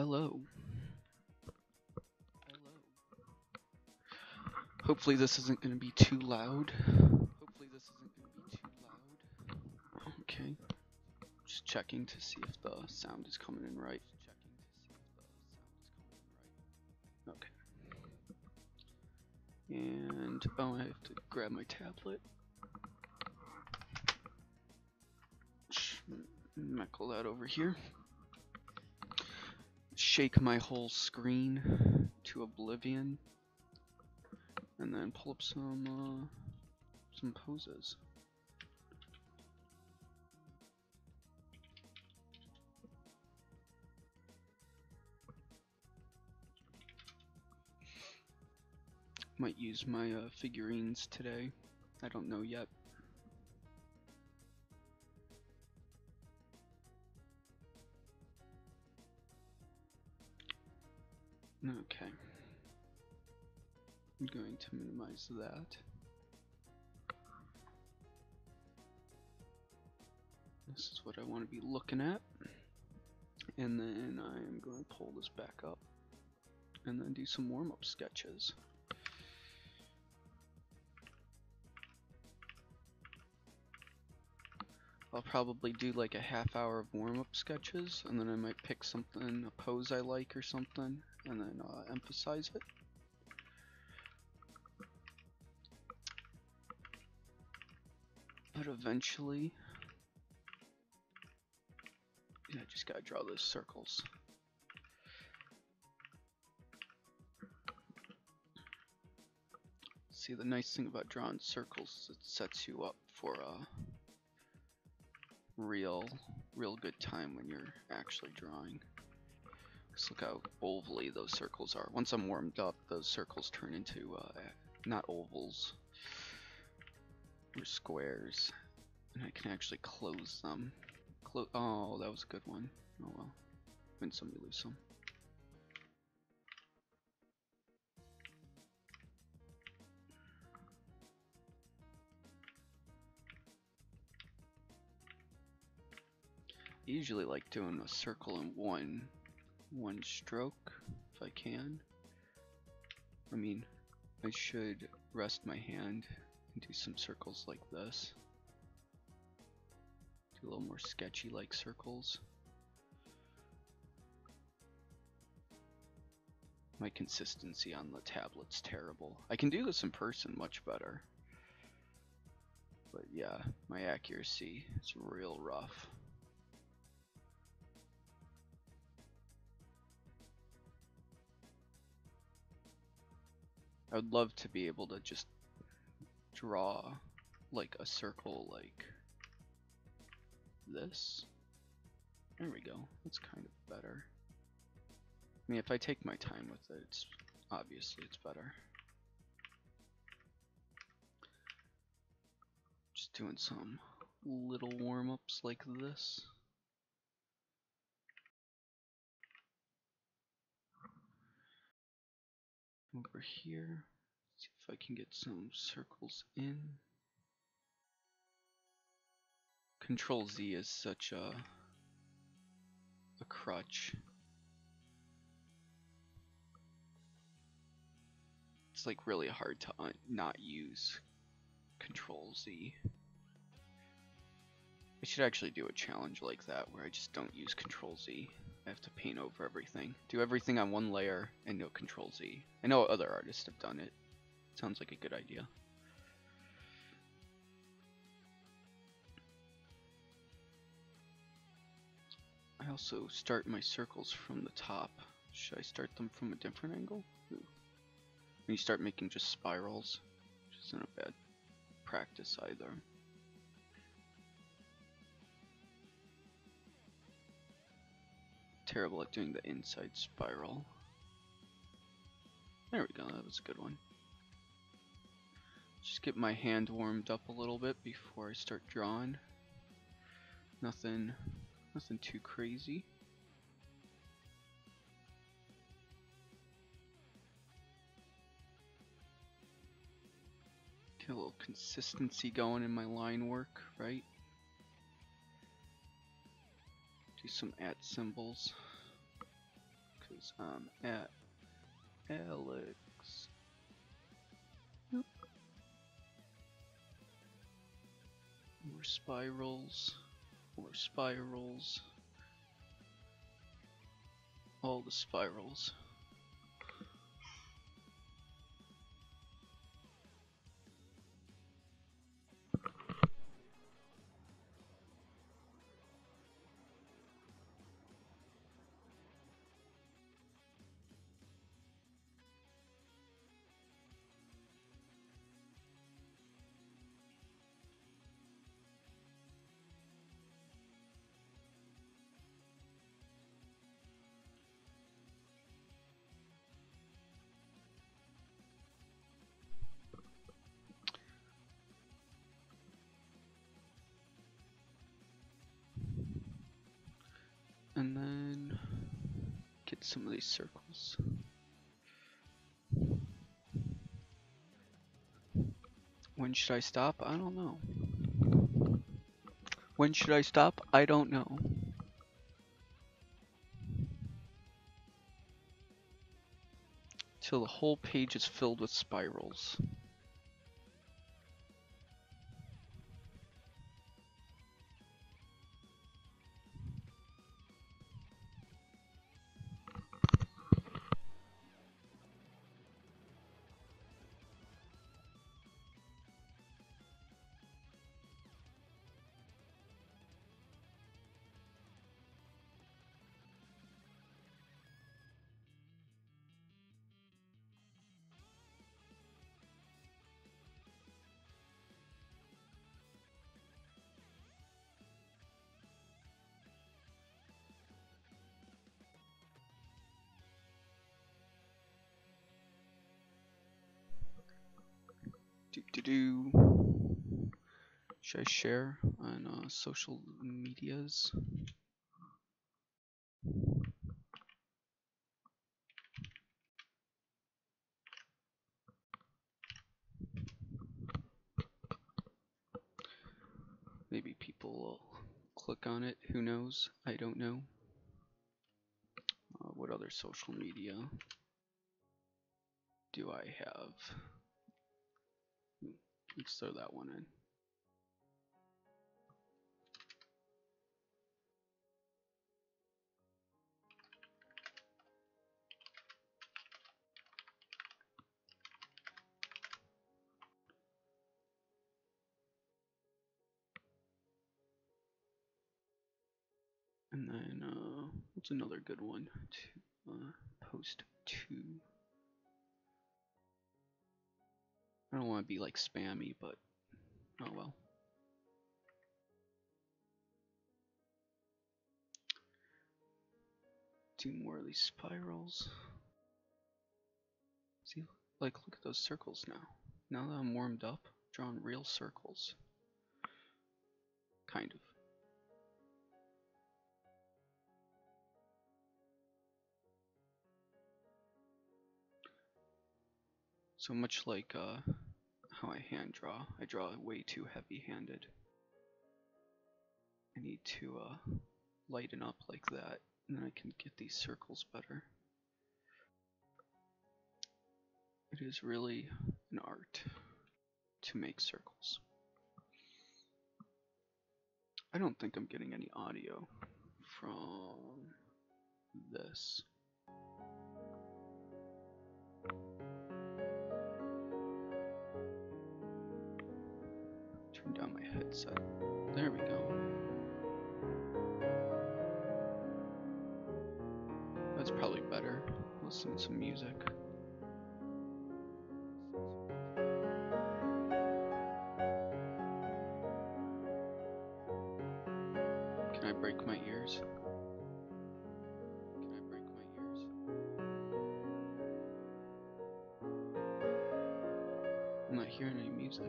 Hello. Hopefully this isn't going to be too loud. Okay. Just checking to see if the sound is coming in right. Okay. And oh, I have to grab my tablet. Knuckle that over here. Shake my whole screen to oblivion. And then pull up some poses. Might use my figurines today. I don't know yet. Okay. I'm going to minimize that. This is what I want to be looking at. And then I am going to pull this back up and then do some warm-up sketches. I'll probably do like a half hour of warm-up sketches, and then I might pick something, a pose I like or something, and then emphasize it. But eventually, yeah, I just gotta draw those circles. See, the nice thing about drawing circles is it sets you up for a real good time when you're actually drawing. Just look how ovally those circles are. Once I'm warmed up, those circles turn into not ovals or squares, and I can actually close them. Oh, that was a good one. Oh well, win some, you lose some. I usually like doing a circle in one stroke if I can. I mean, I should rest my hand and do some circles like this. Do a little more sketchy like circles. My consistency on the tablet's terrible. I can do this in person much better. But yeah, my accuracy is real rough. I would love to be able to just draw like a circle like this. There we go. That's kind of better. I mean, if I take my time with it, it's obviously better. Just doing some little warm-ups like this. Over here, see if I can get some circles in. Control Z is such a crutch. It's like really hard to not use Control Z. I should actually do a challenge like that where I just don't use Control Z. I have to paint over everything. Do everything on one layer and no Control Z. I know other artists have done it. Sounds like a good idea. I also start my circles from the top. Should I start them from a different angle? Ooh. When you start making just spirals, which isn't a bad practice either. Terrible at doing the inside spiral. There we go, that was a good one. Just get my hand warmed up a little bit before I start drawing. Nothing too crazy. Get a little consistency going in my line work, right? Do some @ symbols. is at Alex. Nope. More spirals. More spirals. All the spirals. And then get some of these circles. When should I stop? I don't know. When should I stop? I don't know. Till the whole page is filled with spirals. Should I share on social medias? Maybe people will click on it. Who knows? I don't know. What other social media do I have? Let's throw that one in. And then, what's another good one to post to? I don't want to be like spammy, but oh well. Do more of these spirals. See, like, look at those circles now. Now that I'm warmed up, drawing real circles. Kind of. So much like how I hand draw. I draw way too heavy-handed. I need to lighten up like that, and then I can get these circles better. It is really an art to make circles. I don't think I'm getting any audio from this. Turn down my headset. There we go. That's probably better. Listen to some music. Can I break my ears? Can I break my ears? I'm not hearing any music.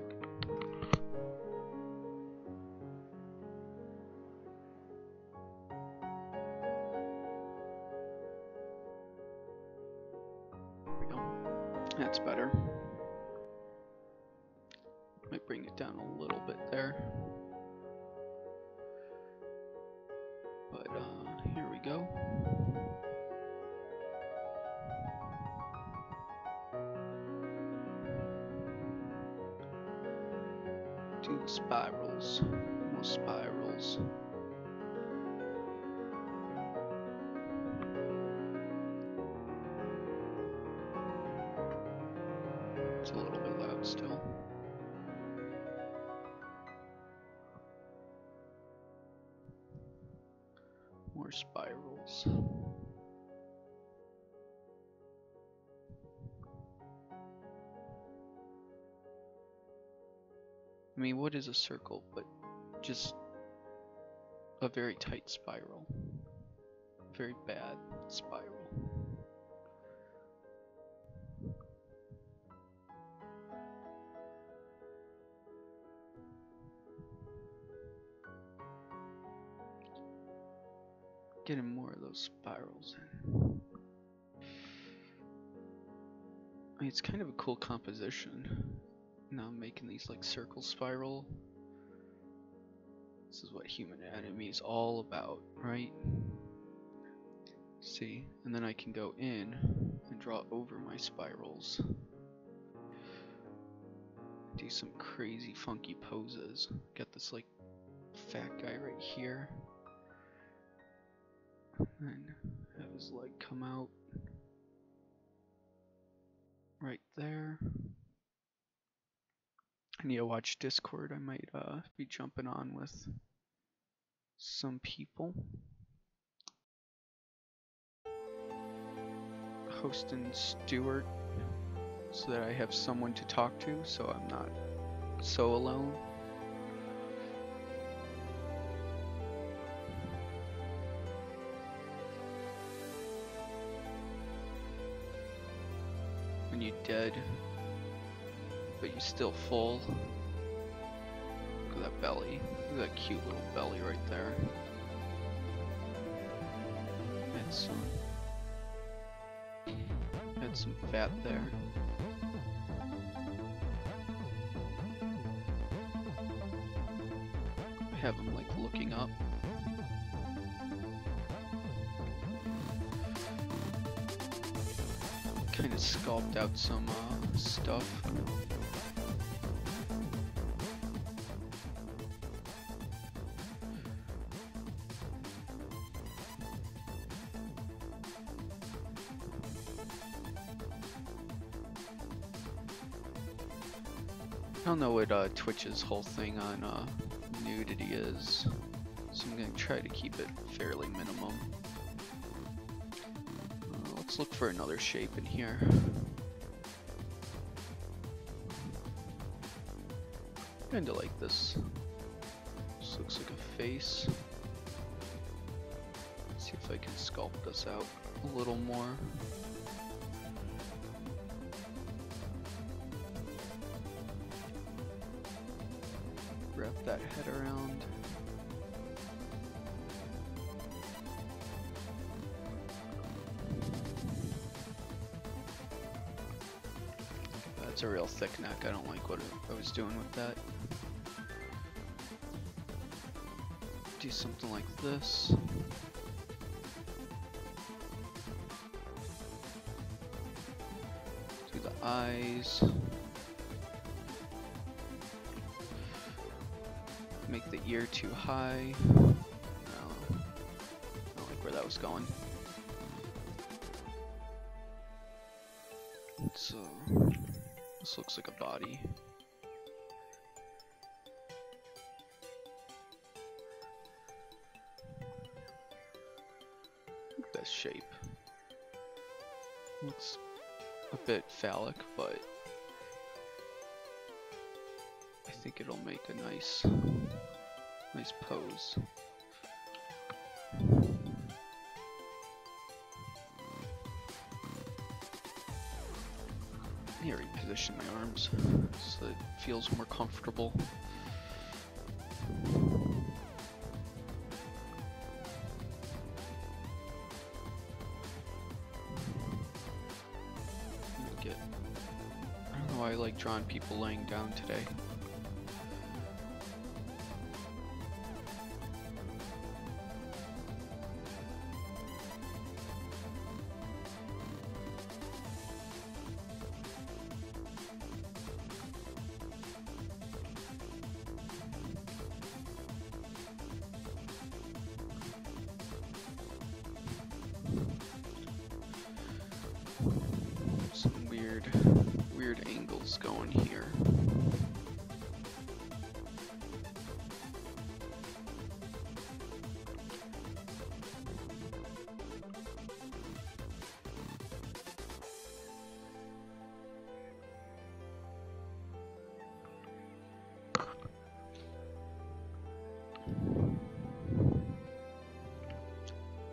There we go. That's better. Might bring it down a little bit there. But here we go. Two spirals. More spirals. It's a little bit loud still. More spirals. I mean, what is a circle but just a very tight spiral? Very bad spiral. Getting more of those spirals in. I mean, it's kind of a cool composition. Now I'm making these like circle spiral. This is what human anatomy is all about, right? See, and then I can go in and draw over my spirals. Do some crazy funky poses. Get this like fat guy right here. And have his leg come out right there. I need to watch Discord. I might be jumping on with some people. Hosting Stuart so that I have someone to talk to, so I'm not so alone. When you're dead, but you're still full. Look at that belly. Look at that cute little belly right there. Had some fat there. I have him like looking up. Kind of sculpt out some stuff. I don't know what Twitch's whole thing on nudity is, so I'm gonna try to keep it fairly minimum. Let's look for another shape in here. Kinda like this. This looks like a face. Let's see if I can sculpt this out a little more. Wrap that head around. That's a real thick neck. I don't like what I was doing with that. Do something like this. Do the eyes. Make the ear too high. No, I don't like where that was going. So this looks like a body. Look at this shape. Looks a bit phallic, but I think it'll make a nice pose. I need to reposition my arms so it feels more comfortable. I don't know why I like drawing people laying down today. weird angles going here.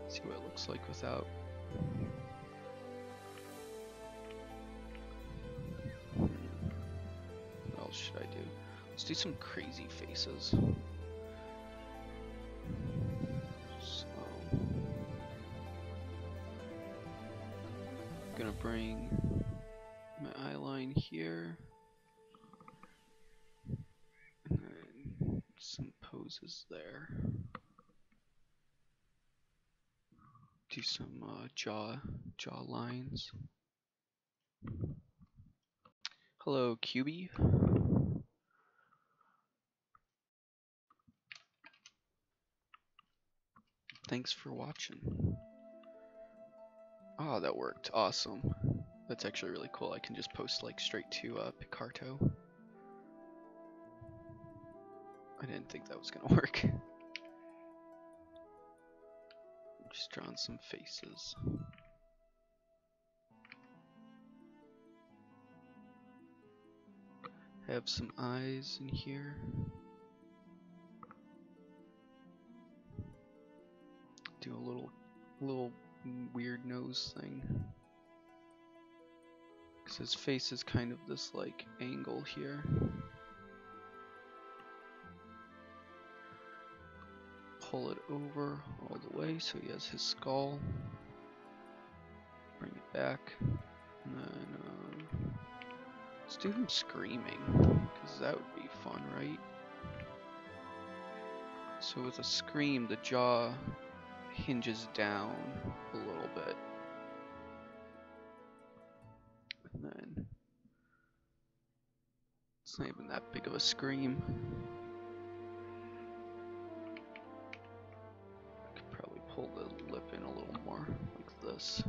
See what it looks like without. What else should I do? Let's do some crazy faces. So, I'm gonna bring my eye line here, and then some poses there. Do some jaw lines. Hello, QB. Thanks for watching. Oh, that worked. Awesome. That's actually really cool. I can just post like straight to Picarto. I didn't think that was gonna work. Just drawing some faces. Have some eyes in here. Do a little weird nose thing. Cause his face is kind of this like angle here. Pull it over all the way so he has his skull. Bring it back. And then let's do him screaming, because that would be fun, right? So with a scream, the jaw hinges down a little bit. And then it's not even that big of a scream. I could probably pull the lip in a little more, like this.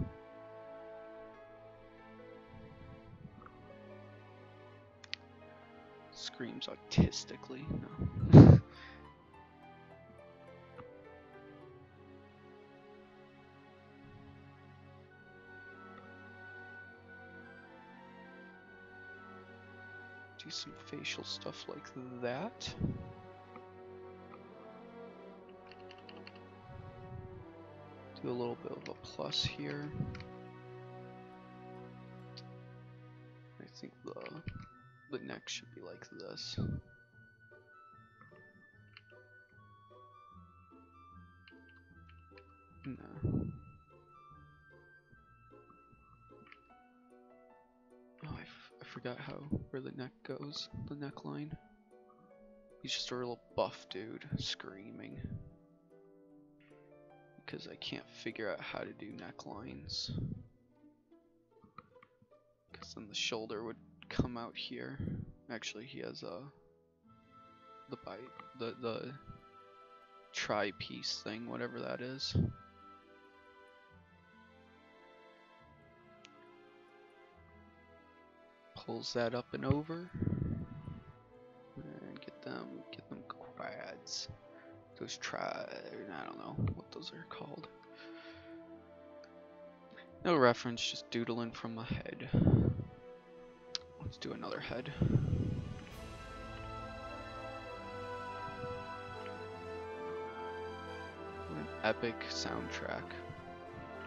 Screams autistically, no. Do some facial stuff like that. Do a little bit of a plus here. I think the neck should be like this. No. Oh, I forgot where the neck goes, the neckline. He's just a real buff dude screaming. Because I can't figure out how to do necklines. Because then the shoulder would come out here. Actually, he has the tri-piece thing, whatever that is. Pulls that up and over, and get them quads. Those I don't know what those are called. No reference, just doodling from a head. Let's do another head. What an epic soundtrack.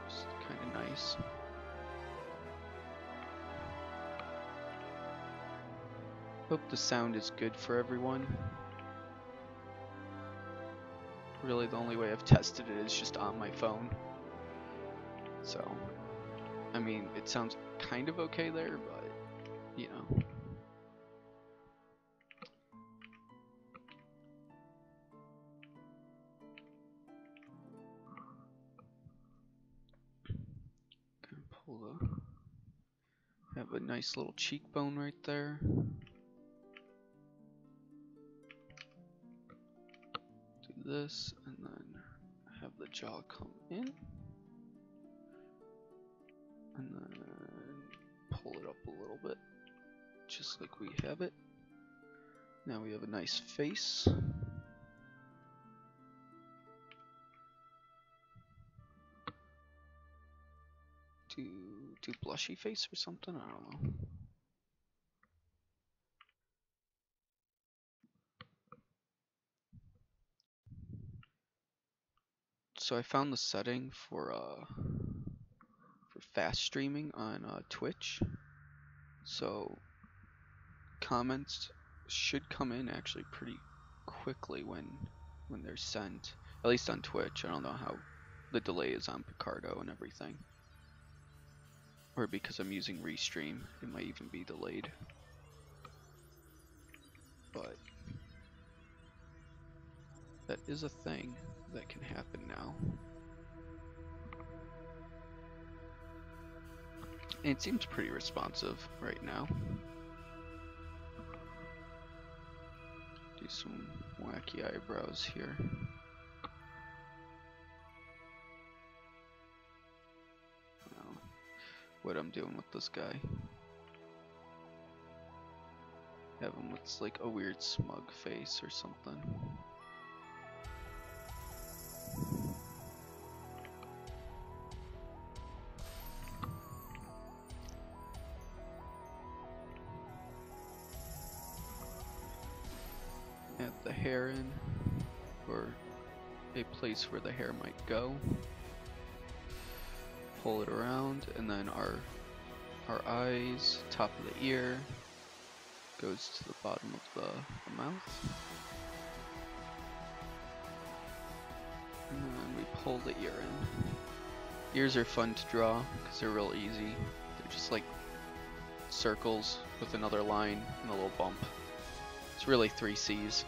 Just kind of nice. Hope the sound is good for everyone. Really, the only way I've tested it is just on my phone. So, I mean, it sounds kind of okay there, but, you know. Gonna pull have a nice little cheekbone right there. This, and then have the jaw come in, and then pull it up a little bit. just like we have it. Now we have a nice face. Do blushy face or something? I don't know. So I found the setting for fast streaming on Twitch. So comments should come in actually pretty quickly when they're sent. At least on Twitch. I don't know how the delay is on Picardo and everything. Or because I'm using Restream, it might even be delayed. But that is a thing that can happen now. And it seems pretty responsive right now. Do some wacky eyebrows here. What I'm doing with this guy. Have him with like a weird smug face or something. Add the hair in, or a place where the hair might go. Pull it around, and then our eyes, top of the ear, goes to the bottom of the mouth. And then we pull the ear in. Ears are fun to draw because they're real easy. They're just like circles with another line and a little bump. It's really 3 C's.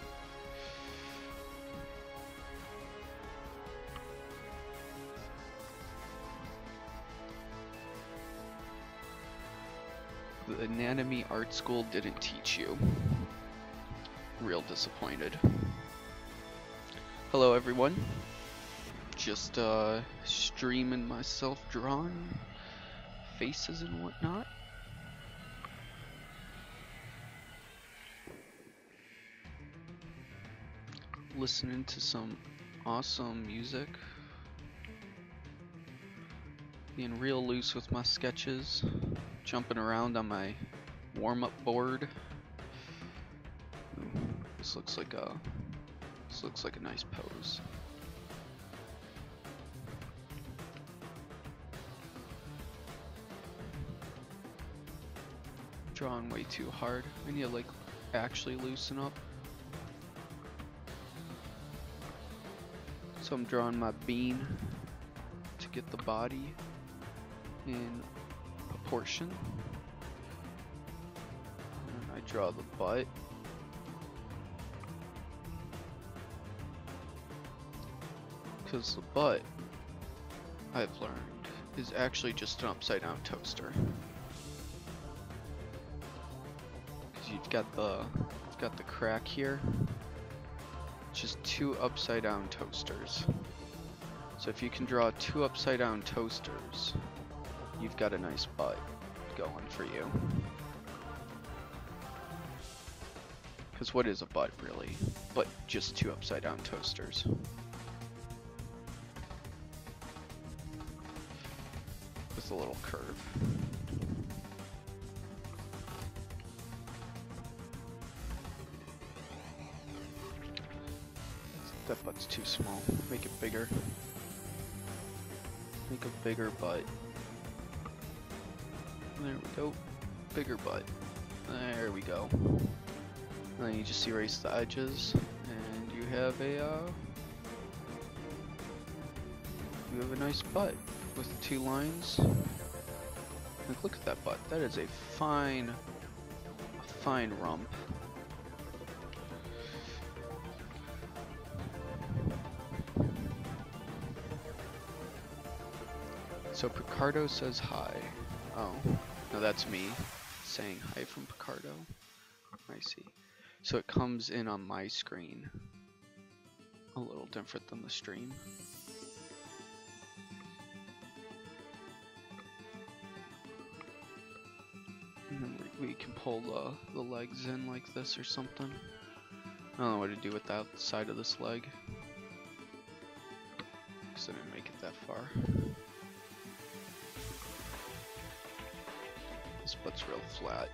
The anatomy art school didn't teach you. Real disappointed. Hello everyone. Just streaming myself drawing faces and whatnot. Listening to some awesome music. Being real loose with my sketches. Jumping around on my warm-up board. This looks like a nice pose. Drawing way too hard. I need to like actually loosen up. So I'm drawing my bean to get the body in proportion. And I draw the butt. Because the butt, I've learned, is actually just an upside down toaster. Because you've got the crack here. Just 2 upside down toasters. So if you can draw 2 upside down toasters, you've got a nice butt going for you. Because what is a butt really? But just 2 upside down toasters. With a little curve. That butt's too small. Make it bigger. Make a bigger butt. There we go. Bigger butt. There we go. And then you just erase the edges, and you have a nice butt with 2 lines. Like, look at that butt. That is a fine rump. So Picardo says hi. Oh, no, that's me saying hi from Picardo. I see. So it comes in on my screen. A little different than the stream. And then we're we can pull the legs in like this or something. I don't know what to do with that side of this leg, because I didn't make it that far. This butt's real flat.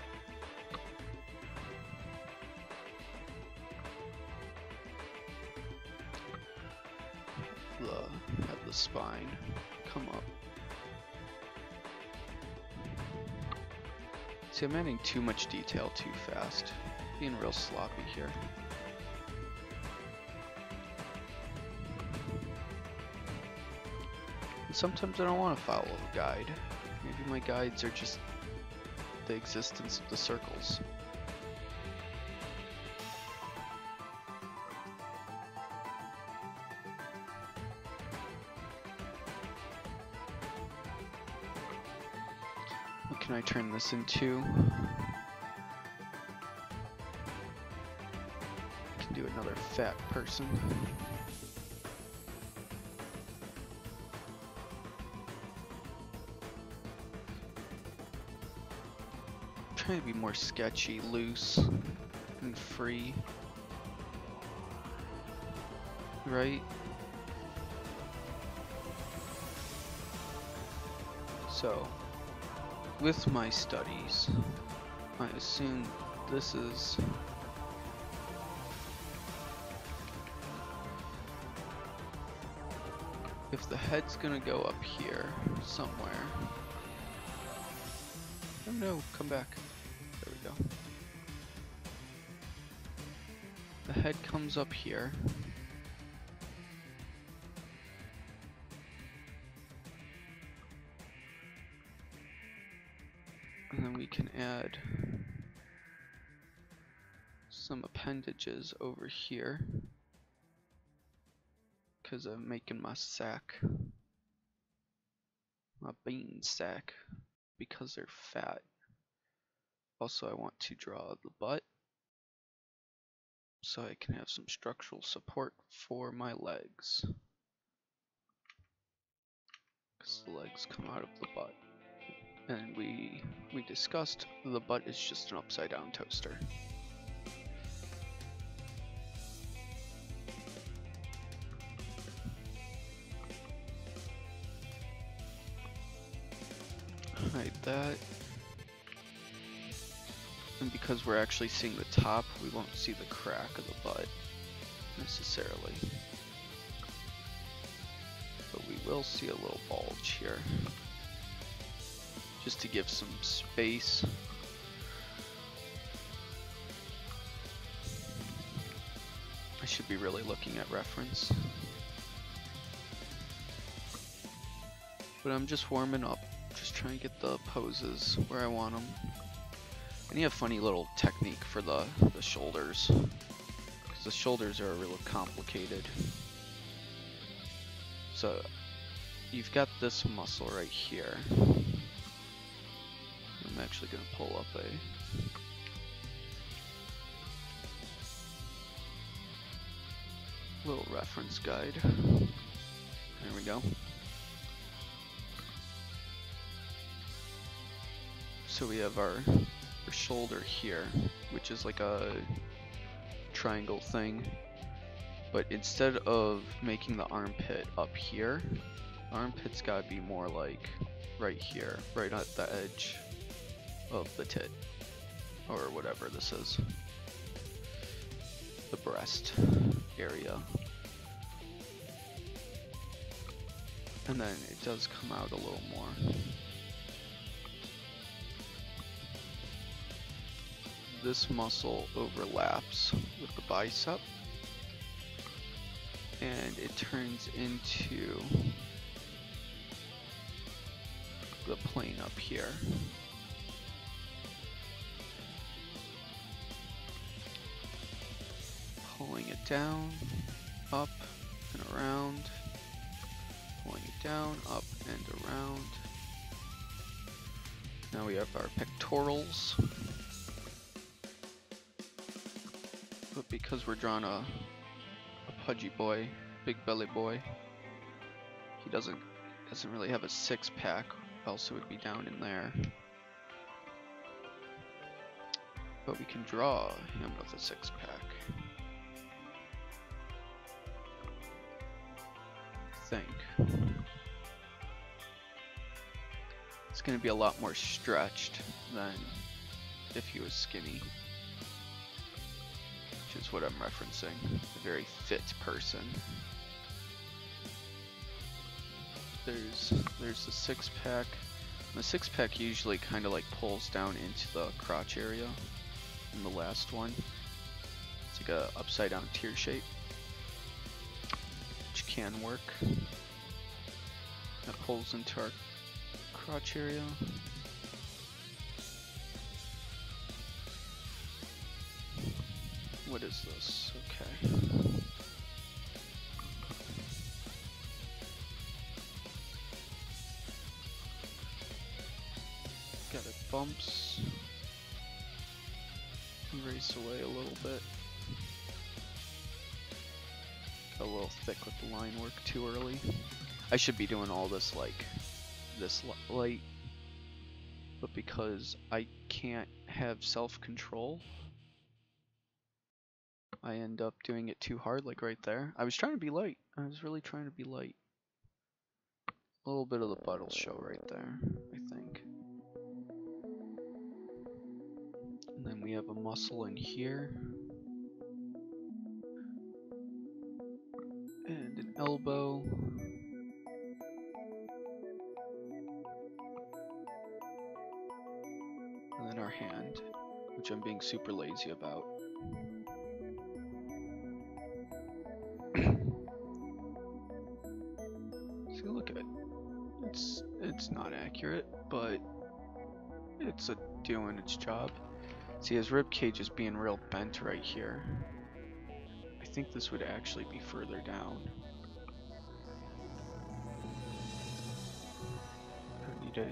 Have the spine come up. See, I'm adding too much detail too fast. Being real sloppy here. And sometimes I don't want to follow a guide. Maybe my guides are just the existence of the circles. What can I turn this into? I can do another fat person. I'm trying to be more sketchy, loose, and free. Right? So, with my studies, I assume this is if the head's gonna go up here somewhere. Oh no, come back. There we go. The head comes up here. And then we can add some appendages over here, because I'm making my sack, my bean sack, because they're fat. Also, I want to draw the butt so I can have some structural support for my legs, because the legs come out of the butt. And we discussed the butt is just an upside down toaster. Hide that. And because we're actually seeing the top, we won't see the crack of the butt necessarily. But we will see a little bulge here, just to give some space. I should be really looking at reference. But I'm just warming up, just trying to get the poses where I want them. I need a funny little technique for the shoulders, because the shoulders are really complicated. So you've got this muscle right here. I'm actually going to pull up a little reference guide. There we go. So we have our shoulder here, which is like a triangle thing, but instead of making the armpit up here, the armpit's gotta be more like right here, right at the edge of the tit, or whatever this is, the breast area. And then it does come out a little more. This muscle overlaps with the bicep, and it turns into the plane up here. Pulling it down, up and around, pulling it down, up and around. Now we have our pectorals. But because we're drawing a pudgy boy, big belly boy, he doesn't really have a six-pack, else it would be down in there. But we can draw him with a 6-pack. I think. It's going to be a lot more stretched than if he was skinny. Which is what I'm referencing. A very fit person. There's the 6-pack. The 6-pack usually kind of like pulls down into the crotch area in the last one. It's like a upside down tear shape, which can work. That pulls into our crotch area. What is this? Okay. Got it bumps. Erase away a little bit. Got a little thick with the line work too early. I should be doing all this like this light, but because I can't have self-control, I end up doing it too hard, like right there. I was trying to be light. I was really trying to be light. A little bit of the butt will show right there, I think. And then we have a muscle in here. And an elbow. And then our hand, which I'm being super lazy about. See, look at it. It's not accurate, but it's doing its job. See, his rib cage is being real bent right here. I think this would actually be further down. I need to,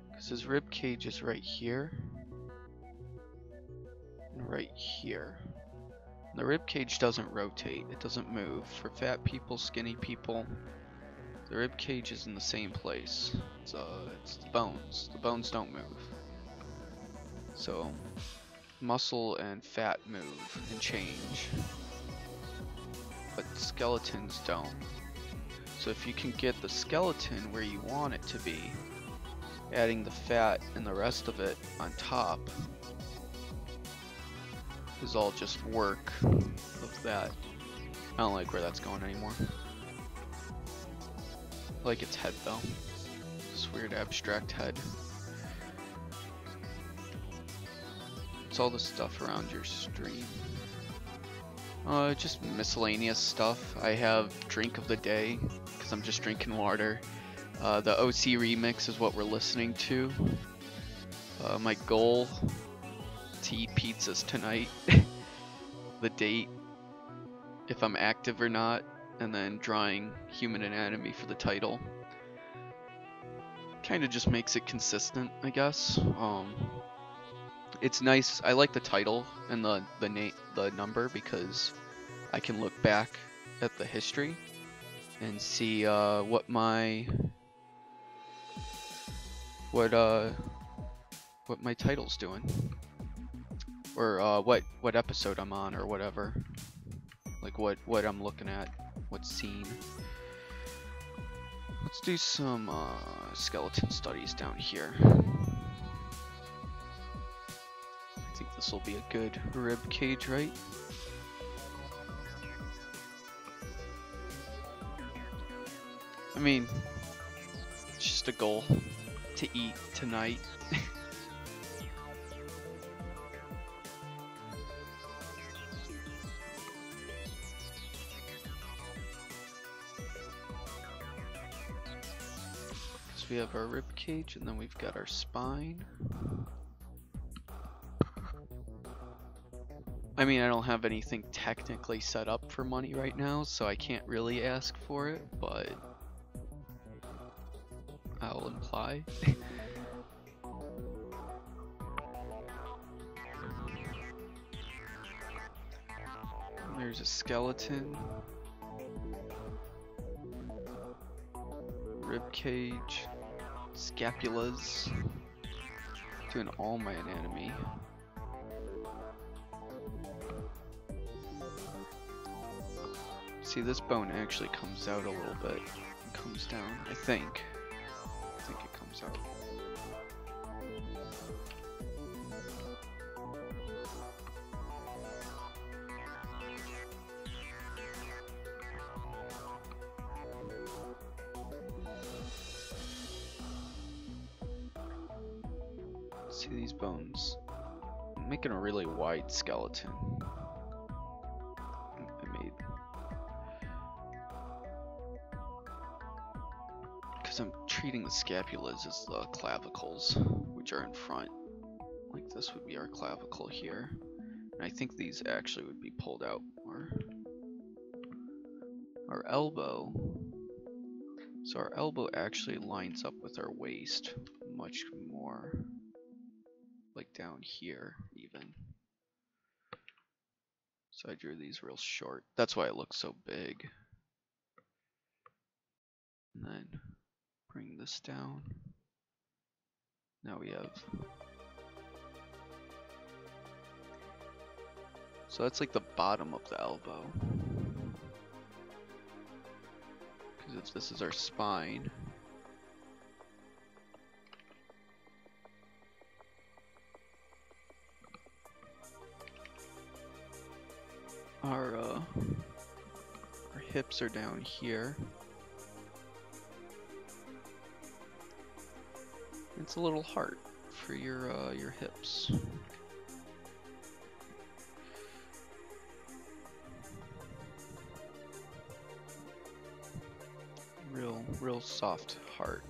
because his rib cage is right here and right here. The rib cage doesn't rotate, it doesn't move. For fat people, skinny people, the rib cage is in the same place. It's the bones. The bones don't move. So muscle and fat move and change, but skeletons don't. So if you can get the skeleton where you want it to be, adding the fat and the rest of it on top is all just work of that. I don't like where that's going anymore. I like its head though. This weird abstract head. It's all the stuff around your stream. Just miscellaneous stuff. I have drink of the day because I'm just drinking water. The OC remix is what we're listening to. My goal to eat pizzas tonight. The date, if I'm active or not, and then drawing human anatomy for the title. Kind of just makes it consistent, I guess. It's nice. I like the title and the number because I can look back at the history and see what my title's doing, or what episode I'm on, or whatever. Like what I'm looking at, what scene. Let's do some skeleton studies down here. I think this will be a good rib cage, right? I mean, it's just a goal to eat tonight. So we have our rib cage, and then we've got our spine. I mean, I don't have anything technically set up for money right now, so I can't really ask for it, but I'll imply. There's a skeleton. Rib cage. Scapulas. to an all my enemy. See, this bone actually comes out a little bit and comes down, I think. I think it comes out. See these bones? I'm making a really wide skeleton. I made, because I'm treating the scapulas as the clavicles, which are in front. Like this would be our clavicle here. And I think these actually would be pulled out more. Our elbow. So our elbow actually lines up with our waist much more. Like down here even. So I drew these real short. That's why it looks so big. And then bring this down. Now we have. So that's like the bottom of the elbow. Because if this is our spine. Our hips are down here. It's a little heart for your hips. Real soft heart,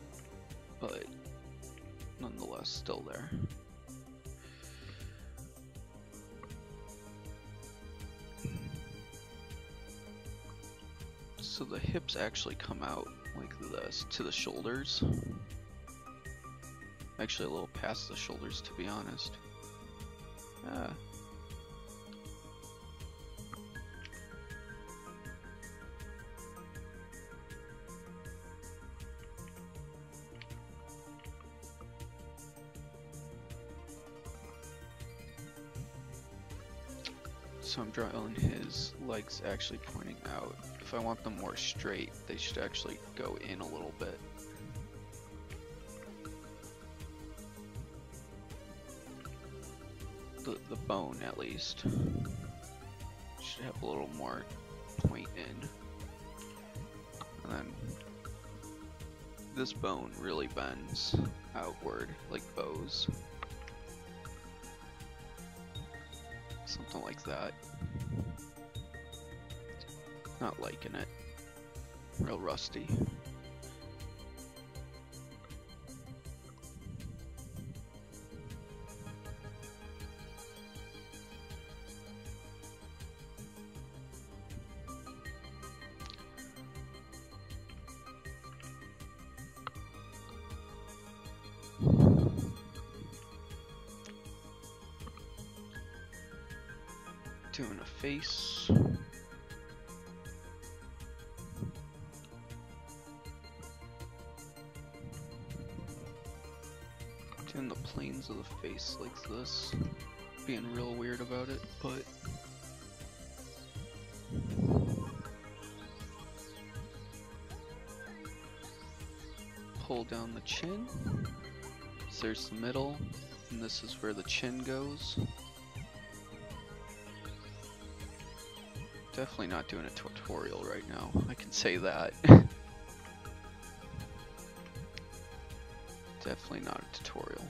but nonetheless still there. So the hips actually come out like this to the shoulders. Actually a little past the shoulders, to be honest. So I'm drawing his legs actually pointing out. If I want them more straight, they should actually go in a little bit. The bone, at least, should have a little more point in. And then this bone really bends outward like bows. Something like that. Not liking it. Real rusty. Doing a face. Doing the planes of the face like this. Being real weird about it, but pull down the chin. So there's the middle, and this is where the chin goes. Definitely not doing a tutorial right now, I can say that. Definitely not a tutorial.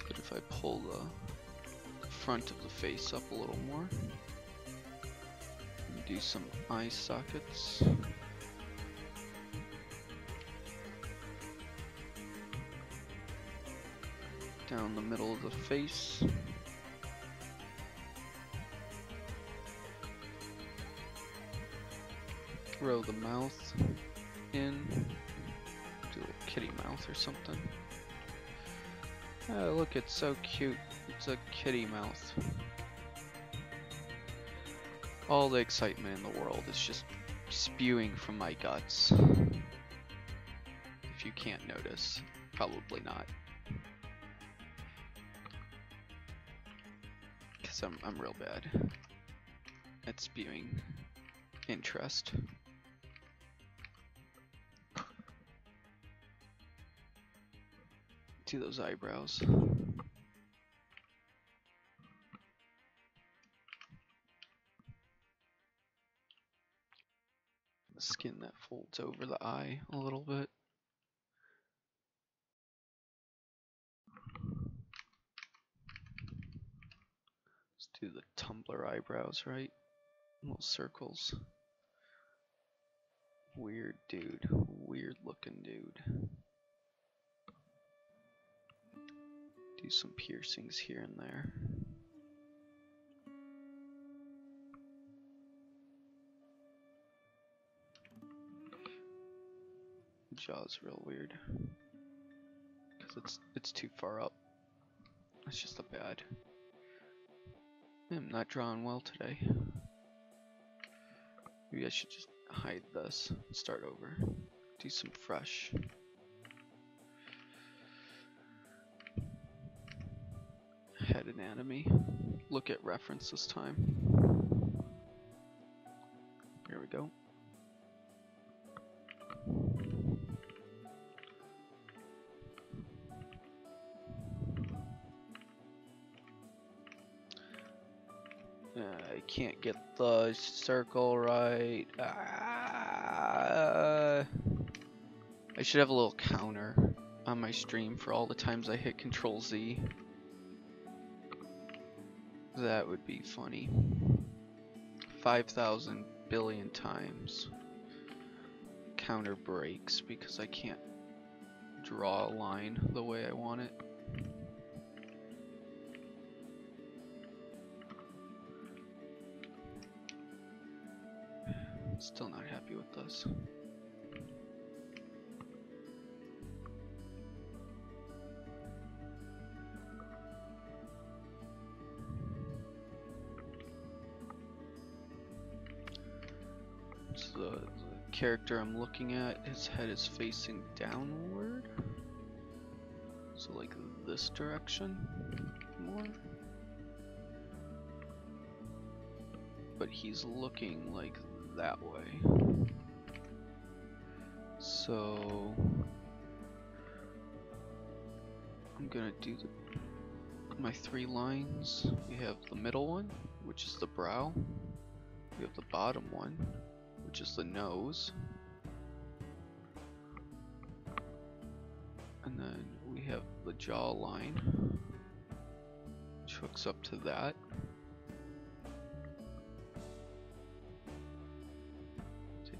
But if I pull the front of the face up a little more, and do some eye sockets. Down the middle of the face. Throw the mouth in. Do a kitty mouth or something. Oh, look, it's so cute. It's a kitty mouth. All the excitement in the world is just spewing from my guts. can't notice. Probably not. Because I'm real bad at spewing interest. To those eyebrows. The skin that folds over the eye a little bit. Let's do the tumbler eyebrows, right? Little circles. Weird dude. Weird looking dude. Do some piercings here and there. Jaw's real weird. Because it's too far up. It's just a bad. I'm not drawing well today. Maybe I should just hide this and start over. Do some fresh. Head anatomy. Look at reference this time. Here we go. I can't get the circle right. I should have a little counter on my stream for all the times I hit Control Z. That would be funny. 5,000 billion times. Counter breaks because I can't draw a line the way I want it. Still not happy with this. So the character I'm looking at, his head is facing downward. So like this direction more. But he's looking like that way. So I'm gonna do my 3 lines. We have the middle one, which is the brow. We have the bottom one, which is the nose. And then we have the jawline, which hooks up to that.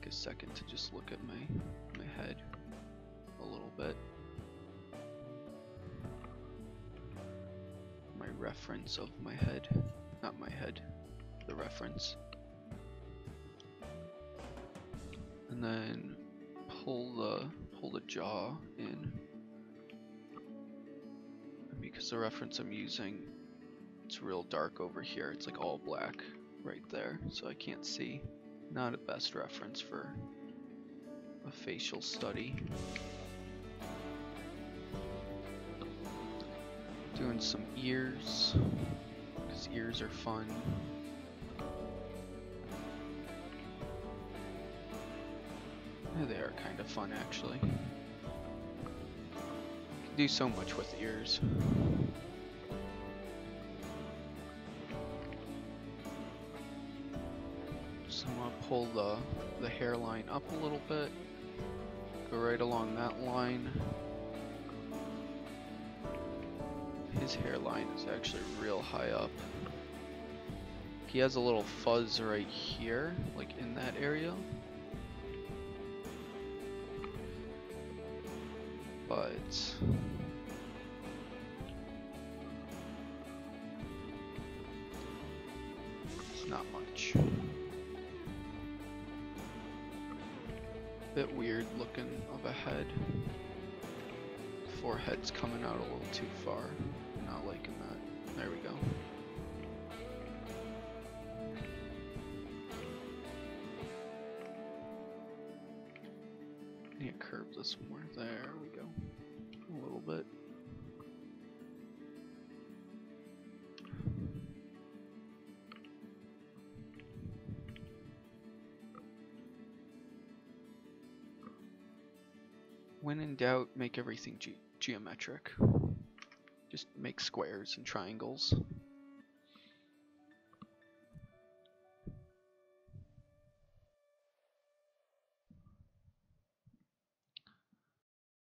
A second to just look at my head a little bit. My reference of my head, not my head, the reference. And then pull the jaw in. And because the reference I'm using, it's real dark over here. It's like all black right there, so I can't see. Not a best reference for a facial study. Doing some ears, because ears are fun. Yeah, they are kind of fun actually. Can do so much with ears. So I'm gonna pull the hairline up a little bit, go right along that line. His hairline is actually real high up. He has a little fuzz right here, like in that area. But it's not much. Bit weird looking of a head. Forehead's coming out a little too far. I'm not liking that. There we go. Need a curved this more. There we go. A little bit. When in doubt, make everything geometric. Just make squares and triangles.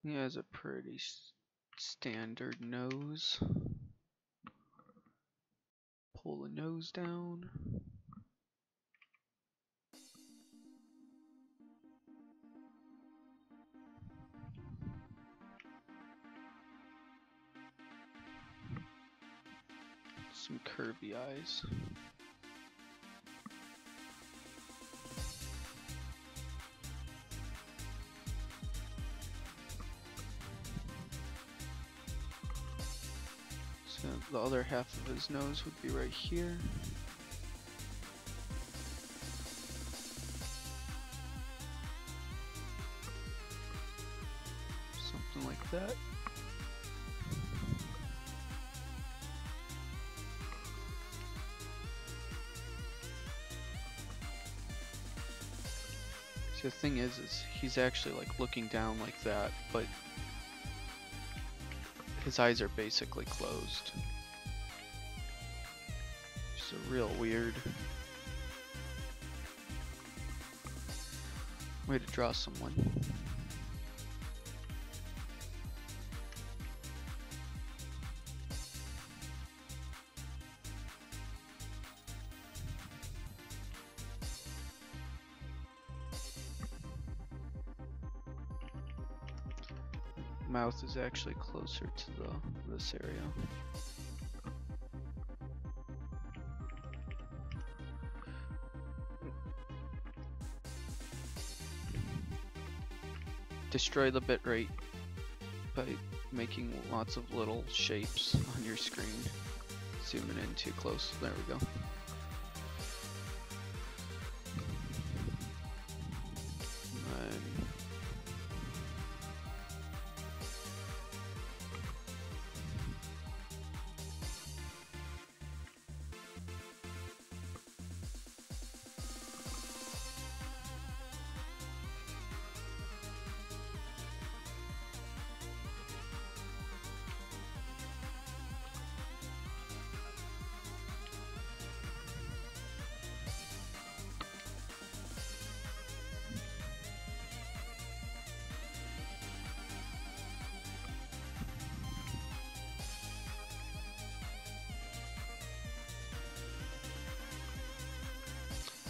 He has a pretty standard nose. Pull the nose down. Some curvy eyes. So the other half of his nose would be right here. Something like that. See, the thing is he's actually like looking down like that, but his eyes are basically closed. It's a real weird way to draw someone. Mouth is actually closer to this area. Destroy the bitrate by making lots of little shapes on your screen. Zooming in too close. There we go.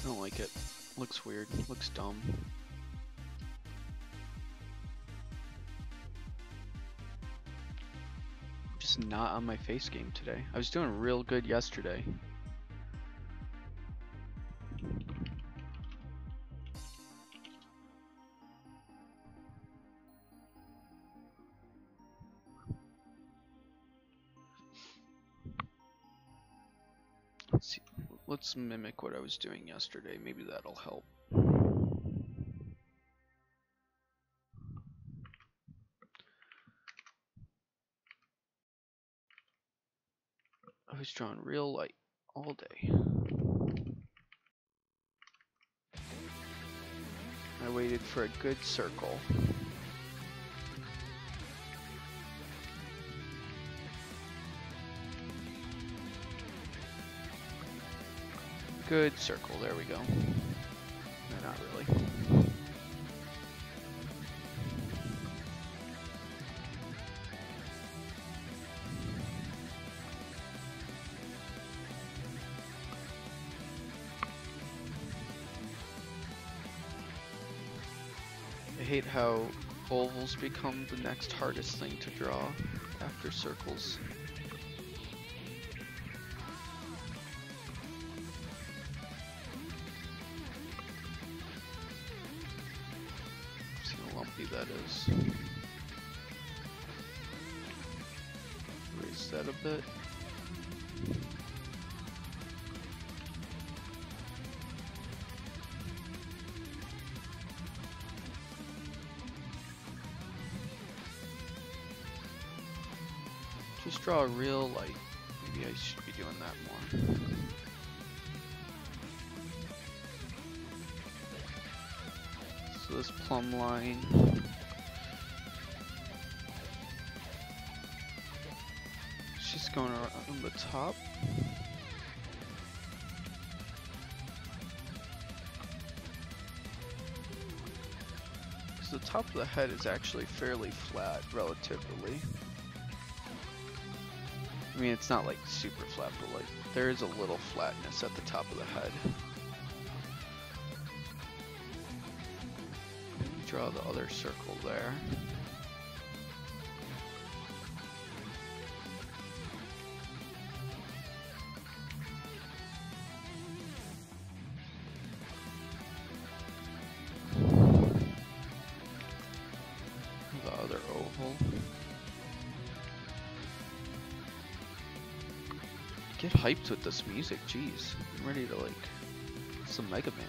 I don't like it. Looks weird. Looks dumb. Just not on my face game today. I was doing real good yesterday. Let's see. Let's mimic what I was doing yesterday. Maybe that'll help. I was drawing real light all day. I waited for a good circle. Good circle, there we go. No, not really. I hate how ovals become the next hardest thing to draw after circles. That is. Raise that a bit. Just draw a real, like, maybe I should be doing that more. So this plumb line. It's just going around the top. Because the top of the head is actually fairly flat, relatively. I mean, it's not like super flat, but like there is a little flatness at the top of the head. Draw the other circle there. The other oval. Get hyped with this music, jeez. I'm ready to like some Mega Man.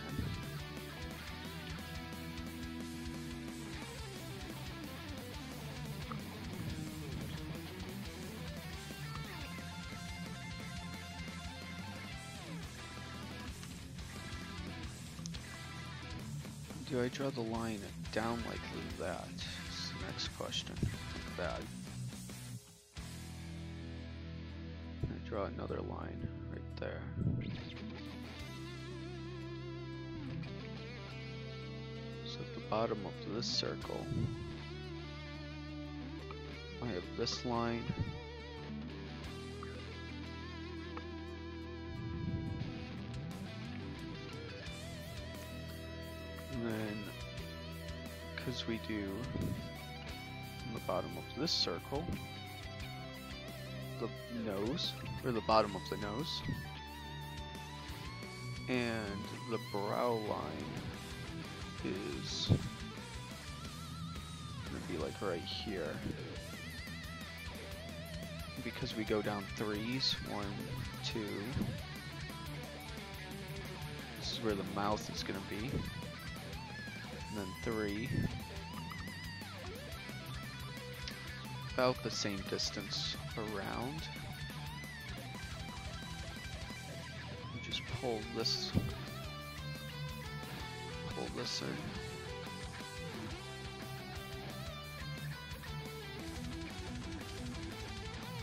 Do I draw the line down like that? That's the next question. Like that. I draw another line right there. So at the bottom of this circle, I have this line. And then, because we do on the bottom of this circle, the nose, or the bottom of the nose, and the brow line is gonna be like right here. Because we go down threes, 1, 2. This is where the mouth is gonna be. And then 3. About the same distance around. You just pull this in.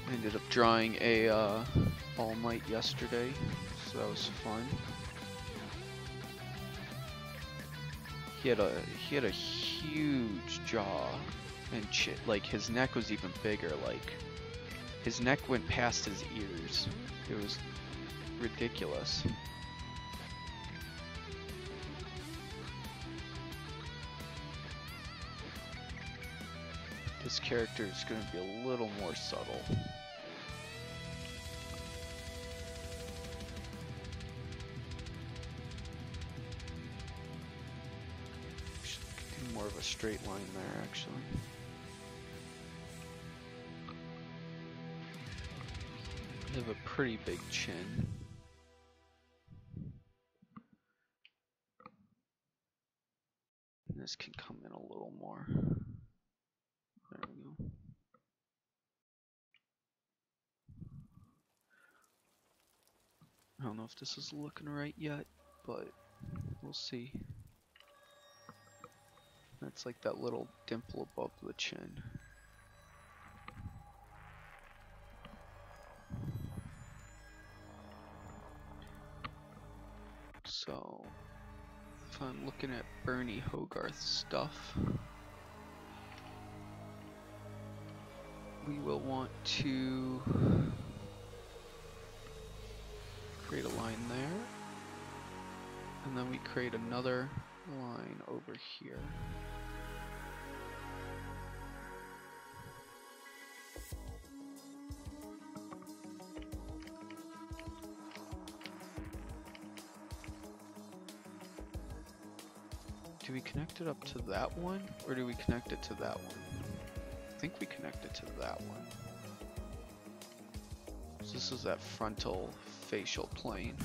I ended up drawing a All Might yesterday, so that was fun. He had a huge jaw and like his neck was even bigger. Like his neck went past his ears. It was ridiculous. This character is going to be a little more subtle. More of a straight line there, actually. They have a pretty big chin. And this can come in a little more. There we go. I don't know if this is looking right yet, but we'll see. That's like that little dimple above the chin. So, if I'm looking at Bernie Hogarth's stuff, we will want to create a line there, and then we create another line over here. Do we connect it up to that one, or do we connect it to that one? I think we connect it to that one. So this is that frontal facial plane.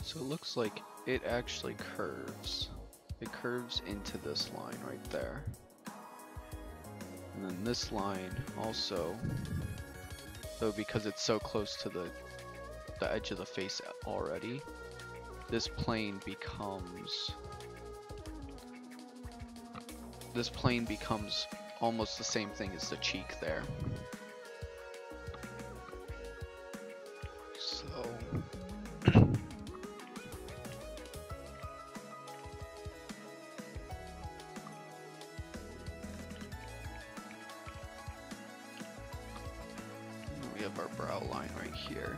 So it looks like it actually curves. It curves into this line right there. And then this line also, though because it's so close to the edge of the face already, this plane becomes almost the same thing as the cheek there. So we have our brow line right here.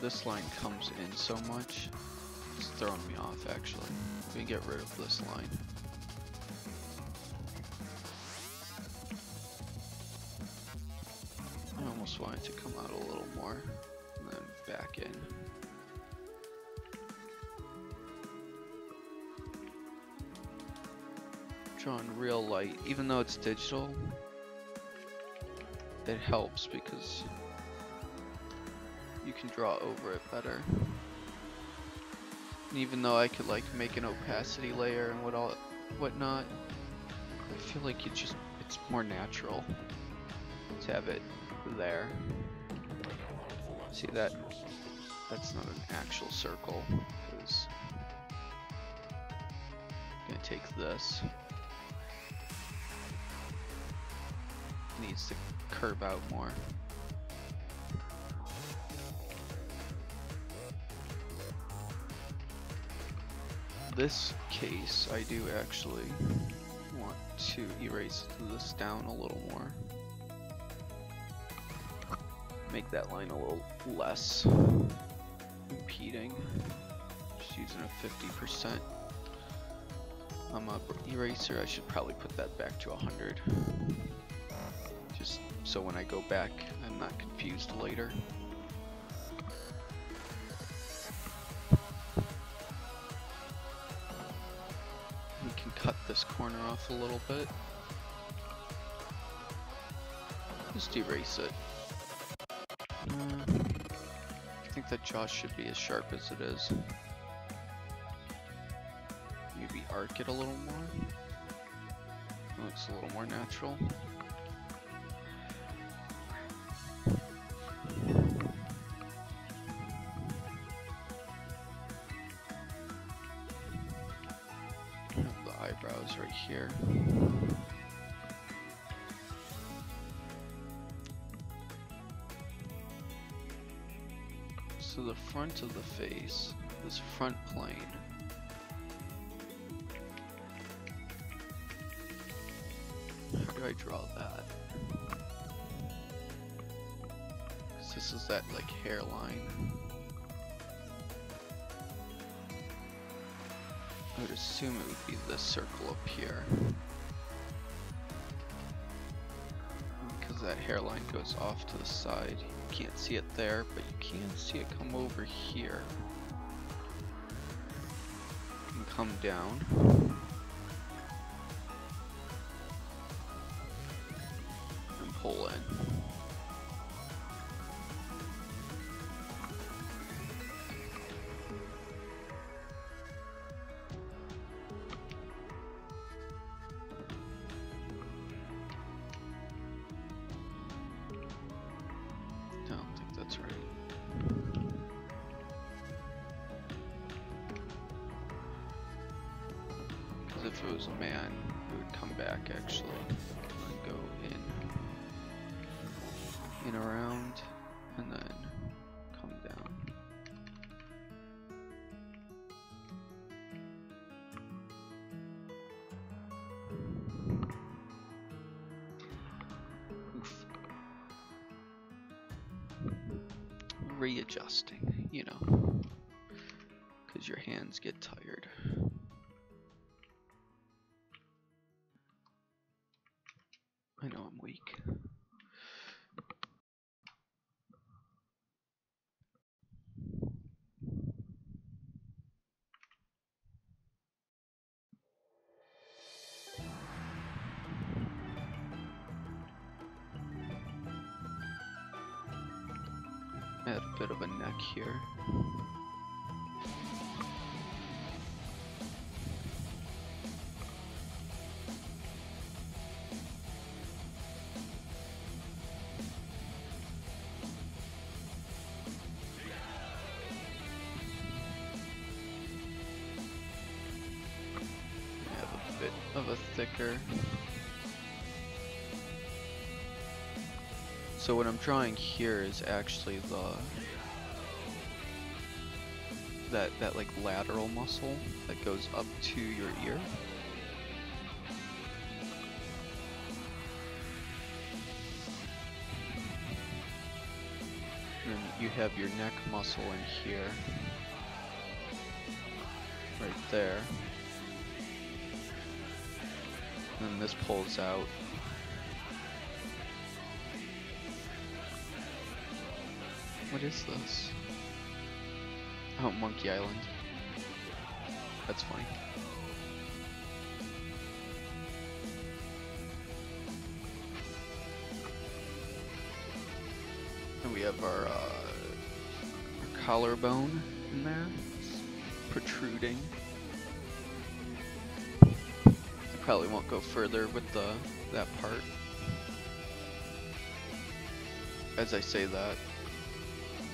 This line comes in so much, it's throwing me off actually. We can get rid of this line. I almost want it to come out a little more, and then back in. Drawing real light, even though it's digital, it helps because you can draw over it better. And even though I could like make an opacity layer and whatnot, I feel like it's more natural to have it there. See that? That's not an actual circle, because I'm gonna take this. It needs to curve out more. This case, I do actually want to erase this down a little more. Make that line a little less impeding. Just using a 50% eraser. I should probably put that back to 100. Just so when I go back, I'm not confused later. Cut this corner off a little bit. Just erase it. I think that jaw should be as sharp as it is. Maybe arc it a little more. Looks a little more natural. Eyebrows right here. So the front of the face, this front plane, how do I draw that? Because this is that like hairline. I would assume it would be this circle up here. Because that hairline goes off to the side. You can't see it there, but you can see it come over here. And come down. And pull in. If it was a man, it would come back actually and go in around, and then come down. Oof. Readjusting, you know, because your hands get tired. I know I'm weak. Add a bit of a neck here. Of a thicker. So what I'm drawing here is actually that like lateral muscle that goes up to your ear. And then you have your neck muscle in here. Right there. And this pulls out. What is this? Oh, Monkey Island. That's funny. And we have our collarbone in there. It's protruding. Probably won't go further with that part. As I say that,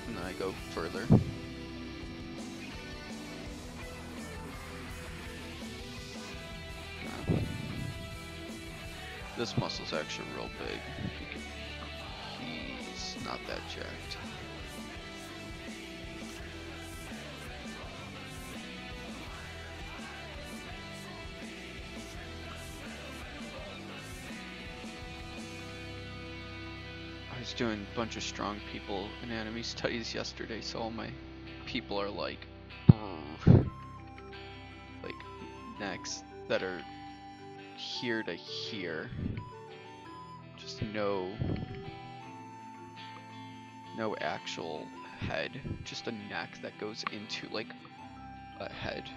and then I go further. No. This muscle's actually real big. He's not that jacked. I was doing a bunch of strong people anatomy studies yesterday, so all my people are like necks that are here to here. Just no actual head, just a neck that goes into like a head.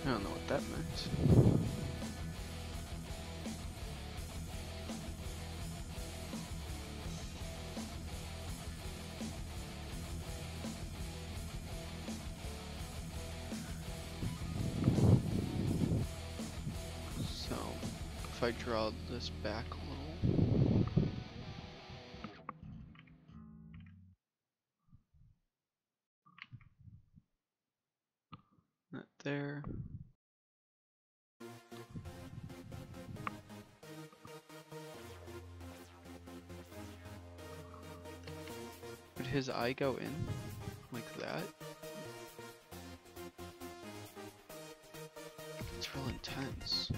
I don't know what that meant. So, if I draw this back a little. That there. Would his eye go in like that? It's real intense.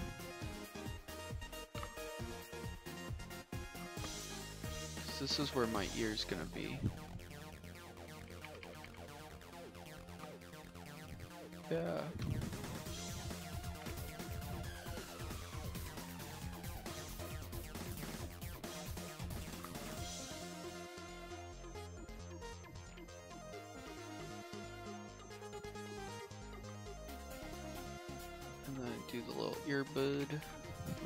This is where my ear's gonna be. Yeah. And then I do the little earbud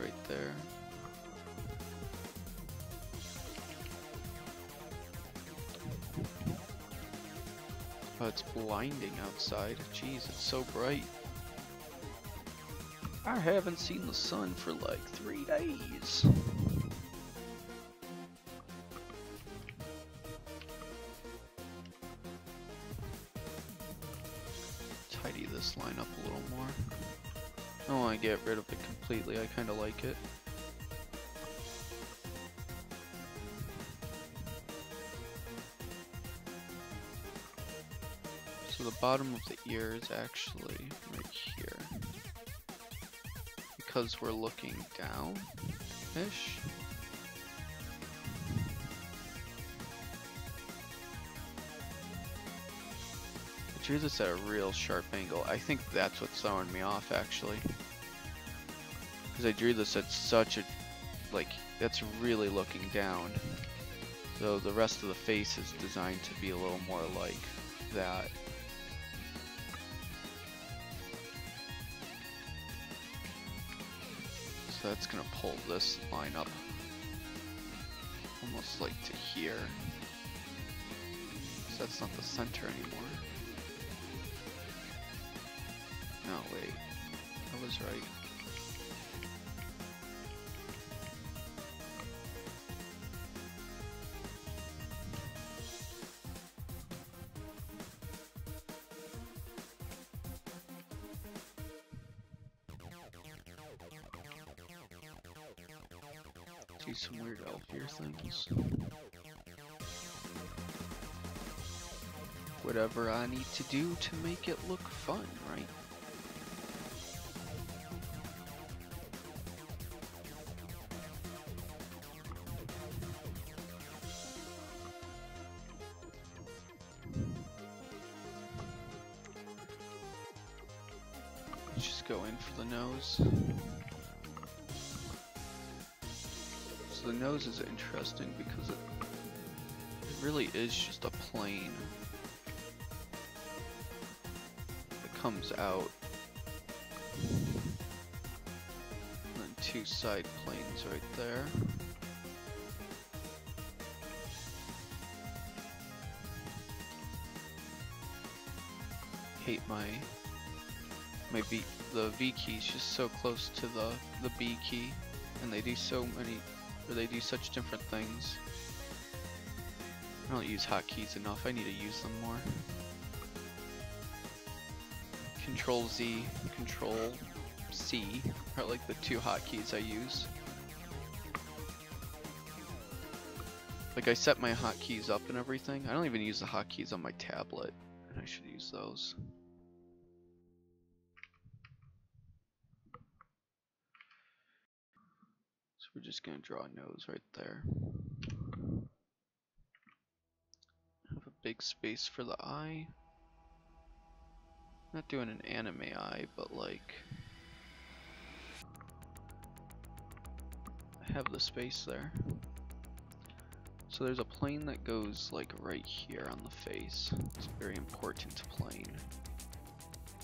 right there. Oh, it's blinding outside. Jeez, it's so bright. I haven't seen the sun for like 3 days. Tidy this line up a little more. I don't want to get rid of it completely, I kind of like it. So the bottom of the ear is actually right here. We because we're looking down-ish. I drew this at a real sharp angle. I think that's what's throwing me off, actually. Because I drew this at such a, like, that's really looking down. Though the rest of the face is designed to be a little more like that. So that's gonna pull this line up almost like to here. So that's not the center anymore. No, wait. I was right. Do some weird elfier things. Whatever I need to do to make it look fun, right? Let's just go in for the nose. So the nose is interesting because it really is just a plane that comes out, and then two side planes right there. Hate the V key is just so close to the B key, and they do so many, or they do such different things. I don't use hotkeys enough. I need to use them more. Control Z, Control C are like the two hotkeys I use. Like I set my hotkeys up and everything. I don't even use the hotkeys on my tablet, and I should use those. So we're just gonna draw a nose right there. Have a big space for the eye. Not doing an anime eye, but like I have the space there. So there's a plane that goes like right here on the face. It's a very important plane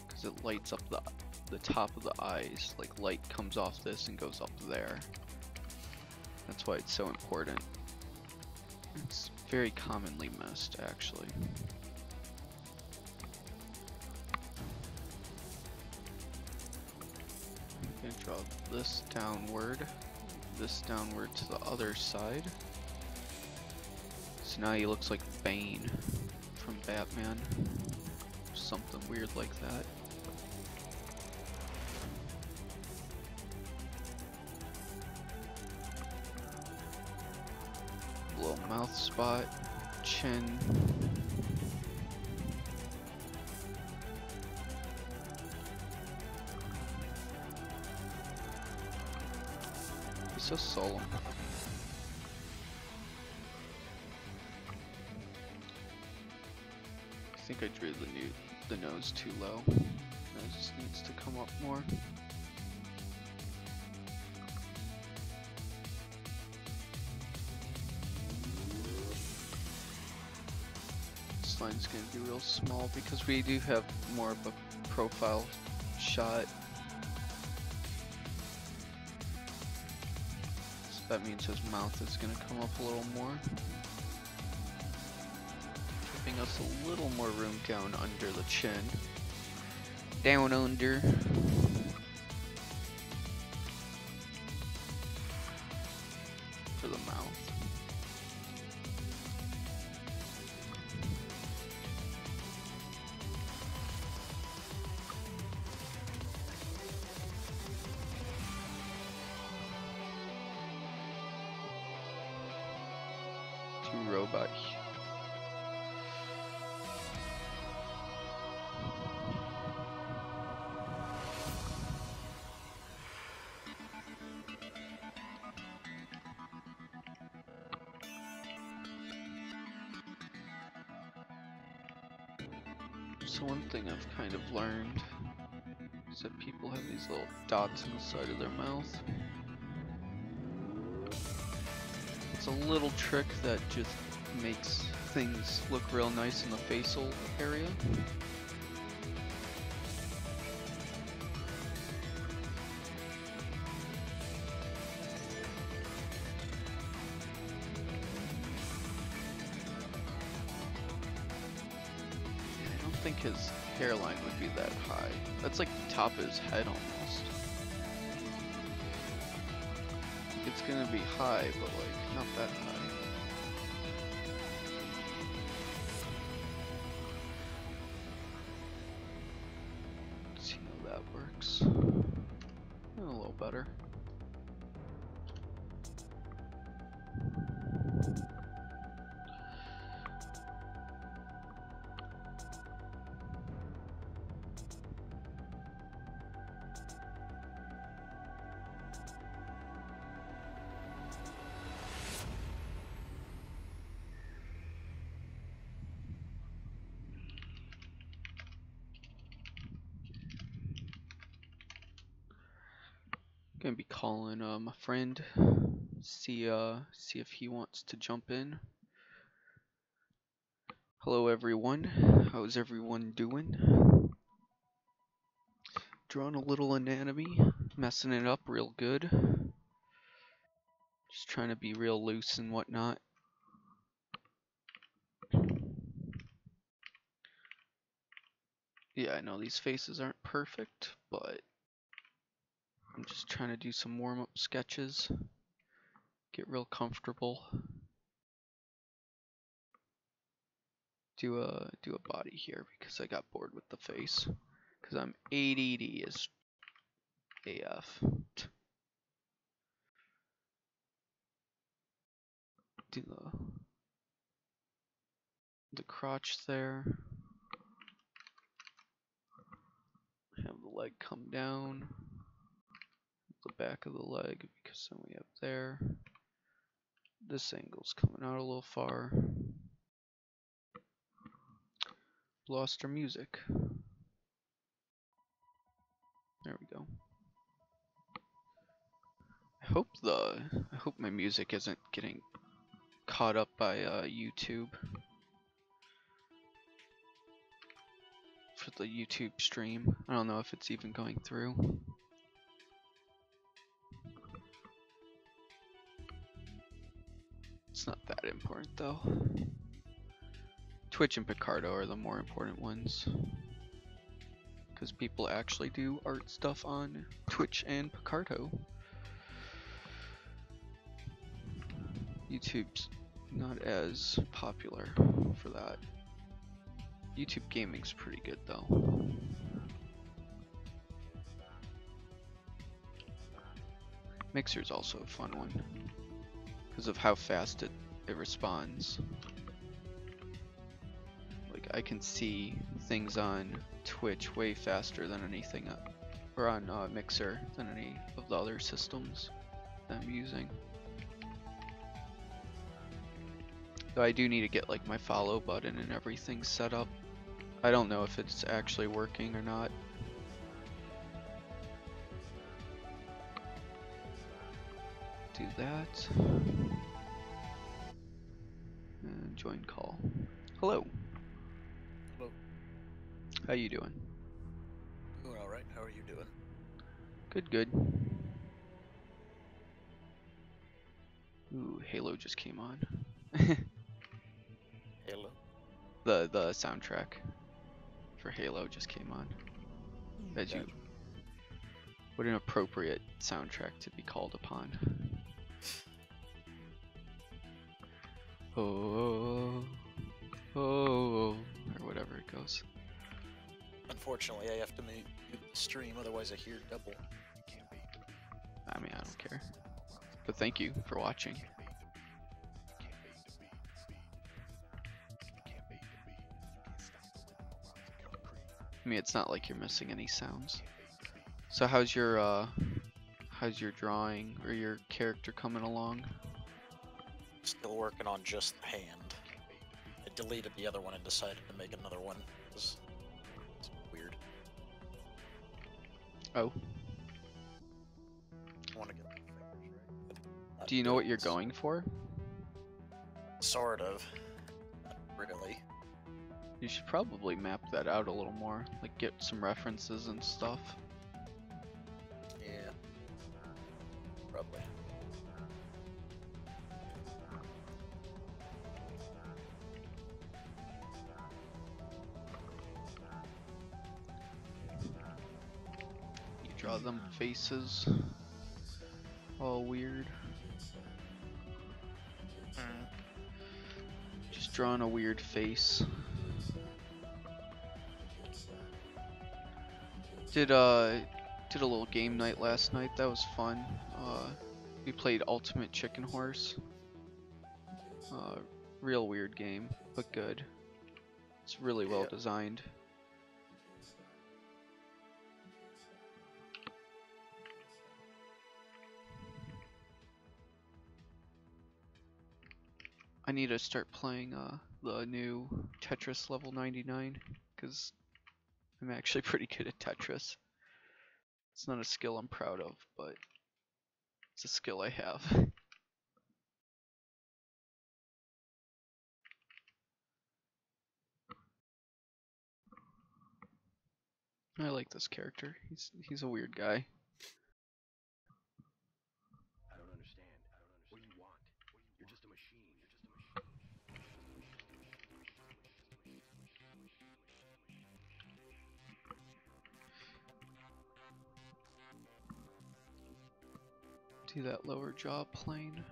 because it lights up the top of the eyes. Like light comes off this and goes up there. That's why it's so important. It's very commonly missed, actually. I'm gonna draw this downward to the other side. So now he looks like Bane from Batman. Something weird like that. Little mouth spot, chin. He's so solemn. I think I drew the nose too low. Nose just needs to come up more. This line's gonna be real small because we do have more of a profile shot. So that means his mouth is gonna come up a little more. Giving us a little more room down under the chin. Down under. For the mouth. Two robot. So one thing I've kind of learned is that people have these little dots on the side of their mouth. It's a little trick that just makes things look real nice in the facial area. I don't think his hairline would be that high. That's like the top of his head almost. It's gonna be high, but like not that high. Let's see how that works. A little better. Gonna be calling my friend, see if he wants to jump in. Hello everyone, how's everyone doing? Drawing a little anatomy, messing it up real good. Just trying to be real loose and whatnot. Yeah, I know these faces aren't perfect, but I'm just trying to do some warm-up sketches. Get real comfortable. Do a body here because I got bored with the face. Because I'm ADD as AF. Do the crotch there. Have the leg come down. The back of the leg because then we have there. This angle's coming out a little far. Lost our music. There we go. I hope my music isn't getting caught up by YouTube for the YouTube stream. I don't know if it's even going through. It's not that important though. Twitch and Picardo are the more important ones. Because people actually do art stuff on Twitch and Picardo. YouTube's not as popular for that. YouTube gaming's pretty good though. Mixer's also a fun one because of how fast it responds. Like I can see things on Twitch way faster than anything or on Mixer than any of the other systems that I'm using. Though I do need to get like my follow button and everything set up. I don't know if it's actually working or not. Do that. And join call. Hello. Hello. How you doing? Doing alright. How are you doing? Good, good. Ooh, Halo just came on. Halo? The soundtrack for Halo just came on. As you, what an appropriate soundtrack to be called upon. Oh, or whatever it goes. Unfortunately, I have to mute the stream, otherwise I hear double. I mean, I don't care. But thank you for watching. I mean, it's not like you're missing any sounds. So how's your drawing or your character coming along? Still working on just the hand. I deleted the other one and decided to make another one. Oh, I want to get the fingers right. do you know what you're going for? Sort of. Not really. You should probably map that out a little more, like get some references and stuff. Yeah. Probably. You draw them faces, all weird. Just drawing a weird face. Did a little game night last night. That was fun. We played Ultimate Chicken Horse. Real weird game, but good. It's really well designed. I need to start playing the new Tetris level 99 because I'm actually pretty good at Tetris. It's not a skill I'm proud of, but it's a skill I have. I like this character. He's a weird guy. I don't understand. What do you want? You're just a machine. Do that lower jaw plane.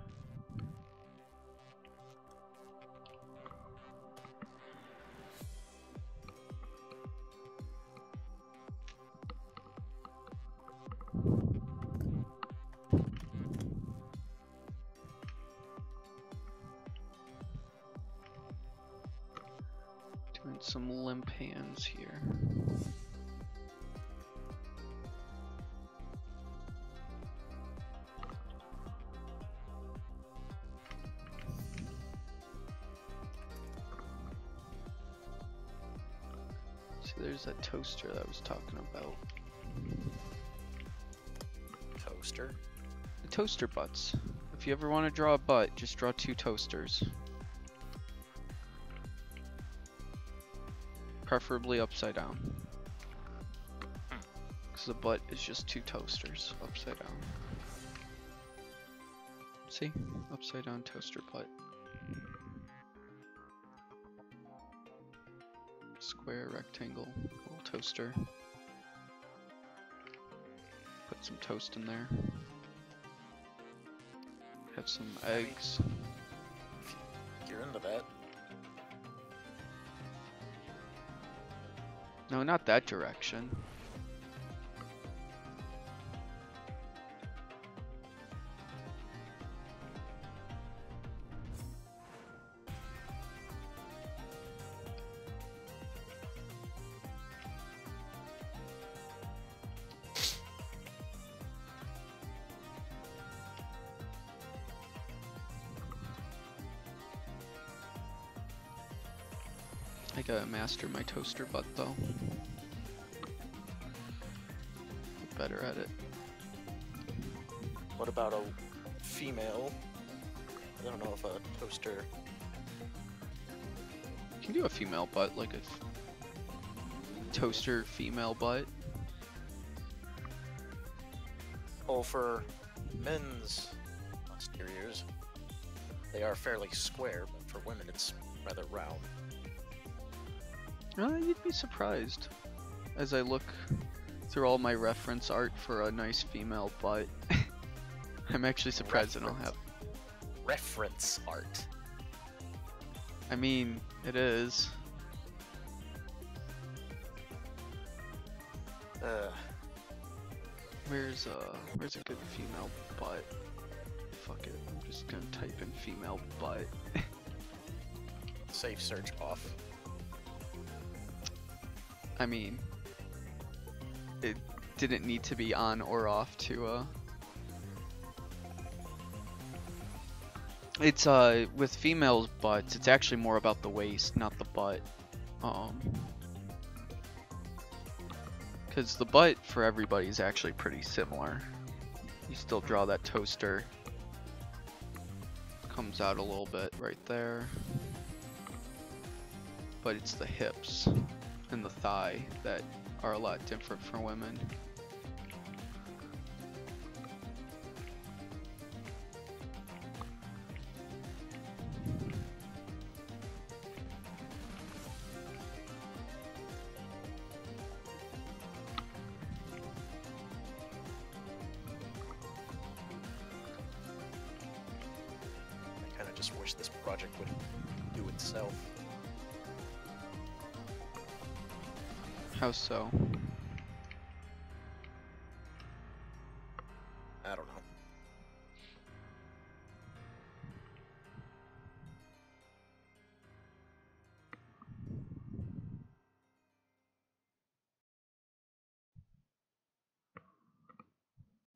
Doing some limp hands here. See, there's that toaster that I was talking about. Toaster? The toaster butts. If you ever want to draw a butt, just draw 2 toasters. Preferably upside down. Because the butt is just 2 toasters upside down. See? Upside down toaster butt. Square, rectangle, little toaster. Put some toast in there. Have some eggs. If you're into that. No, not that direction. I gotta master my toaster butt though. Get better at it. What about a female? I don't know if a toaster. You can do a female butt, like a toaster female butt. Oh, for men's posteriors, they are fairly square, but for women it's rather round. You'd be surprised. As I look through all my reference art for a nice female butt, I'm actually surprised I don't have. Reference art. I mean, it is. Where's a good female butt? Fuck it, I'm just gonna type in female butt. Safe search off. I mean, it didn't need to be on or off to It's with females' butts, it's actually more about the waist, not the butt. Because the butt for everybody is actually pretty similar. You still draw that toaster. Comes out a little bit right there. But it's the hips and the thigh that are a lot different for women. I kind of just wish this project would do itself. How so? I don't know.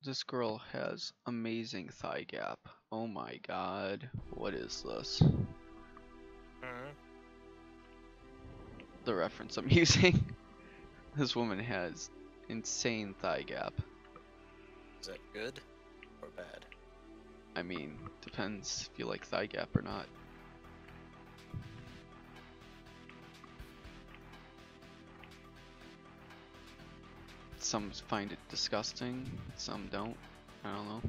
This girl has amazing thigh gap. Oh my god. What is this? Mm-hmm. The reference I'm using. This woman has insane thigh gap. Is that good or bad? I mean, depends if you like thigh gap or not. Some find it disgusting, some don't. I don't know.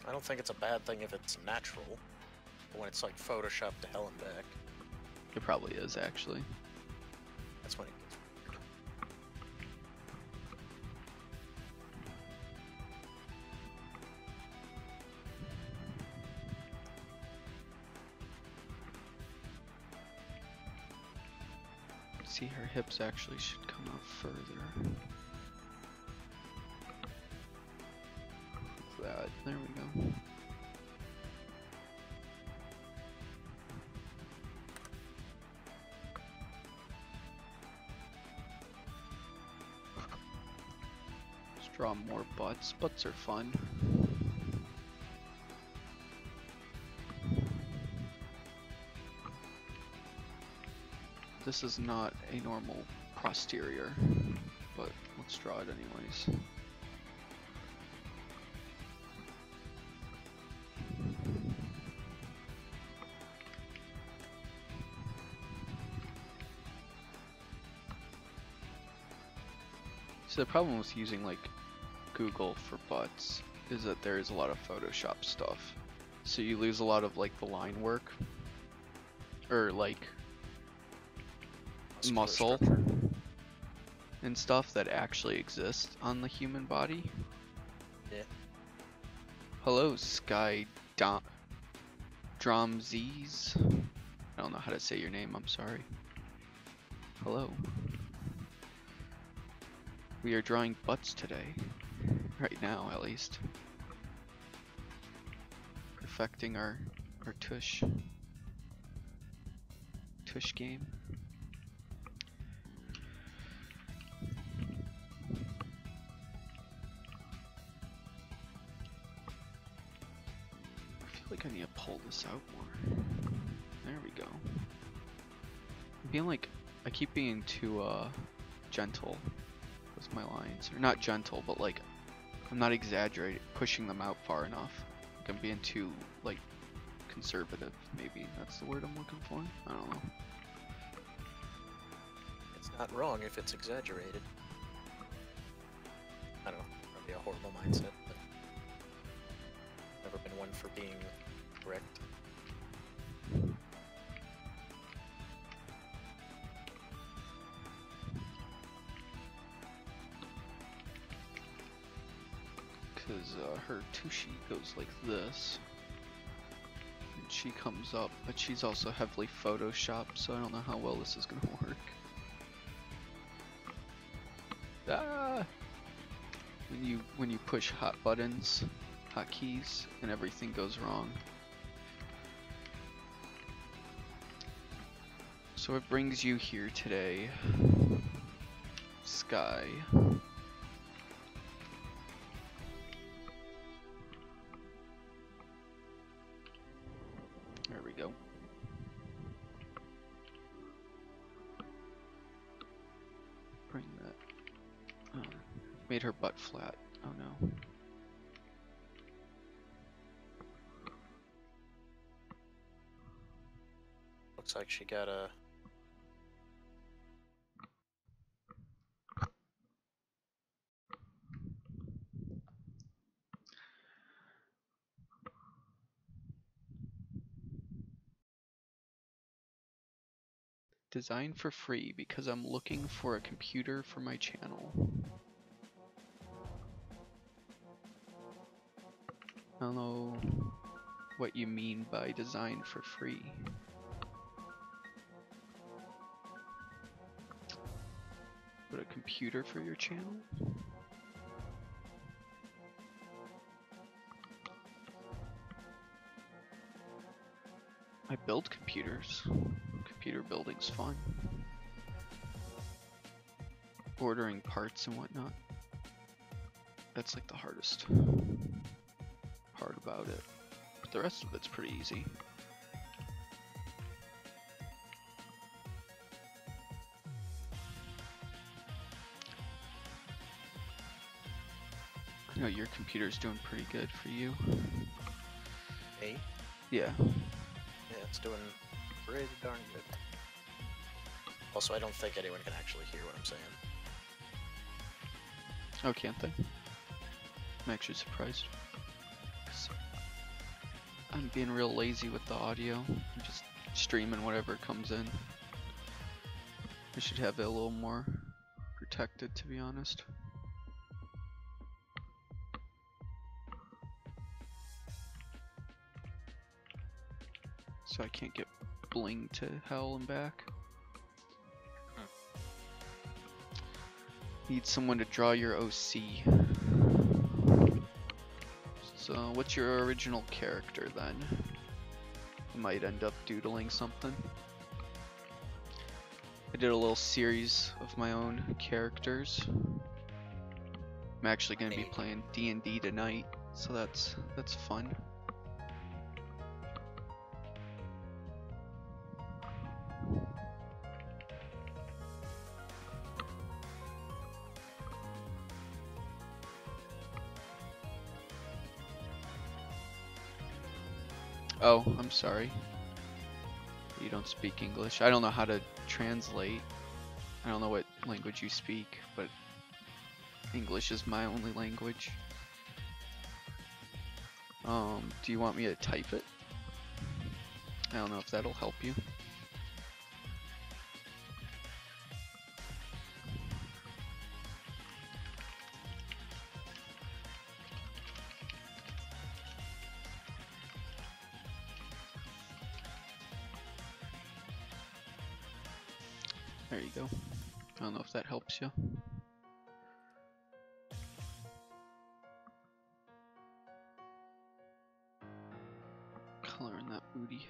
I don't think it's a bad thing if it's natural, but when it's like photoshopped to hell and back, It probably is actually. that's when it gets weird. See, her hips actually should come out further. That. There we go. Let's draw more butts. Butts are fun. This is not a normal posterior, but let's draw it anyways. So the problem with using like Google for butts is that there is a lot of Photoshop stuff. So you lose a lot of like the line work or like Muscular muscle structure. and stuff that actually exists on the human body. Yeah. Hello, Sky Dromzes. I don't know how to say your name, I'm sorry. Hello. We are drawing butts today. Right now, at least. Perfecting our tush game. I feel like I need to pull this out more. There we go. I'm being like, I keep being too gentle with my lines, or not gentle, but like I'm not exaggerating, pushing them out far enough. Like I'm being too like conservative. Maybe that's the word I'm looking for. I don't know. It's not wrong if it's exaggerated. I don't know, probably a horrible mindset, but never been one for being correct. Because her tushy goes like this. And she comes up, but she's also heavily photoshopped, so I don't know how well this is going to work. Ah! When you push hot buttons, hotkeys, and everything goes wrong. So it brings you here today, Sky. There we go. Bring that. Made her butt flat. Oh no. Looks like she got a... Design for free because I'm looking for a computer for my channel. I don't know what you mean by design for free. But a computer for your channel? I build computers. Computer building's fun. Ordering parts and whatnot. That's like the hardest part about it. But the rest of it's pretty easy. I know your computer's doing pretty good for you. Me? Yeah. Yeah, it's doing pretty darn good. Also, I don't think anyone can actually hear what I'm saying. Oh, can't they? I'm actually surprised. 'Cause I'm being real lazy with the audio. I'm just streaming whatever comes in. I should have it a little more protected, to be honest. So I can't get bling to hell and back. Need someone to draw your OC. So what's your original character then? I might end up doodling something. I did a little series of my own characters. I'm actually gonna be playing D&D tonight, so that's fun. Oh, I'm sorry. You don't speak English. I don't know how to translate. I don't know what language you speak, but English is my only language. Do you want me to type it? I don't know if that'll help you. There you go. I don't know if that helps you. Coloring that booty.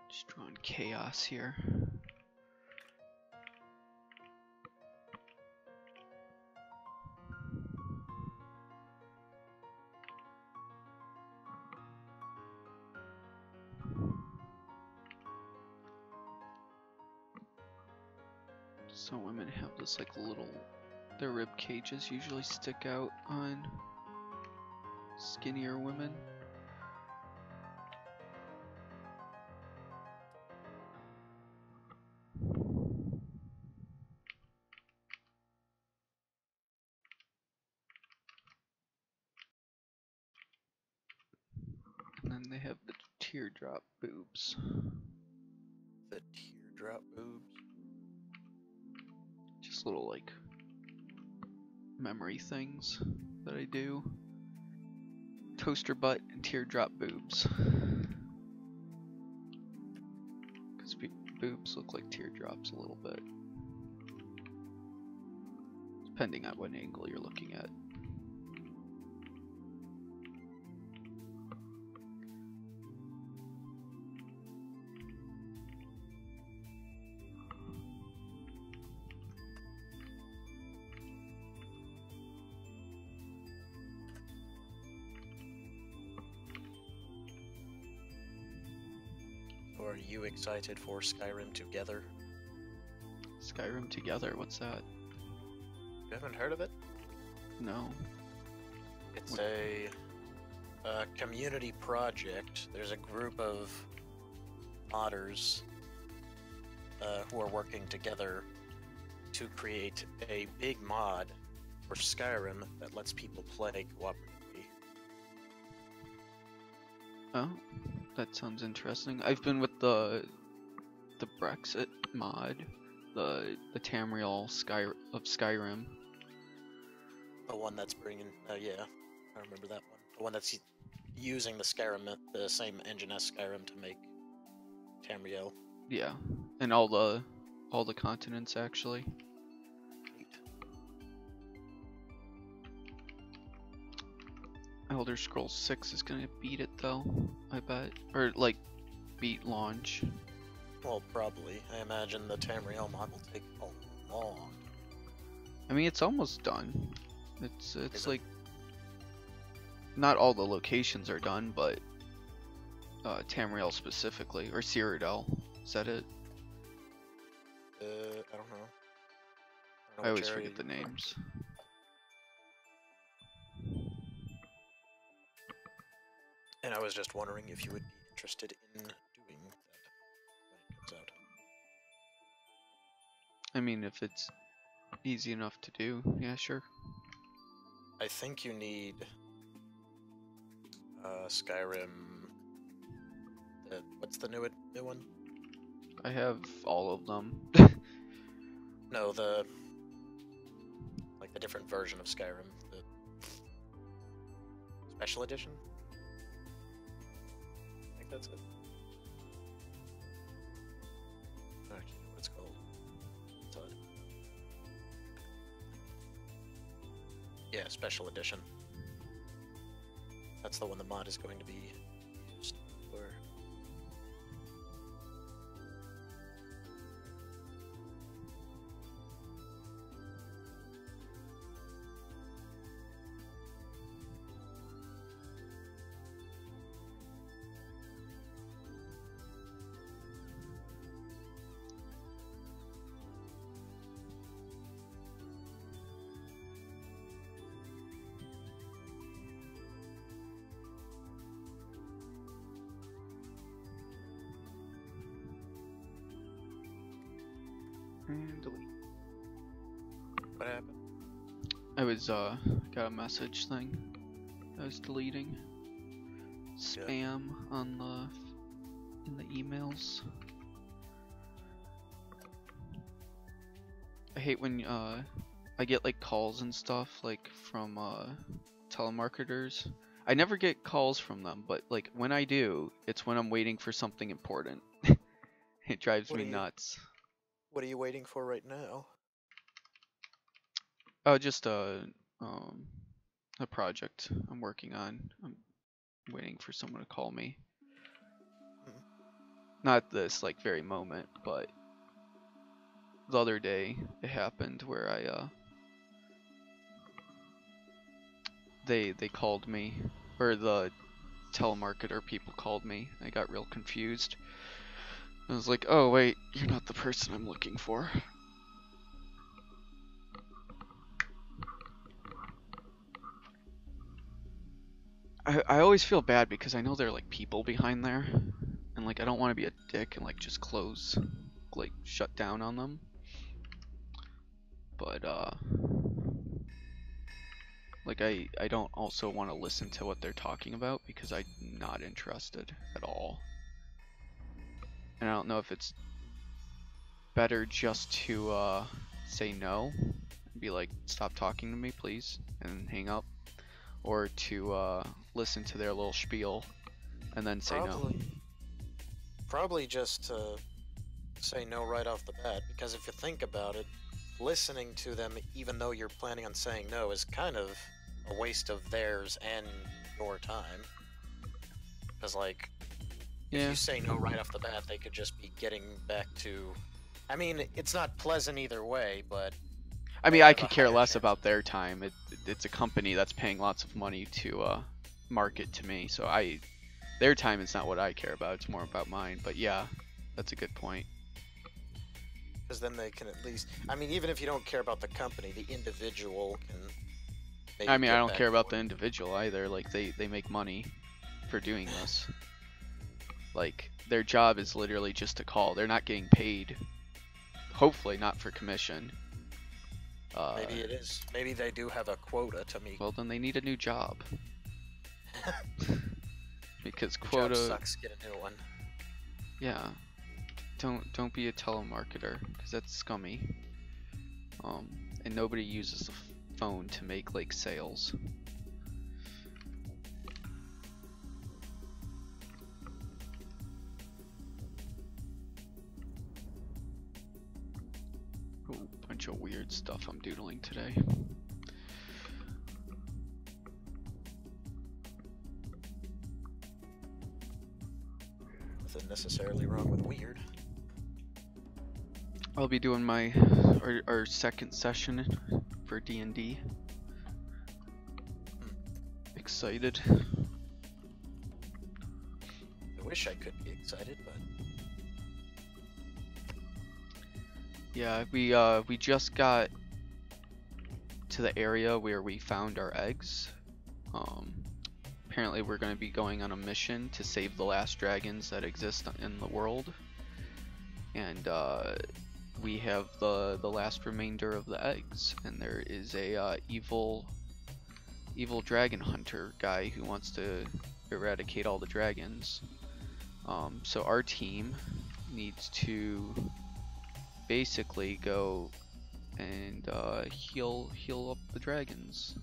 Just drawing chaos here. So women have this like little, their rib cages usually stick out on skinnier women. And then they have the teardrop boobs. The teardrop boobs? Just little like memory things that I do. Toaster butt and teardrop boobs. Because boobs look like teardrops a little bit. Depending on what angle you're looking at. Are you excited for Skyrim Together? Skyrim Together, what's that? You haven't heard of it? No. It's a community project. There's a group of modders who are working together to create a big mod for Skyrim that lets people play cooperatively. Oh, that sounds interesting. I've been with the Brexit mod, the Tamriel of Skyrim. The one that's bringing, yeah, I remember that one. The one that's using the same engine as Skyrim to make Tamriel. Yeah, and all the continents actually. Elder Scrolls 6 is gonna beat it though, I bet, or like beat launch. Well, probably. I imagine the Tamriel mod will take a long. I mean, it's almost done. It's Is like not all the locations are done, but Tamriel specifically, or Cyrodiil. Is that it? I don't know. I always forget the names. And I was just wondering if you would be interested in doing that when it comes out. I mean, if it's easy enough to do, yeah, sure. I think you need Skyrim. What's the new one? I have all of them. No, the different version of Skyrim, the special edition. I think that's it. I don't know what it's called. It's on. Yeah, special edition. That's the one the mod is going to be used for. And delete. What happened? I was got a message thing. I was deleting spam on in the emails. I hate when I get like calls and stuff like from telemarketers. I never get calls from them, but like when I do, it's when I'm waiting for something important. It drives me nuts. What are you waiting for right now? Oh, just a project I'm working on. I'm waiting for someone to call me. Not this like very moment, but the other day it happened where I they called me, or the telemarketer people called me. I got real confused. I was like, oh wait, you're not the person I'm looking for. I always feel bad because I know there are like people behind there, and like I don't want to be a dick and like just close, like shut down on them. But like I don't also want to listen to what they're talking about because I'm not interested at all. And I don't know if it's better just to say no and be like, stop talking to me please, and hang up, or to listen to their little spiel and then say no. Probably just say no right off the bat, because if you think about it, listening to them even though you're planning on saying no is kind of a waste of theirs and your time. Because like, if you say no right off the bat, they could just be getting back to... I mean, it's not pleasant either way, but... I mean, I could care less about their time. It's a company that's paying lots of money to market to me, so their time is not what I care about. It's more about mine. But yeah, that's a good point. Because then they can at least, I mean, even if you don't care about the company, the individual can maybe I mean, I get don't back care to about work. the individual either. Like they make money for doing this. Like their job is literally just to call. They're not getting paid. Hopefully not for commission. Maybe it is. Maybe they do have a quota to meet. Well, then they need a new job. Because Your quota, job sucks. Get a new one. yeah. Don't be a telemarketer, because that's scummy. And nobody uses the phone to make like sales. Ooh, bunch of weird stuff I'm doodling today. Nothing necessarily wrong with weird. I'll be doing our second session for D&D. Excited. I wish I could be excited, but Yeah, we just got to the area where we found our eggs. Apparently we're going to be going on a mission to save the last dragons that exist in the world. And we have the last remainder of the eggs, and there is a evil dragon hunter guy who wants to eradicate all the dragons. So our team needs to basically go and heal up the dragons,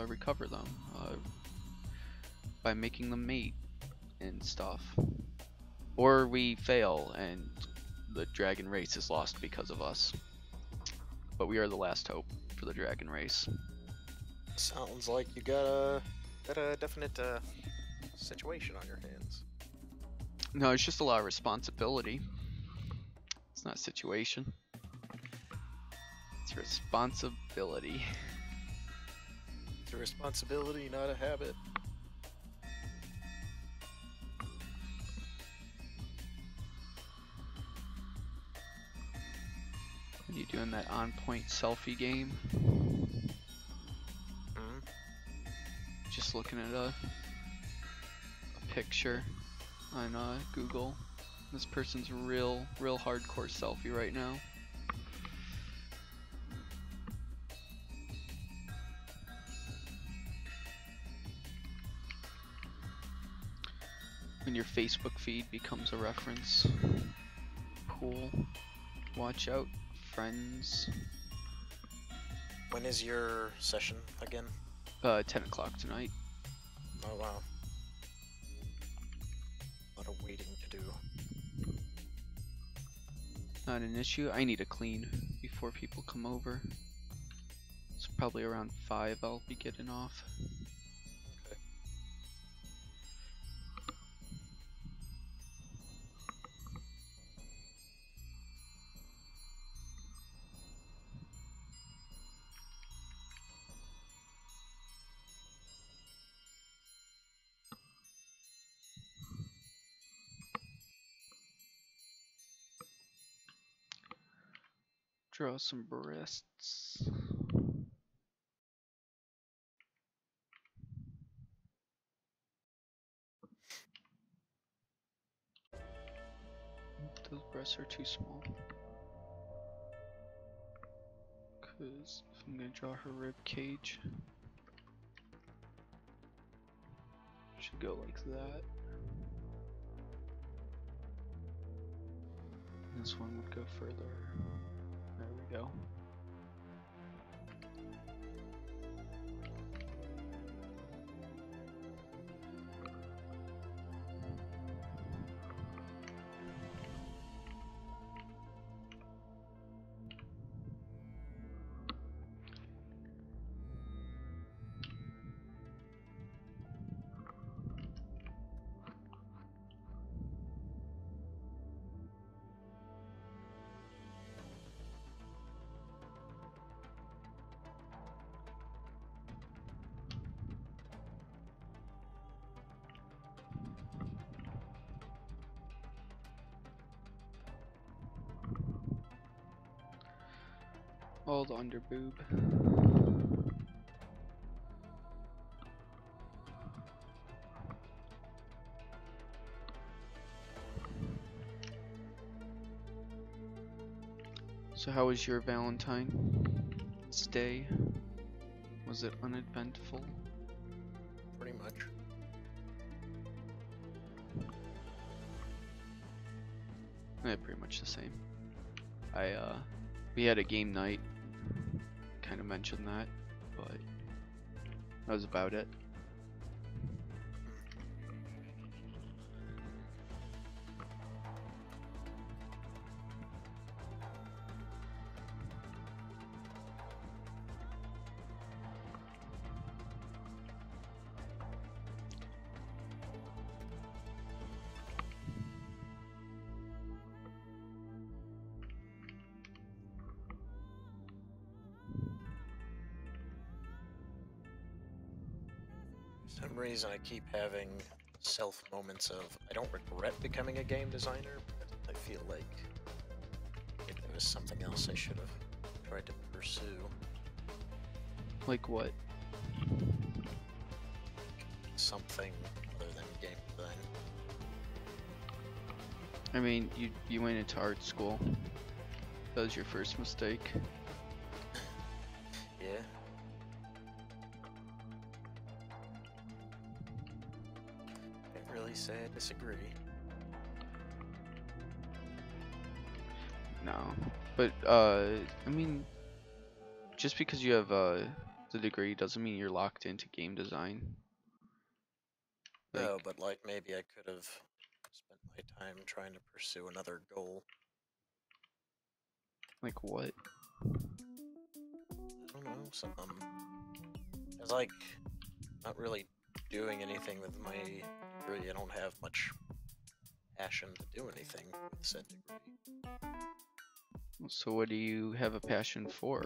recover them by making them mate and stuff. Or we fail and the dragon race is lost because of us. But we are the last hope for the dragon race. sounds like you got a definite situation on your hands. No, it's just a lot of responsibility. It's not a situation. It's responsibility. It's a responsibility, not a habit. When you doing that on-point selfie game, just looking at a picture on Google. This person's real hardcore selfie right now. When your Facebook feed becomes a reference pool, watch out, friends. When is your session again? 10 o'clock tonight. Oh wow. A lot of waiting to do. Not an issue. I need to clean before people come over. It's probably around 5 I'll be getting off. Okay. Draw some breasts. Those breasts are too small. Cause if I'm gonna draw her rib cage, should go like that. This one would go further. There we go. All the underboob. So how was your Valentine's Day? Was it uneventful? Pretty much. Pretty much the same. We had a game night. Kind of mentioned that, but that was about it. For some reason, I keep having self moments of I don't regret becoming a game designer, but I feel like maybe there was something else I should have tried to pursue. Like what? Something other than game design. I mean, you went into art school. That was your first mistake. Yeah. Can't really say I disagree. No, but I mean, just because you have the degree doesn't mean you're locked into game design. Like, No, but like maybe I could have spent my time trying to pursue another goal. like what? I don't know, some I was like not really doing anything with my degree. I don't have much passion to do anything with said degree. So what do you have a passion for?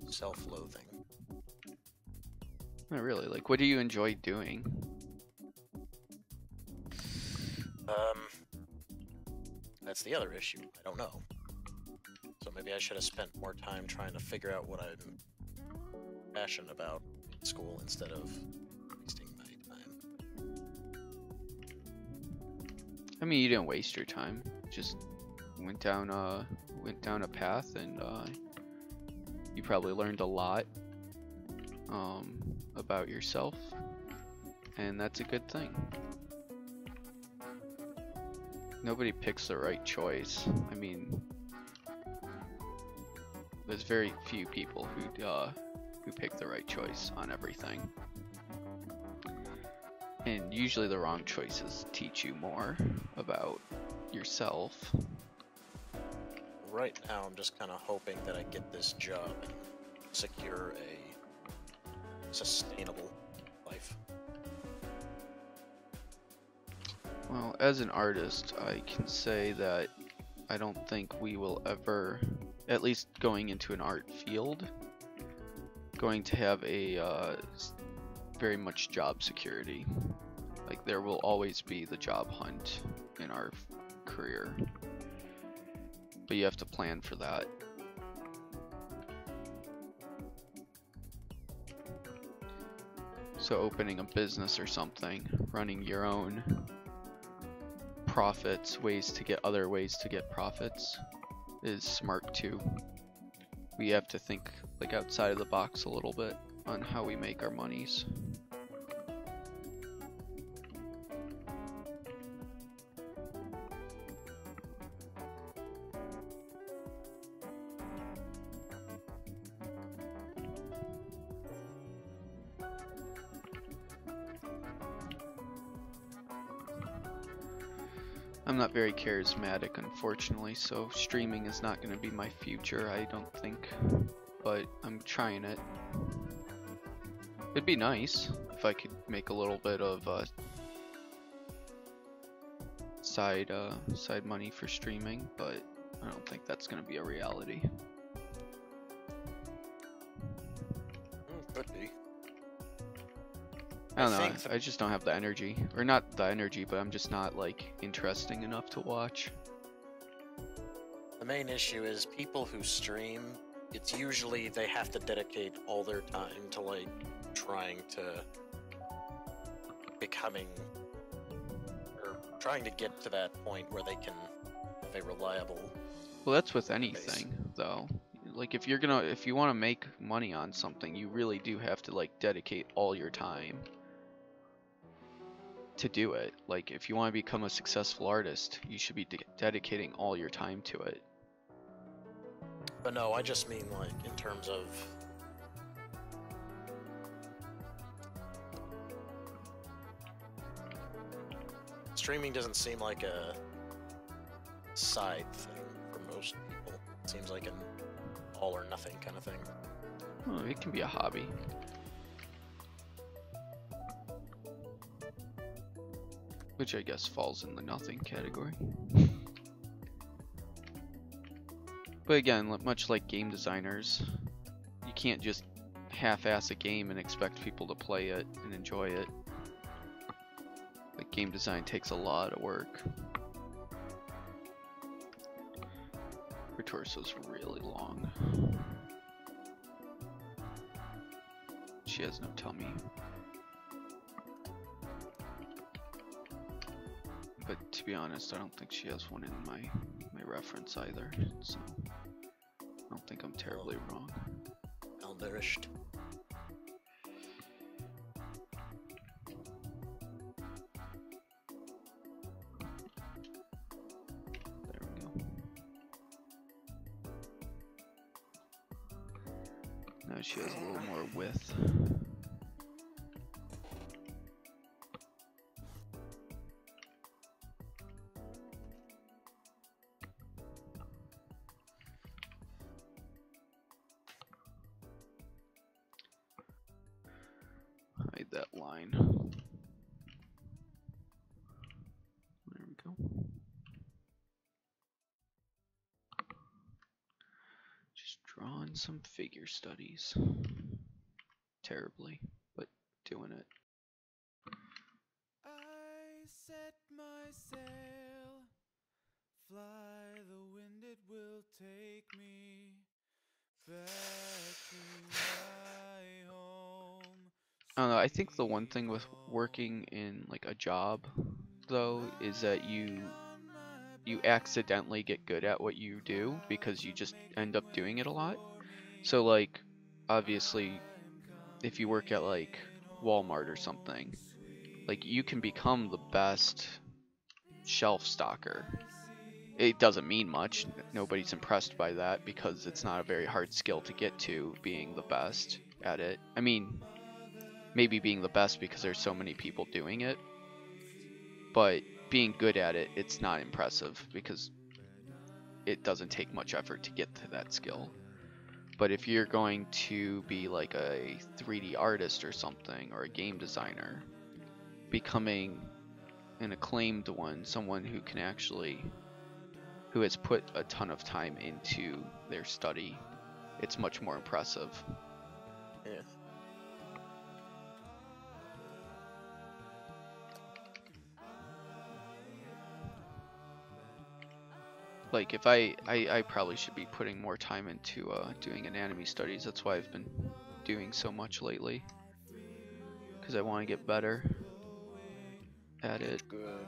Self-loathing. Not really. Like, what do you enjoy doing? That's the other issue. I don't know. So maybe I should have spent more time trying to figure out what I'm passionate about in school instead of wasting my time. I mean, you didn't waste your time. Just went down a path, and you probably learned a lot about yourself, and that's a good thing. Nobody picks the right choice. I mean, there's very few people who pick the right choice on everything. And usually the wrong choices teach you more about yourself. Right now, I'm just kind of hoping that I get this job and secure a sustainable life. Well, as an artist, I can say that I don't think we will ever, at least going into an art field, going to have a very much job security. Like, there will always be the job hunt in our career, but you have to plan for that. So opening a business or something, running your own profits, other ways to get profits is smart too. We have to think like outside of the box a little bit on how we make our monies. I'm not very charismatic, unfortunately, so streaming is not going to be my future, I don't think, but I'm trying it. It'd be nice if I could make a little bit of side money for streaming, but I don't think that's going to be a reality. Could be. I don't know, I just don't have the energy. Or not the energy, but I'm just not, like, interesting enough to watch. The main issue is people who stream, it's usually they have to dedicate all their time to, like, trying to becoming, or trying to get to that point where they can have a reliable. Well, that's with anything, though. Like, if you want to make money on something, you really do have to, like, dedicate all your time to do it. Like, if you want to become a successful artist, you should be dedicating all your time to it. But no, I just mean, like, in terms of streaming doesn't seem like a side thing for most people. It seems like an all or nothing kind of thing. Well, it can be a hobby. Which I guess falls in the nothing category. But again, much like game designers, you can't just half-ass a game and expect people to play it and enjoy it. Like, game design takes a lot of work. Her torso's really long. She has no tummy. But to be honest, I don't think she has one in my reference either, so I don't think I'm terribly wrong. Malnourished. There we go. Now she has a little more width. Hide that line. There we go. Just drawing some figure studies. Terribly, but doing it. I set my sail, fly the wind, it will take me back to my home. I don't know, I think the one thing with working in like a job though is that you accidentally get good at what you do because you just end up doing it a lot. So like obviously if you work at like Walmart or something, like you can become the best shelf stocker. It doesn't mean much. Nobody's impressed by that because it's not a very hard skill to get to, being the best at it. I mean, maybe being the best because there's so many people doing it, but being good at it, it's not impressive because it doesn't take much effort to get to that skill. But if you're going to be like a 3D artist or something, or a game designer, becoming an acclaimed one, someone who can actually, who has put a ton of time into their study, it's much more impressive. Yeah. Like if I probably should be putting more time into doing anatomy studies. That's why I've been doing so much lately, because I want to get better at it. Good.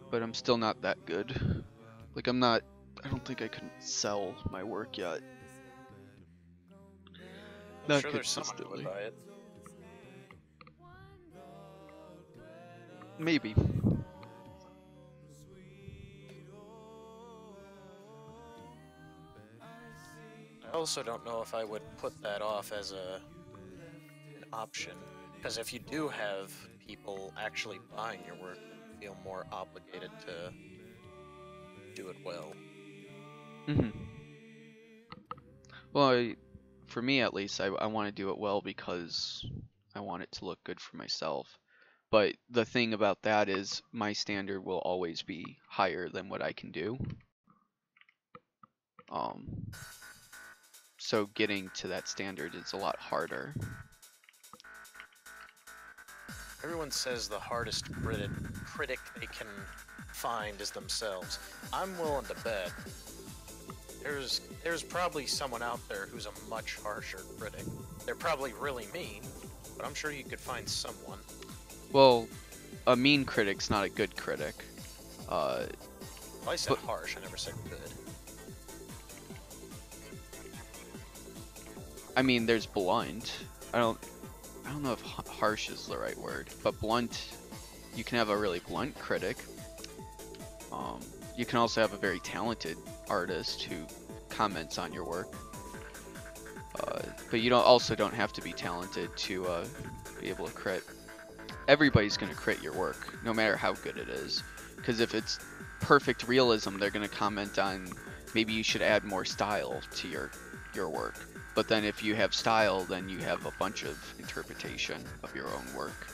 But I'm still not that good. Like I don't think I can sell my work yet. I'm Not sure there's someone who would consistently. buy it. Maybe. I also don't know if I would put that off as an option, because if you do have people actually buying your work, then you feel more obligated to do it well. Well, for me at least, I want to do it well because I want it to look good for myself. But the thing about that is my standard will always be higher than what I can do. So getting to that standard is a lot harder. Everyone says the hardest critic they can find is themselves. I'm willing to bet there's probably someone out there who's a much harsher critic. They're probably really mean, but I'm sure you could find someone. Well, a mean critic's not a good critic. Well, I said harsh, I never said good. I mean, there's blunt. I don't know if harsh is the right word, but blunt. You can have a really blunt critic. You can also have a very talented artist who comments on your work. But you also don't have to be talented to be able to crit. Everybody's gonna crit your work, no matter how good it is. Because if it's perfect realism, they're gonna comment on maybe you should add more style to your work. But then if you have style, then you have a bunch of interpretation of your own work.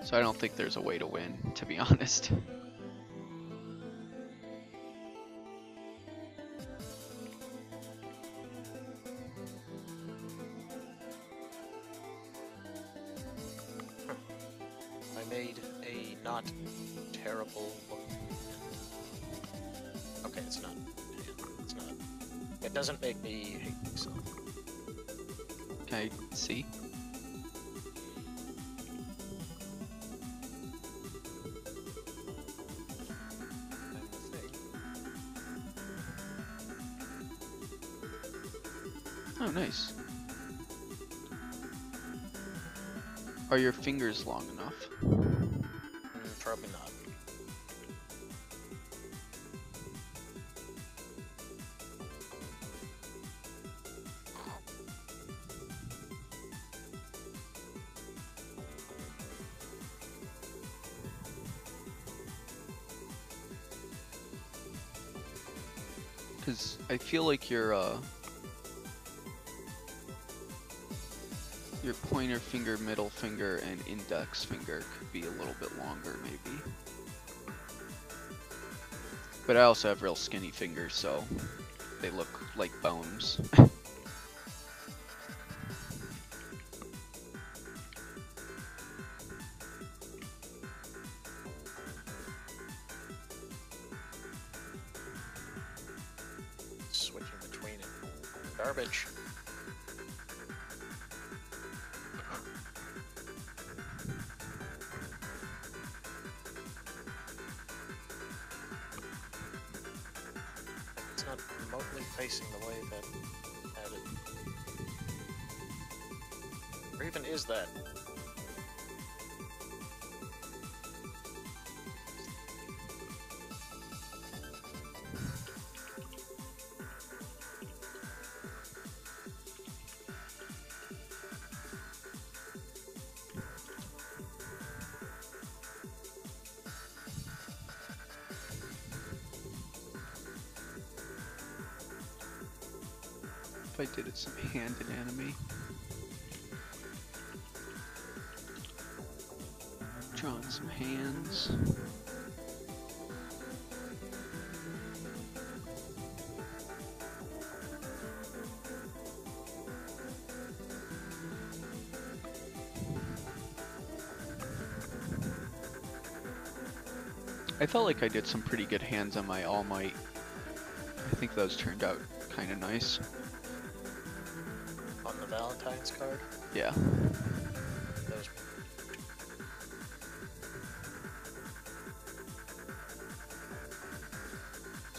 So I don't think there's a way to win, to be honest. I made a not terrible look. Okay, it's not. It's not. It doesn't make me hate myself. Can I see? Oh, nice. Are your fingers long enough? Probably not. Because I feel like your pointer finger, middle finger, and index finger could be a little bit longer, maybe. But I also have real skinny fingers, so they look like bones. Switching between it. Garbage. It's not remotely facing the way that I had it. Or even is that? If I did it some hand anatomy. Drawing some hands. I felt like I did some pretty good hands on my All Might. I think those turned out kind of nice. On the Valentine's card? Yeah. Those.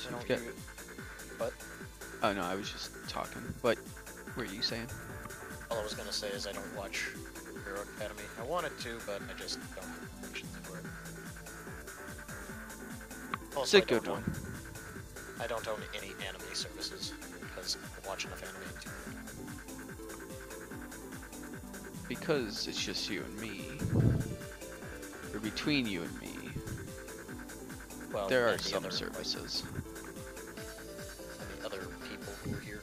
I don't Get- use- But Oh no, I was just talking. What were you saying? all I was gonna say is I don't watch Hero Academy. I wanted to, but I just don't have patience for it. It's Also, a I don't good one. I don't own any anime services because I watch enough anime to. Because it's just you and me. Or between you and me. Well, There are and the some other, services. and the other people who are here.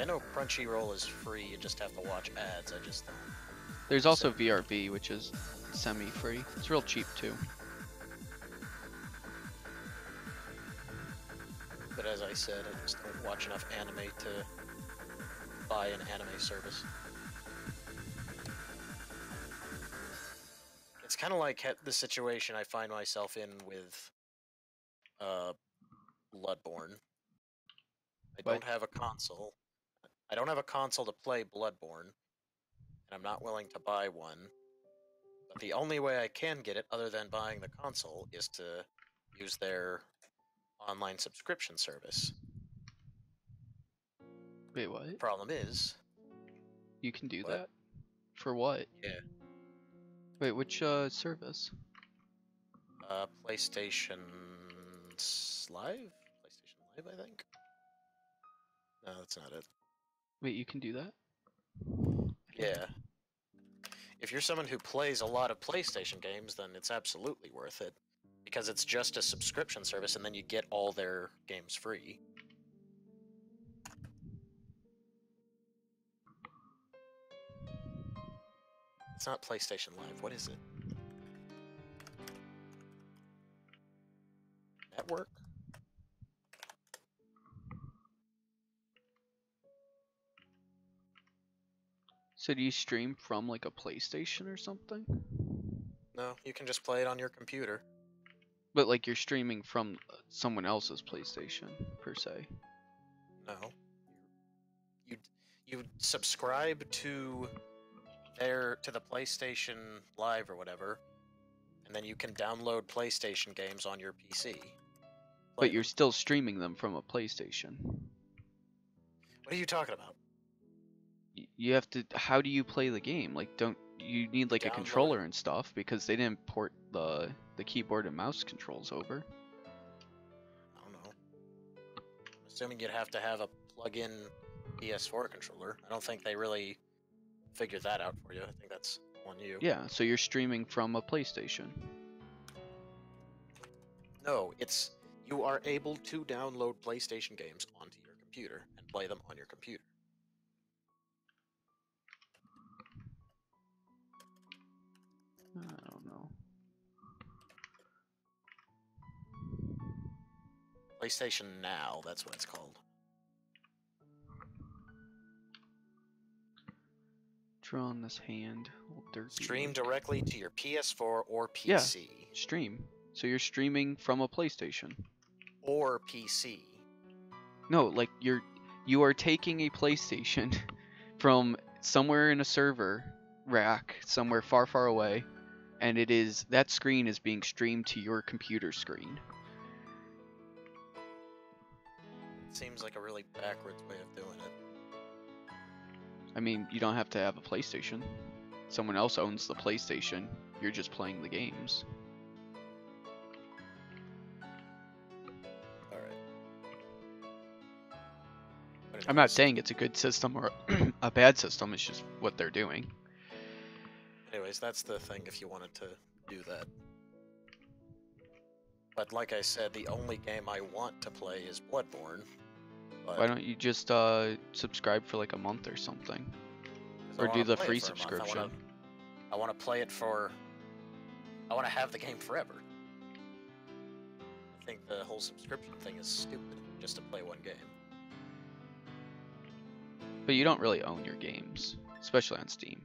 I know Crunchyroll is free, you just have to watch ads. I just There's also VRV, which is semi-free. It's real cheap too. But as I said, I just don't watch enough anime to buy an anime service. It's kind of like the situation I find myself in with Bloodborne. I What? don't have a console. I don't have a console to play Bloodborne, and I'm not willing to buy one. But the only way I can get it, other than buying the console, is to use their online subscription service. Wait, what? The problem is, You can do What? that? For what? yeah, Wait, which service? PlayStation Live? PlayStation Live, I think? No, that's not it. Wait, you can do that? Yeah. If you're someone who plays a lot of PlayStation games, then it's absolutely worth it. Because it's just a subscription service, and then you get all their games free. It's not PlayStation Live. What is it? Network? So do you stream from like a PlayStation or something? No, you can just play it on your computer. But like you're streaming from someone else's PlayStation per se. No. You subscribe to the PlayStation Live or whatever, and then you can download PlayStation games on your PC. But you're still streaming them from a PlayStation. What are you talking about? You have to. How do you play the game? Like, don't you need like a Download controller and stuff because they didn't port the keyboard and mouse controls over. I don't know. I'm assuming you'd have to have a plug-in PS4 controller. I don't think they really figured that out for you. I think that's on you. Yeah, so you're streaming from a PlayStation. No, it's you are able to download PlayStation games onto your computer and play them on your computer. I don't know. PlayStation Now, that's what it's called. Draw on this hand. Old dirt Stream link. directly to your PS4 or PC. Yeah. Stream. So you're streaming from a PlayStation. Or PC. No, like you are taking a PlayStation from somewhere in a server rack somewhere far, far away, and that screen is being streamed to your computer screen. Seems like a really backwards way of doing it. I mean, you don't have to have a PlayStation. Someone else owns the PlayStation. You're just playing the games. Alright. I'm not saying it's a good system or a bad system. It's just what they're doing. Anyways, that's the thing if you wanted to do that. But like I said, the only game I want to play is Bloodborne. But Why don't you just subscribe for like a month or something? 'cause I Or wanna do the play it free for a month. subscription? I want to play it for... I want to have the game forever. I think the whole subscription thing is stupid, just to play one game. But you don't really own your games, especially on Steam.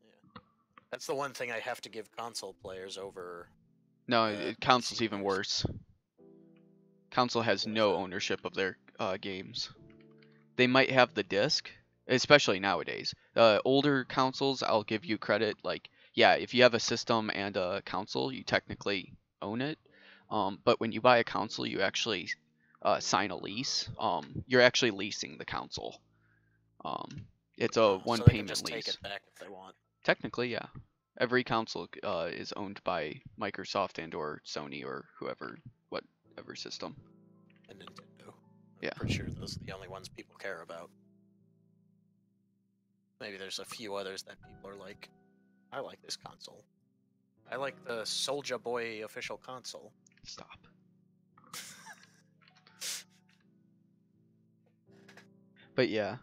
Yeah. That's the one thing I have to give console players over... No, Yeah, console's PC even games. worse. Console has What is no that? ownership of their games. They might have the disc, especially nowadays. Older consoles, I'll give you credit. Like, yeah, if you have a system and a console, you technically own it. But when you buy a console, you actually sign a lease. You're actually leasing the console. It's a one so they can payment just lease. take it back if they want. Technically, yeah. Every console is owned by Microsoft and or Sony or whoever, whatever system. And Nintendo. I'm Yeah. pretty sure those are the only ones people care about. Maybe there's a few others that people are like, I like this console. I like the Soulja Boy official console. Stop. But yeah,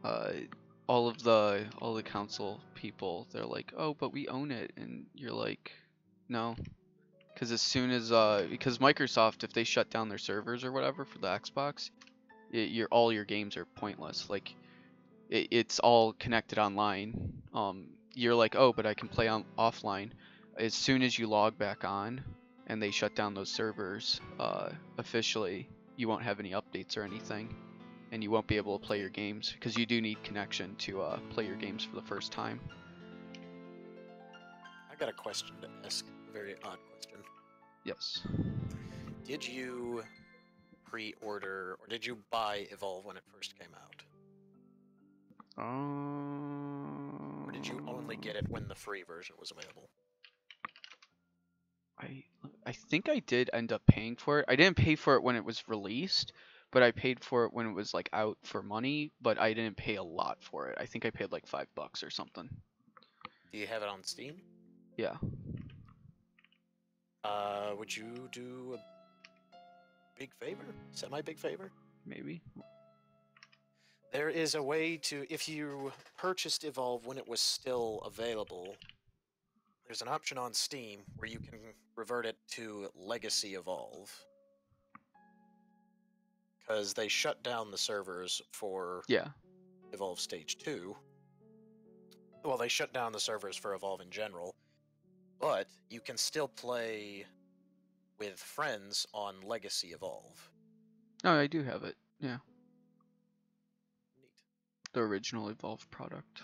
uh, all the council people, they're like, oh, but we own it, and you're like, no, because as soon as because Microsoft, if they shut down their servers or whatever for the Xbox, all your games are pointless. Like it's all connected online. You're like, oh, but I can play on offline. As soon as you log back on, and they shut down those servers officially, you won't have any updates or anything, and you won't be able to play your games because you do need connection to play your games for the first time. I got a question to ask. A very odd question. Yes. Did you pre-order or did you buy Evolve when it first came out? Or did you only get it when the free version was available? I think I did end up paying for it. I didn't pay for it when it was released, but I paid for it when it was like out for money, but I didn't pay a lot for it. I think I paid like $5 or something. Do you have it on Steam? Yeah. Would you do a big favor? Semi-big favor? Maybe. There is a way to, if you purchased Evolve when it was still available, there's an option on Steam where you can revert it to Legacy Evolve. Because they shut down the servers for Evolve Stage 2. Well, they shut down the servers for Evolve in general, but you can still play with friends on Legacy Evolve. Oh, I do have it. Yeah. Neat. The original Evolve product.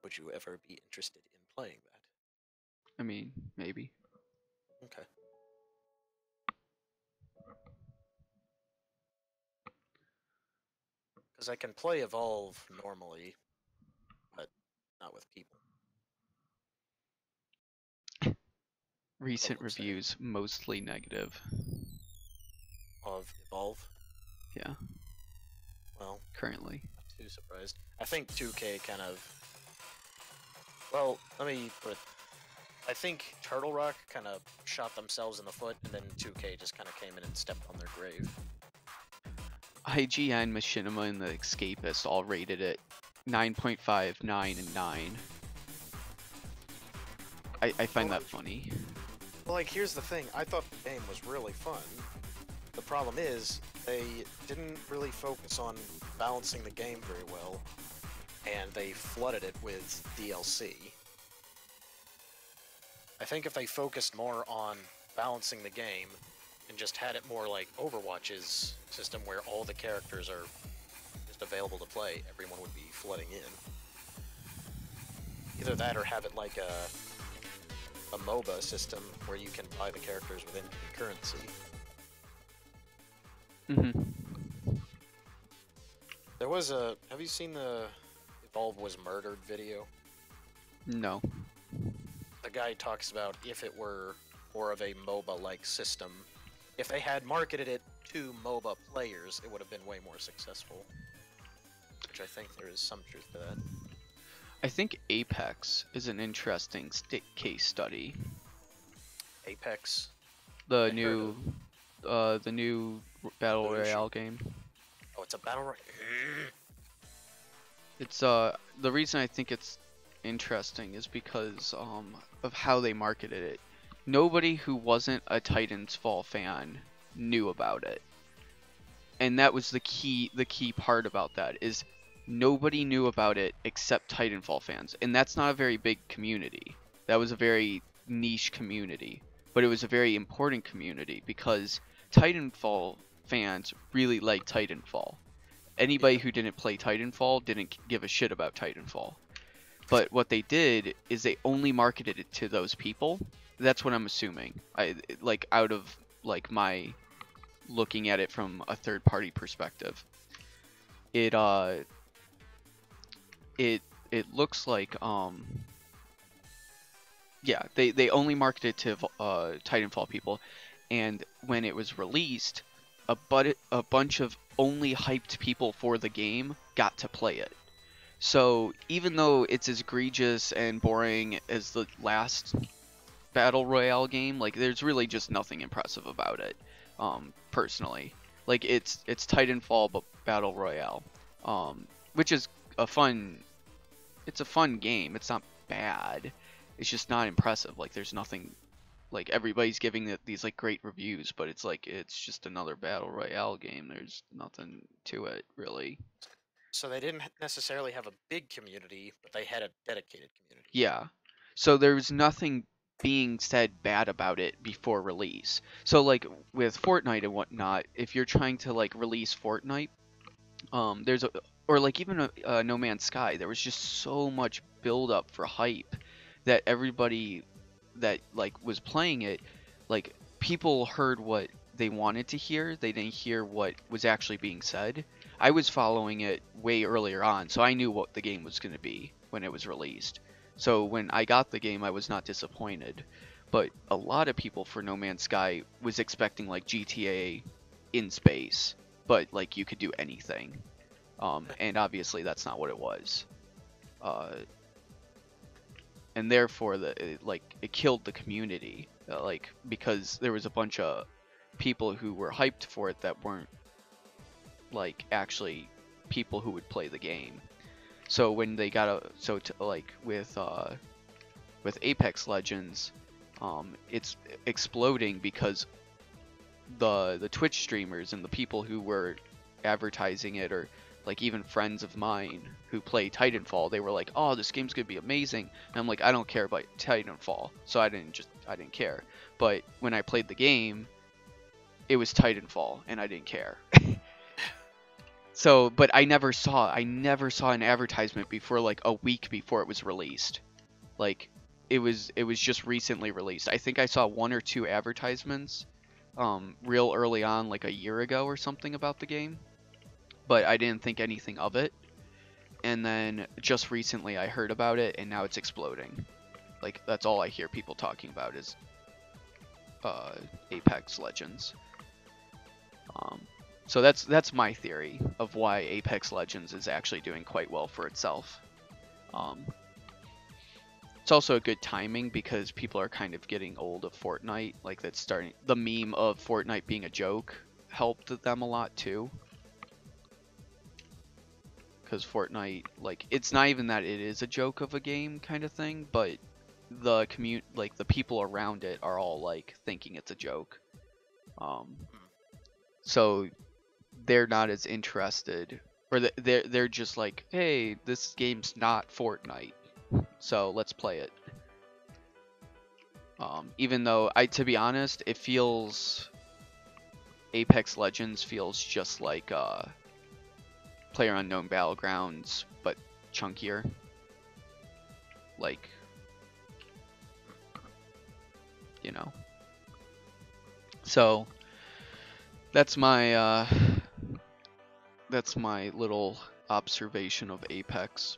Would you ever be interested in playing that? I mean, maybe. Okay. Because I can play Evolve normally, but not with people. Recent reviews, mostly negative. Of Evolve? Yeah. Well, currently. Not too surprised. I think 2K kind of... Well, let me put it... I think Turtle Rock kind of shot themselves in the foot, and then 2K just kind of came in and stepped on their grave. IGN, Machinima, and The Escapist all rated it 9.5, 9, and 9. I find that funny. Well, like, here's the thing. I thought the game was really fun. The problem is, they didn't really focus on balancing the game very well, and they flooded it with DLC. I think if they focused more on balancing the game, and just had it more like Overwatch's system where all the characters are just available to play, everyone would be flooding in. Either that or have it like a MOBA system where you can buy the characters within currency. There was a... Have you seen the Evolve was murdered video? No. The guy talks about if it were more of a MOBA-like system, if they had marketed it to MOBA players, it would have been way more successful. Which I think there is some truth to that. I think Apex is an interesting case study. Apex? The new Battle Royale game. Oh, it's a Battle Royale? It's the reason I think it's interesting is because of how they marketed it. Nobody who wasn't a Titanfall fan knew about it. And that was the key part about that is nobody knew about it except Titanfall fans. And that's not a very big community. That was a very niche community, but it was a very important community because Titanfall fans really like Titanfall. Anybody who didn't play Titanfall didn't give a shit about Titanfall. But what they did is they only marketed it to those people. That's what I'm assuming. Like out of like my looking at it from a third party perspective. It looks like yeah, they only marketed to Titanfall people, and when it was released, a bunch of only hyped people for the game got to play it. So even though it's as egregious and boring as the last Battle Royale game, like there's really just nothing impressive about it, personally. Like it's Titanfall but battle royale, which is a fun. It's a fun game. It's not bad. It's just not impressive. Like there's nothing. Like everybody's giving it these like great reviews, but it's like it's just another battle royale game. There's nothing to it really. So they didn't necessarily have a big community, but they had a dedicated community. Yeah. So there was nothing being said bad about it before release. So like with Fortnite and whatnot, if you're trying to like release Fortnite, there's a or like even a No Man's Sky, there was just so much build up for hype that everybody that like was playing it, like people heard what they wanted to hear. They didn't hear what was actually being said. I was following it way earlier on, so I knew what the game was going to be when it was released. So when I got the game, I was not disappointed. But a lot of people for No Man's Sky was expecting like GTA in space, but like you could do anything. And obviously that's not what it was. And therefore it killed the community, like because there was a bunch of people who were hyped for it that weren't like actually people who would play the game. So when they got like with Apex Legends, it's exploding because the Twitch streamers and the people who were advertising it, or like even friends of mine who play Titanfall, they were like, "Oh, this game's gonna be amazing." And I'm like, "I don't care about Titanfall," so I didn't care. But when I played the game, it was Titanfall, and I didn't care. So, but I never saw an advertisement before like a week before it was released. Like it was just recently released. I think I saw one or two advertisements real early on, like a year ago or something about the game, but I didn't think anything of it. And then just recently I heard about it, and now it's exploding. Like that's all I hear people talking about is Apex Legends. So that's my theory of why Apex Legends is actually doing quite well for itself. It's also a good timing because people are kind of getting old of Fortnite. Like that's starting, the meme of Fortnite being a joke helped them a lot too. Because Fortnite, like, it's not even that it is a joke of a game kind of thing, but the like the people around it are all like thinking it's a joke. So they're not as interested, or they're just like, hey, this game's not Fortnite, so let's play it. Even though to be honest, it feels Apex Legends feels just like PlayerUnknown Battlegrounds, but chunkier. Like, you know. So that's my little observation of Apex.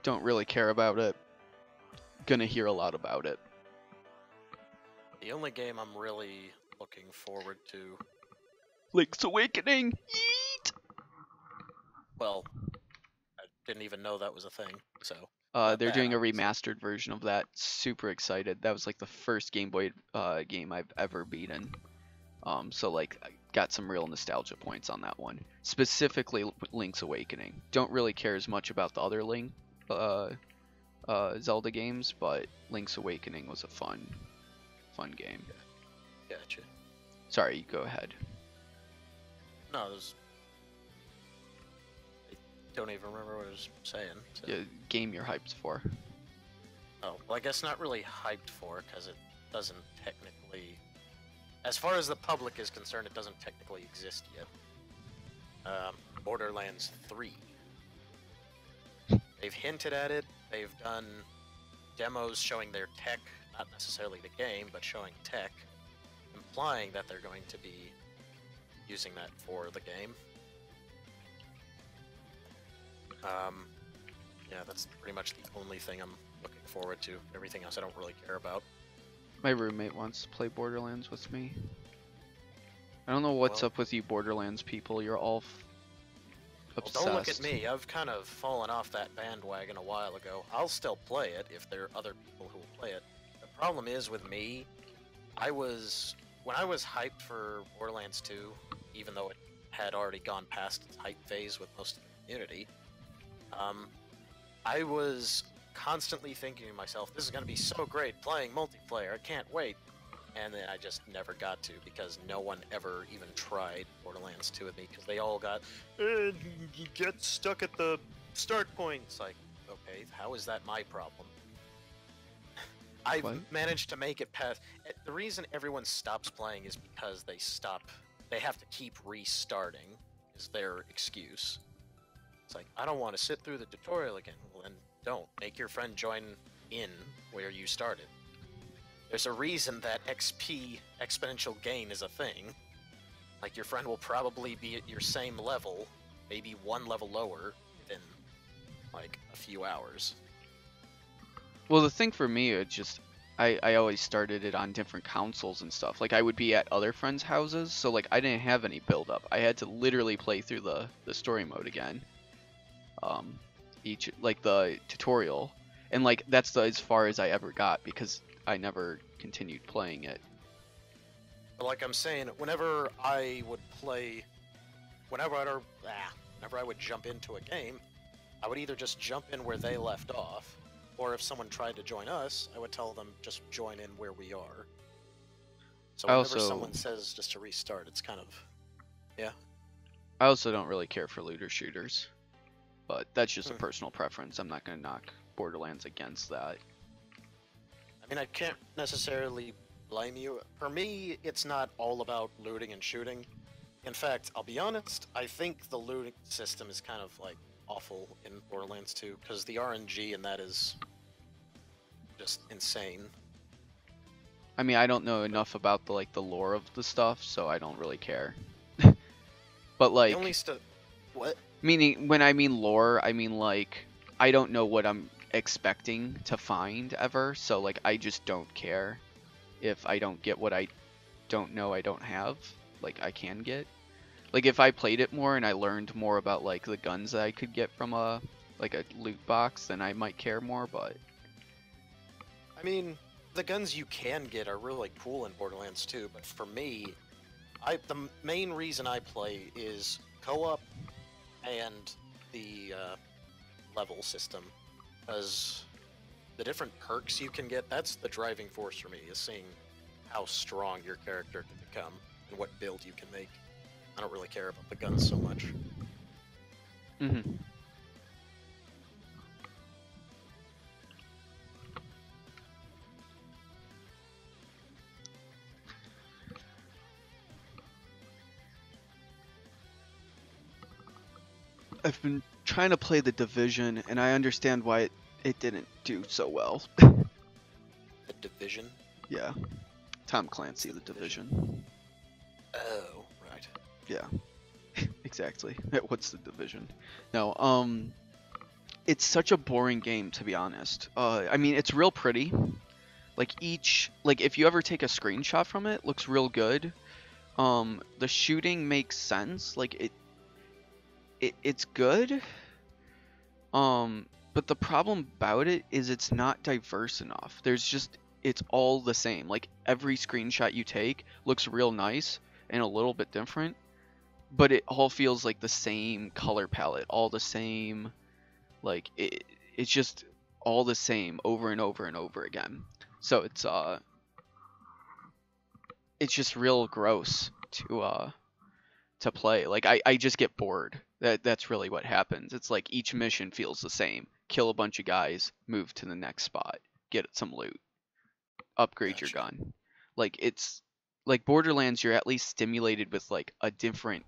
Don't really care about it. Gonna hear a lot about it. The only game I'm really looking forward to, Link's Awakening. Yeet! well, I didn't even know that was a thing, so. They're doing a remastered version of that. Super excited. That was like the first Game Boy game I've ever beaten. So like I got some real nostalgia points on that one. Specifically Link's Awakening. Don't really care as much about the other Link Zelda games, but Link's Awakening was a fun game. Gotcha. Sorry, you go ahead. No, there's... I don't even remember what I was saying. So. Yeah, game you're hyped for. Oh, well, I guess not really hyped for, because it doesn't technically... As far as the public is concerned, it doesn't technically exist yet. Borderlands 3. They've hinted at it. They've done demos showing their tech, not necessarily the game, but showing tech, implying that they're going to be using that for the game. Yeah, that's pretty much the only thing I'm looking forward to. Everything else I don't really care about. My roommate wants to play Borderlands with me. I don't know what's up with you Borderlands people. You're all obsessed. Well, don't look at me. I've kind of fallen off that bandwagon a while ago. I'll still play it if there are other people who will play it. The problem is with me, when I was hyped for Borderlands 2, even though it had already gone past its hype phase with most of the community. I was constantly thinking to myself, this is going to be so great playing multiplayer, I can't wait. And then I just never got to, because no one ever even tried Borderlands 2 with me, because they all got, you get stuck at the start point. It's like, okay, how is that my problem? I've What? managed to make it past. The reason everyone stops playing is because they have to keep restarting, is their excuse. It's like, I don't want to sit through the tutorial again. Well, then don't. Make your friend join in where you started. There's a reason that XP, exponential gain, is a thing. Like, your friend will probably be at your same level, maybe one level lower, within, like, a few hours. Well, the thing for me, it just I always started it on different consoles and stuff. Like I would be at other friends' houses, so like I didn't have any build up. I had to literally play through the story mode again. Each like the tutorial, and like that's as far as I ever got because I never continued playing it. But like I'm saying, whenever I would jump into a game, I would either just jump in where they left off, or if someone tried to join us, I would tell them just join in where we are. So whenever someone says just to restart, it's kind of, yeah. I also don't really care for looter shooters, but that's just a personal preference. I'm not gonna knock Borderlands against that. I mean, I can't necessarily blame you. For me, it's not all about looting and shooting. In fact, I'll be honest, I think the looting system is kind of like awful in Borderlands 2, because the RNG in that is just insane. I mean, I don't know enough about the lore of the stuff, so I don't really care. But like, what? meaning when I mean lore, I mean like I don't know what I'm expecting to find ever, so like I just don't care if I don't get what I don't know I don't have, like I can get. Like if I played it more and I learned more about like the guns that I could get from a loot box, then I might care more, but I mean, the guns you can get are really cool in Borderlands 2, but for me, the main reason I play is co-op and the level system, because the different perks you can get, that's the driving force for me, is seeing how strong your character can become and what build you can make. I don't really care about the guns so much. mm-hmm. I've been trying to play The Division, and I understand why it didn't do so well. The Division? Yeah. Tom Clancy, The Division. Oh, right. Yeah. Exactly. What's The Division? No, it's such a boring game, to be honest. I mean, it's real pretty. Like if you ever take a screenshot from it, looks real good. The shooting makes sense. Like it's good. But the problem about it is it's not diverse enough. It's all the same. Like every screenshot you take looks real nice and a little bit different, but it all feels like the same color palette, all the same. Like it's just all the same over and over and over again. So it's just real gross to play. Like I just get bored. That's really what happens. It's like each mission feels the same. Kill a bunch of guys, move to the next spot, get some loot, upgrade your gun. Like it's like Borderlands, you're at least stimulated with like a different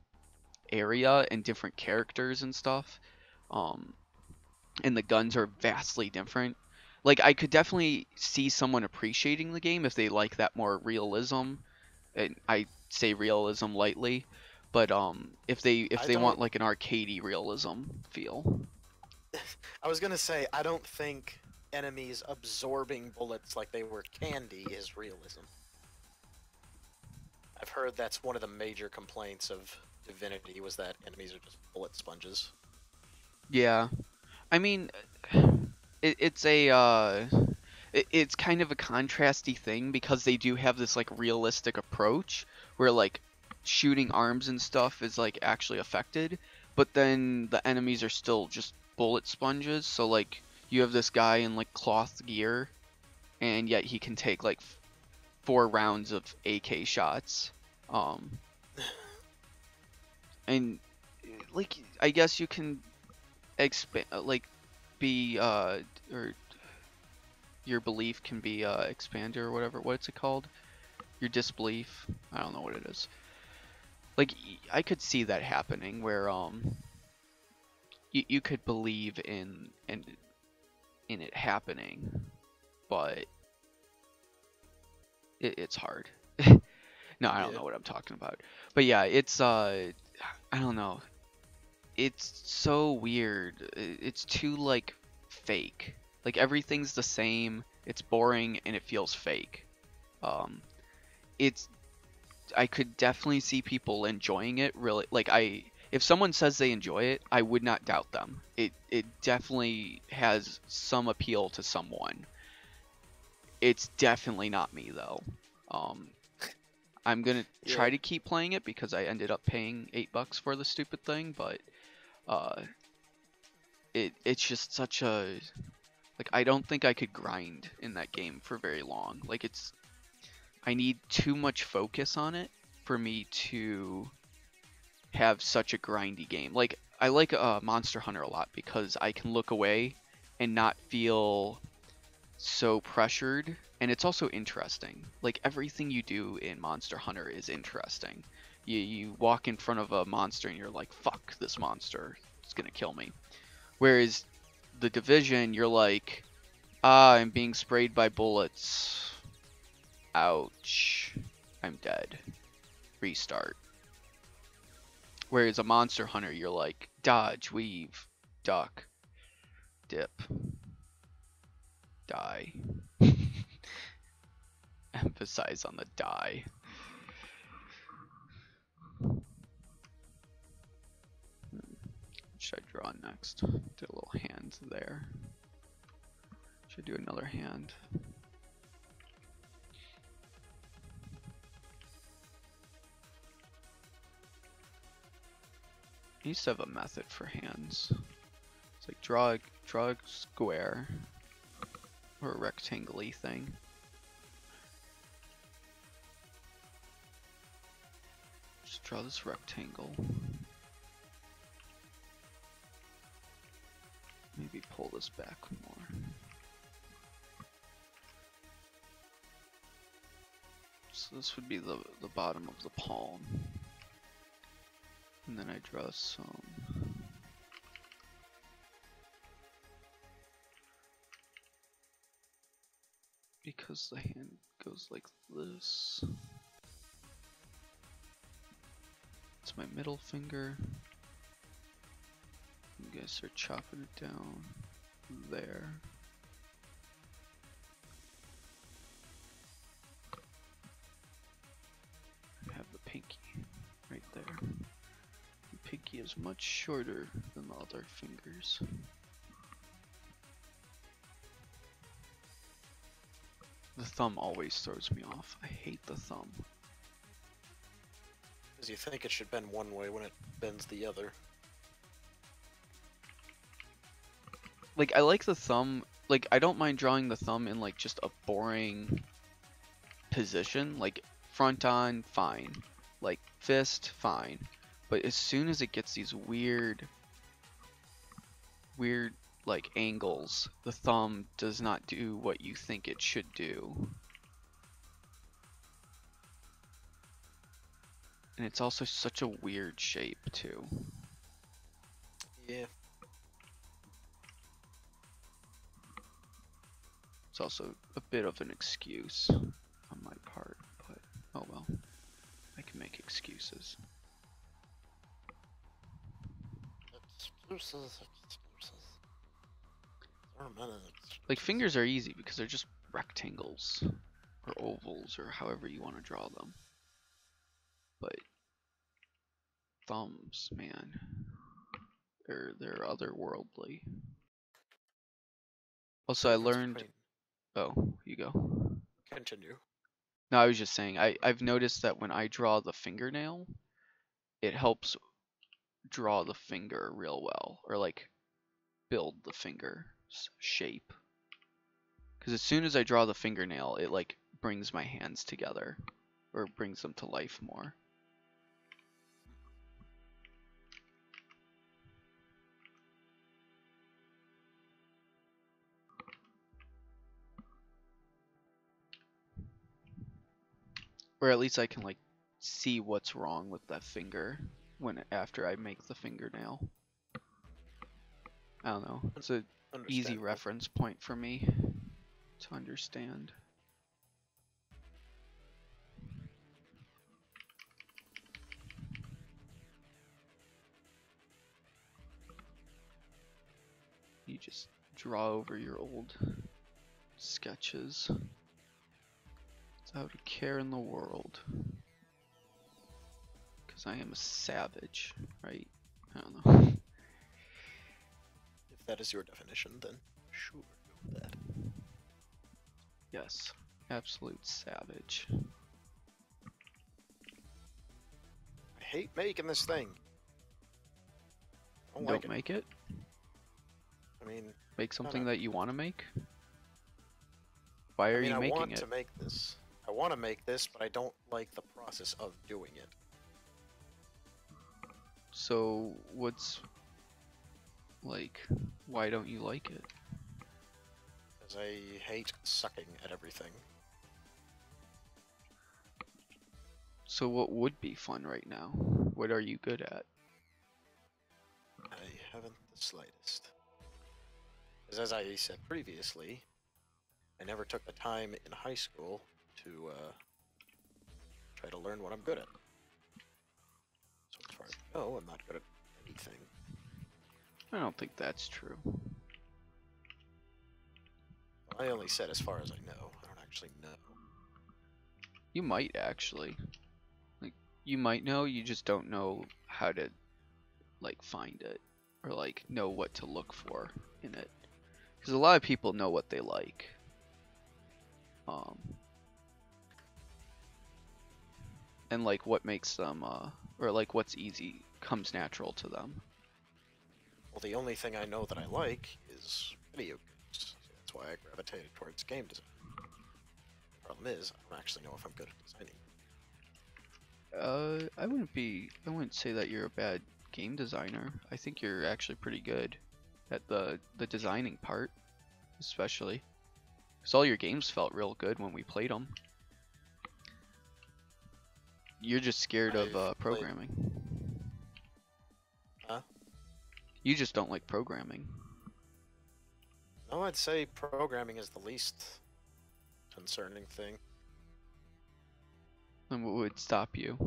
area and different characters and stuff. And the guns are vastly different. Like I could definitely see someone appreciating the game if they like that more realism. And I say realism lightly, but if they want like an arcadey realism feel. I was gonna say, I don't think enemies absorbing bullets like they were candy is realism. I've heard that's one of the major complaints of Divinity, was that enemies are just bullet sponges. Yeah, I mean, it's kind of a contrasty thing because they do have this like realistic approach where like shooting arms and stuff is like actually affected, but then the enemies are still just bullet sponges. So like you have this guy in like cloth gear, and yet he can take like 4 rounds of AK shots. Um, and like I guess you can expand like be or your belief can be expanded or whatever. What's it called? Your disbelief. I don't know what it is. Like I could see that happening where you could believe in it happening, but it's hard. No, I don't Yeah. know what I'm talking about. But yeah, it's I don't know. It's so weird. It's too like fake. Like everything's the same. It's boring and it feels fake. Um, it's I could definitely see people enjoying it really. Like if someone says they enjoy it, I would not doubt them. It definitely has some appeal to someone. It's definitely not me though. Um, I'm gonna Yeah. try to keep playing it because I ended up paying $8 for the stupid thing, but uh, it's just such a like I don't think I could grind in that game for very long. Like I need too much focus on it for me to have such a grindy game. Like I like Monster Hunter a lot because I can look away and not feel so pressured, and it's also interesting. Like everything you do in Monster Hunter is interesting. You walk in front of a monster and you're like, "Fuck this monster. It's going to kill me." Whereas the Division, you're like, "Ah, I'm being sprayed by bullets. Ouch. I'm dead. Restart." Whereas a Monster Hunter, you're like, dodge, weave, duck, dip, die. Emphasize on the die. What should I draw next? Do a little hand there. Should I do another hand? I used to have a method for hands. It's like draw a square or a rectangle-y thing. Just draw this rectangle. Maybe pull this back more. So this would be the bottom of the palm. And then I draw some. Because the hand goes like this. It's my middle finger. You guys are chopping it down there. I have the pinky right there. The pinky is much shorter than the other fingers. The thumb always throws me off. I hate the thumb. Because you think it should bend one way when it bends the other. Like, I like the thumb. Like, I don't mind drawing the thumb in, like, just a boring position. Like, front on, fine. Like, fist, fine. But as soon as it gets these weird, like, angles, the thumb does not do what you think it should do. And it's also such a weird shape, too. Yeah. It's also a bit of an excuse on my part, but oh well. I can make excuses. Excuses. Like, fingers are easy because they're just rectangles or ovals or however you want to draw them. But thumbs, man, they're otherworldly. Also, I learned. Oh, you go. Continue. No, I was just saying, I've noticed that when I draw the fingernail, it helps draw the finger real well, or like build the finger shape. Because as soon as I draw the fingernail, it like brings my hands together, or brings them to life more. Or at least I can like see what's wrong with that finger after I make the fingernail. I don't know. It's a easy Understandable. reference point for me to understand. You just draw over your old sketches without a care in the world. Because I am a savage, right? I don't know. If that is your definition, then sure, go with that. Yes, absolute savage. I hate making this thing. I don't Don't like it. make it. I mean, Make something know. that you want to make. Why are you I making want it? to make this. I want to make this, but I don't like the process of doing it. So what's like? Why don't you like it? Because I hate sucking at everything. So what would be fun right now? What are you good at? I haven't the slightest. Because as I said previously, I never took the time in high school to try to learn what I'm good at. So as far as I know, I'm not good at anything. I don't think that's true. I only said as far as I know. I don't actually know. You might actually. Like, you might know, you just don't know how to, like, find it. Or, like, know what to look for in it. Because a lot of people know what they like. And, like, what makes them, or, like, what's easy comes natural to them. Well, the only thing I know that I like is video games. So that's why I gravitated towards game design. Problem is, I don't actually know if I'm good at designing. I wouldn't say that you're a bad game designer. I think you're actually pretty good at the designing part, especially. Because all your games felt real good when we played them. You're just scared I've of played- programming. Huh? You just don't like programming. No, I'd say programming is the least concerning thing. Then what would stop you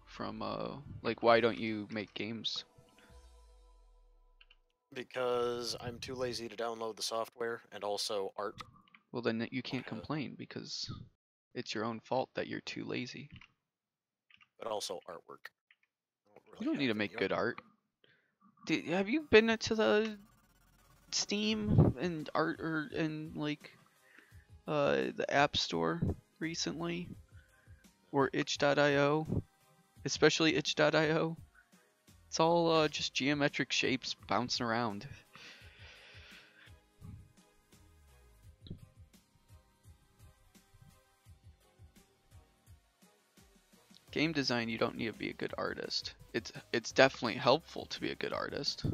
from, like, why don't you make games? Because I'm too lazy to download the software, and also art. Well, then you can't complain because it's your own fault that you're too lazy. But also artwork. You don't need to make any good art. Have you been to the Steam and like the App Store recently? Or itch.io? Especially itch.io? It's all just geometric shapes bouncing around. Game design, you don't need to be a good artist. It's definitely helpful to be a good artist,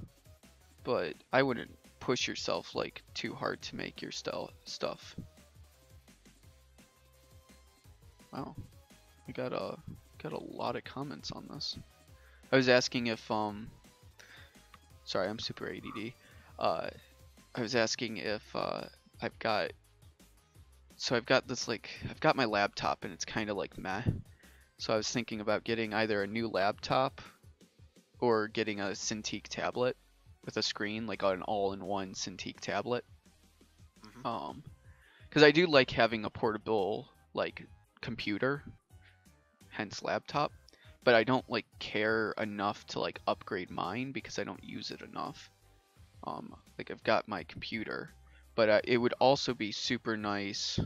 but I wouldn't push yourself like too hard to make your stuff. Wow, we got a lot of comments on this. I was asking if sorry, I'm super ADD. I was asking if I've got this, like, I've got my laptop and it's kind of like meh. So I was thinking about getting either a new laptop or getting a Cintiq tablet with a screen, like an all-in-one Cintiq tablet. Because I do like having a portable, like, computer, hence laptop, but I don't like care enough to like upgrade mine because I don't use it enough. Like, I've got my computer, but it would also be super nice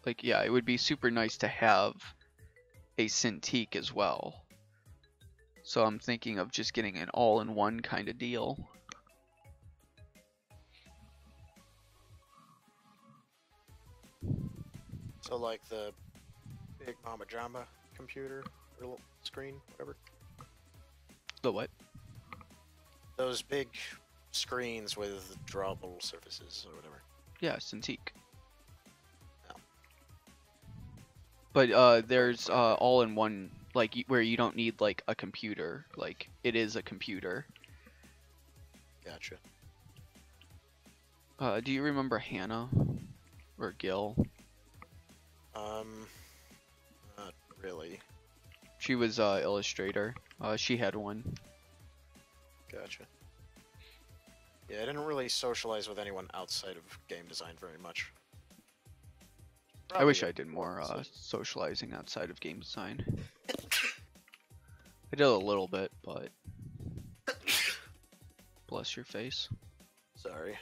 like, yeah, it would be super nice to have a Cintiq as well. So I'm thinking of just getting an all-in-one kind of deal. So like the big Mama Jamba computer or little screen, whatever. The what? Those big screens with drawable surfaces or whatever. Yeah, Cintiq. Oh. But there's all-in-one, like where you don't need like a computer. Like it is a computer. Gotcha. Do you remember Hannah or Gil? Not really. She was illustrator. She had one. Gotcha. Yeah, I didn't really socialize with anyone outside of game design very much. I wish I Probably did more decision. socializing outside of game design. I did a little bit, but bless your face. Sorry.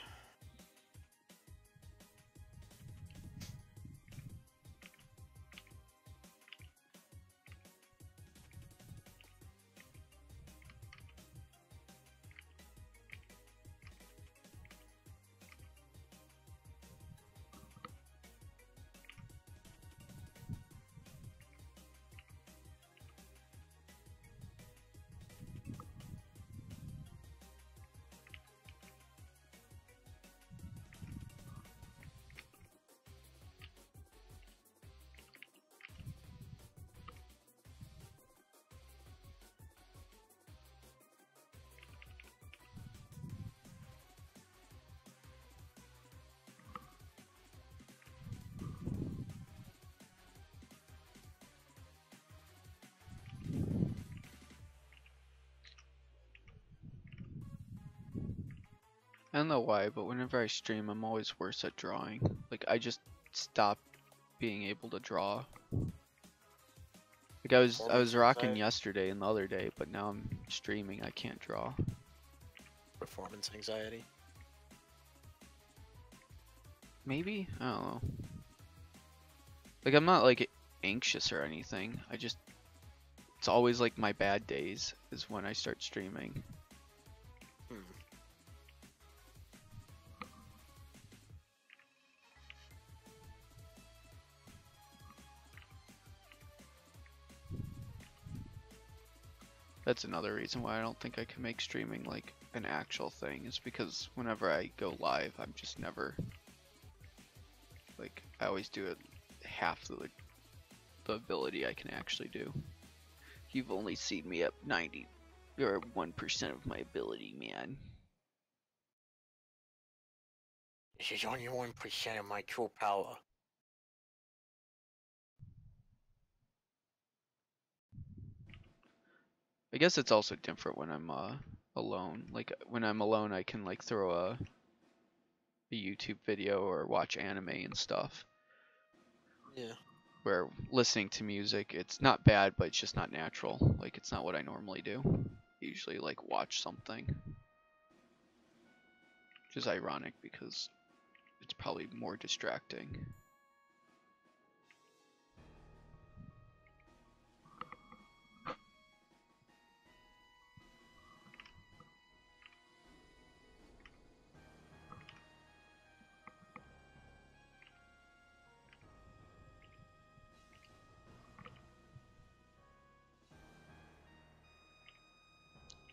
I don't know why, but whenever I stream, I'm always worse at drawing. Like, I just stop being able to draw. Like, I was Performance rocking anxiety? yesterday and the other day, but now I'm streaming, I can't draw. Performance anxiety. Maybe? I don't know. Like, I'm not, like, anxious or anything. I just... It's always, like, my bad days is when I start streaming. Hmm. That's another reason why I don't think I can make streaming, like, an actual thing, is because whenever I go live, I'm just never... Like, I always do it half the ability I can actually do. You've only seen me at 90 or 1% of my ability, man. This is only 1% of my true power. I guess it's also different when I'm alone. Like when I'm alone, I can like throw a YouTube video or watch anime and stuff. Yeah. Where listening to music, it's not bad, but it's just not natural. Like it's not what I normally do. Usually like watch something. Which is ironic because it's probably more distracting.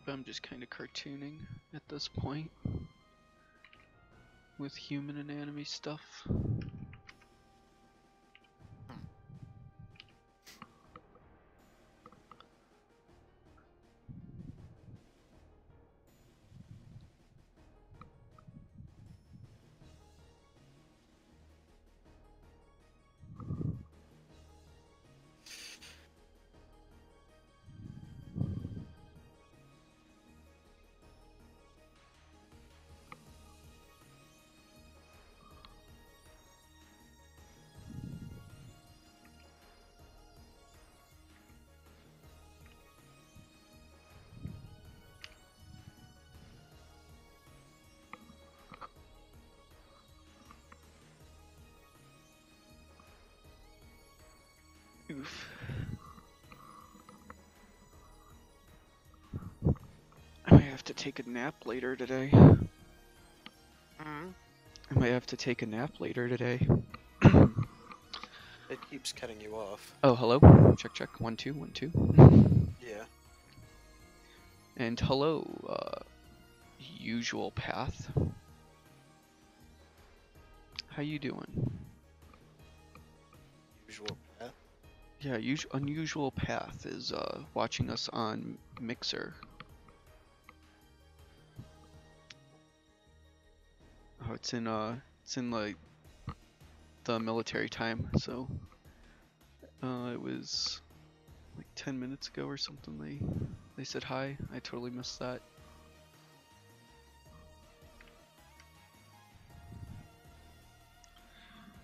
But I'm just kind of cartooning at this point with human and anime stuff. Oof. I might have to take a nap later today. Hmm. I might have to take a nap later today. It keeps cutting you off. Oh, hello. Check, check. 1 2 1 2. Yeah. And hello, usual path. How you doing? Usual path. Yeah, unusual path is watching us on Mixer. Oh, it's in like the military time, so it was like 10 minutes ago or something. They said hi. I totally missed that.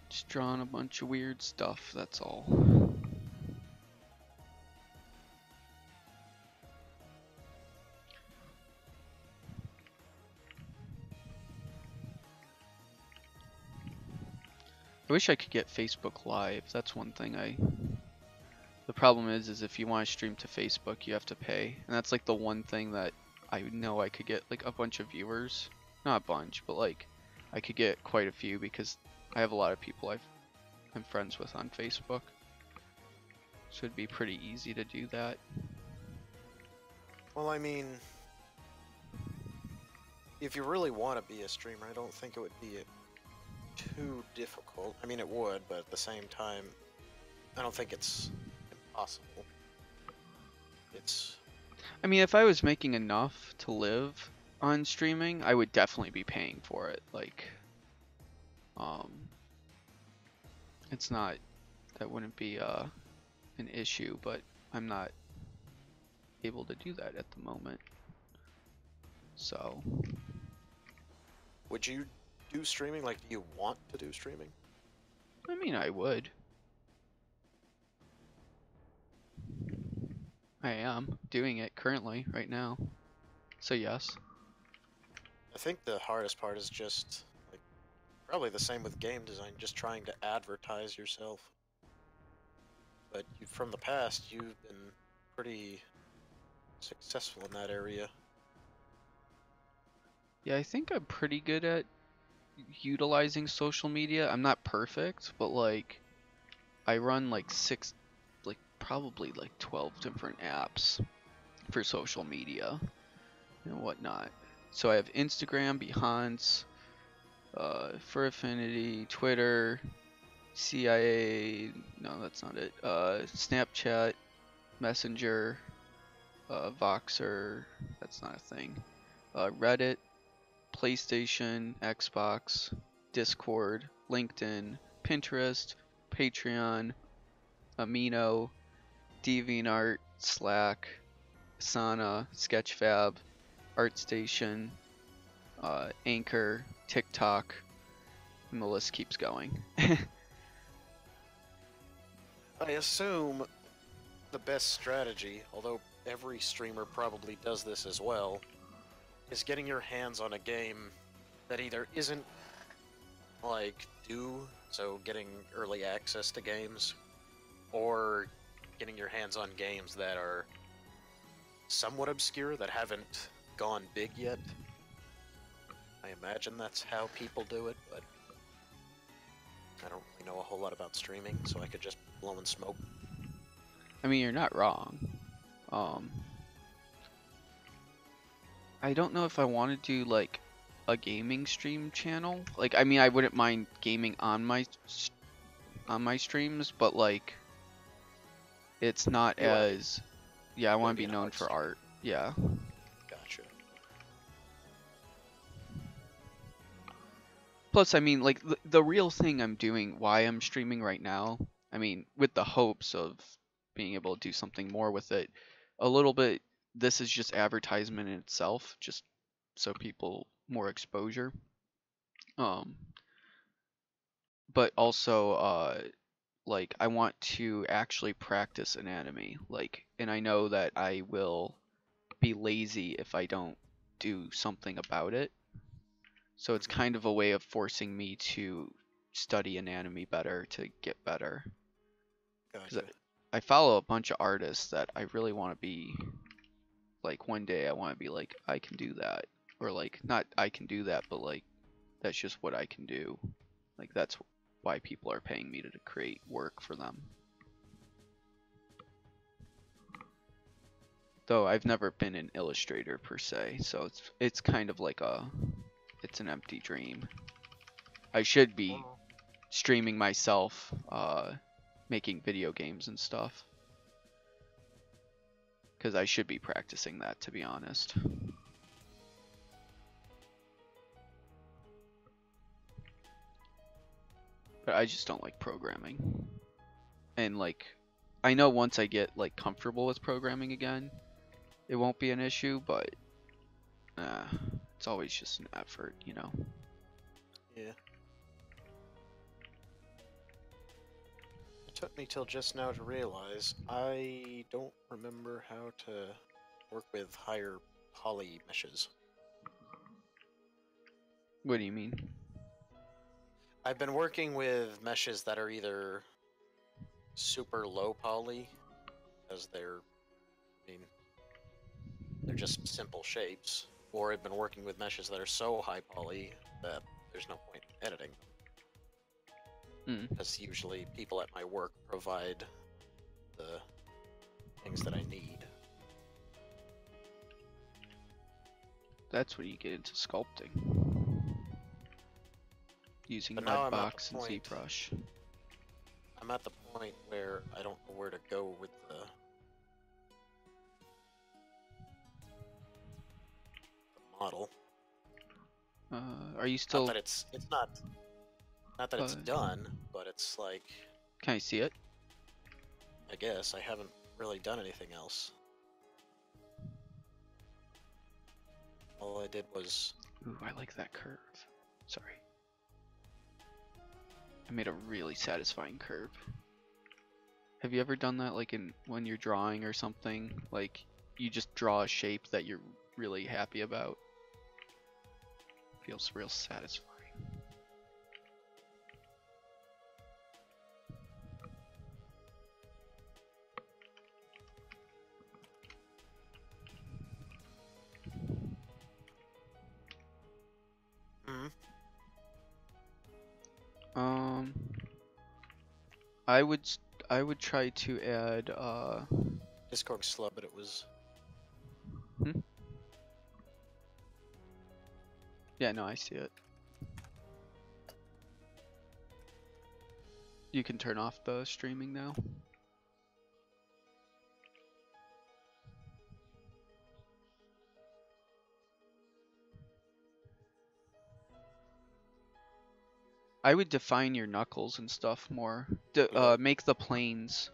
Just drawing a bunch of weird stuff, that's all. I wish I could get Facebook Live. That's one thing The problem is if you want to stream to Facebook, you have to pay. And that's like the one thing that I know I could get like a bunch of viewers. Not a bunch, but like I could get quite a few because I have a lot of people I'm friends with on Facebook. So it'd be pretty easy to do that. Well, I mean, if you really want to be a streamer, I don't think it would be too difficult. I mean, it would, but at the same time, I don't think it's impossible. I mean, if I was making enough to live on streaming, I would definitely be paying for it. Like, it's not, that wouldn't be an issue, but I'm not able to do that at the moment. So, Would you do streaming? Like, do you want to do streaming? I mean, I would. I am doing it currently, right now. So yes. I think the hardest part is just, like, probably the same with game design, just trying to advertise yourself. But from the past, you've been pretty successful in that area. Yeah, I think I'm pretty good at utilizing social media. I'm not perfect, but like, I run like probably like 12 different apps for social media and whatnot. So I have Instagram, Behance, for Affinity, Twitter, CIA, no, that's not it. Snapchat, Messenger, Voxer, that's not a thing. Reddit, PlayStation, Xbox, Discord, LinkedIn, Pinterest, Patreon, Amino, DeviantArt, Slack, Asana, Sketchfab, ArtStation, Anchor, TikTok, and the list keeps going. I assume the best strategy, although every streamer probably does this as well, is getting your hands on a game that either isn't like due, so getting early access to games, or getting your hands on games that are somewhat obscure, that haven't gone big yet. I imagine that's how people do it, but I don't really know a whole lot about streaming, so I could just be blowing smoke. I mean, you're not wrong. I don't know if I want to do like a gaming stream channel. Like, I mean, I wouldn't mind gaming on my streams, but like, it's not as. Yeah, I want to be known for art. Yeah. Gotcha. Plus, I mean, like the real thing I'm doing, why I'm streaming right now. I mean, with the hopes of being able to do something more with it, a little bit. This is just advertisement in itself, just so people more exposure. But also, like I want to actually practice anatomy, like, and I know that I will be lazy if I don't do something about it. So it's kind of a way of forcing me to study anatomy better to get better. Gotcha. I follow a bunch of artists that I really want to be, like, one day I want to be like, I can do that. Or like, not I can do that, but like, that's just what I can do. Like, that's why people are paying me to create work for them. Though I've never been an illustrator per se, so it's kind of like it's an empty dream. I should be Well, streaming myself, making video games and stuff. Because I should be practicing that, to be honest. But I just don't like programming. And like, I know once I get like comfortable with programming again, it won't be an issue, but it's always just an effort, you know? yeah. It took me till just now to realize I don't remember how to work with higher poly meshes. What do you mean? I've been working with meshes that are either super low poly, as they're just simple shapes, or I've been working with meshes that are so high poly that there's no point in editing them. Because usually people at my work provide the things that I need. That's when you get into sculpting. Using But now I'm at Mudbox the and point- ZBrush. I'm at the point where I don't know where to go with the model. Are you still... Not that it's not that it's done, but it's like, Can I see it? I guess I haven't really done anything else. All I did was Ooh, I like that curve. Sorry. I made a really satisfying curve. Have you ever done that, like when you're drawing or something? Like, you just draw a shape that you're really happy about? Feels real satisfying. I would try to add Discord's slow, but it was yeah, no, I see it. You can turn off the streaming now. I would define your knuckles and stuff more. Make the planes.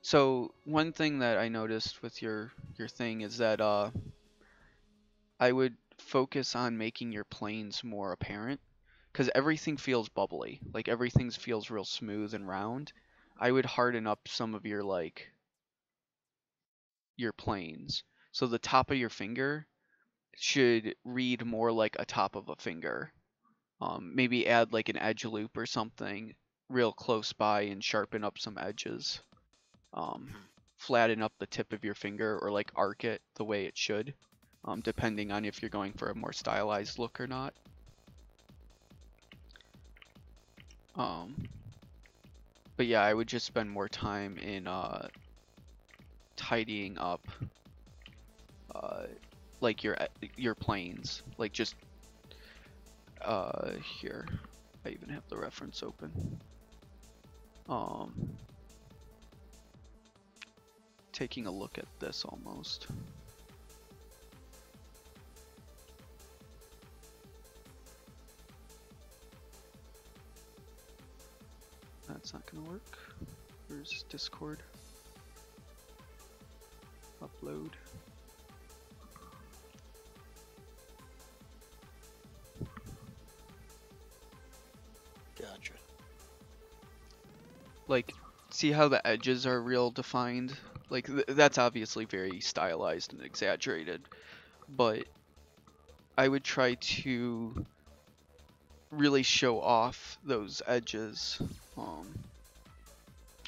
So one thing that I noticed with your thing is that I would focus on making your planes more apparent, because everything feels bubbly. Like everything feels real smooth and round. I would harden up some of your your planes. So the top of your finger should read more like a top of a finger. Maybe add like an edge loop or something real close by and sharpen up some edges. Flatten up the tip of your finger or like arc it the way it should, depending on if you're going for a more stylized look or not. But yeah, I would just spend more time in tidying up like your planes, like just here, I even have the reference open. Taking a look at this almost. That's not gonna work. Where's Discord? Upload. gotcha. Like, see how the edges are real defined? Like, that's obviously very stylized and exaggerated, but I would try to really show off those edges.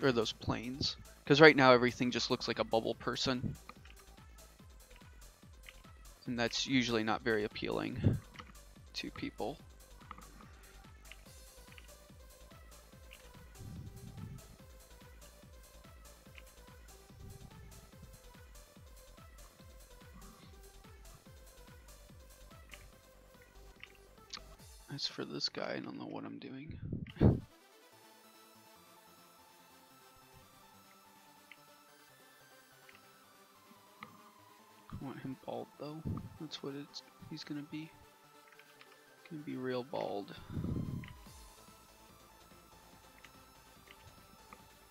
or those planes. Because right now everything just looks like a bubble person. And that's usually not very appealing to people. As for this guy, I don't know what I'm doing. I want him bald though. That's what he's gonna be. Gonna be real bald.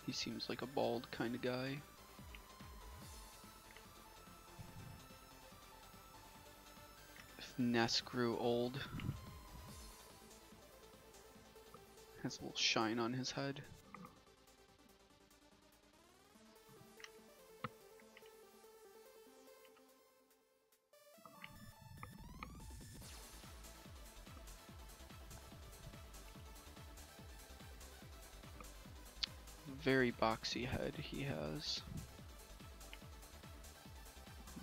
He seems like a bald kind of guy. If Ness grew old. Has a little shine on his head. Very boxy head he has.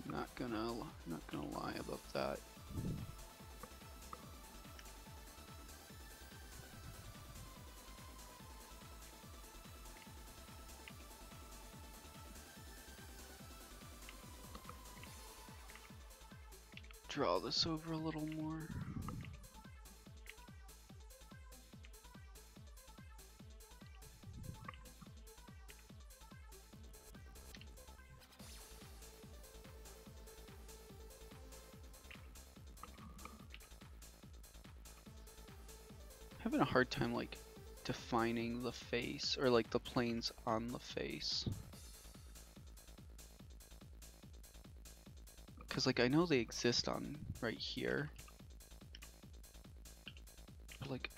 Not gonna lie about that. Draw this over a little more. Having a hard time like defining the face or like the planes on the face. Cause like I know they exist on right here. But like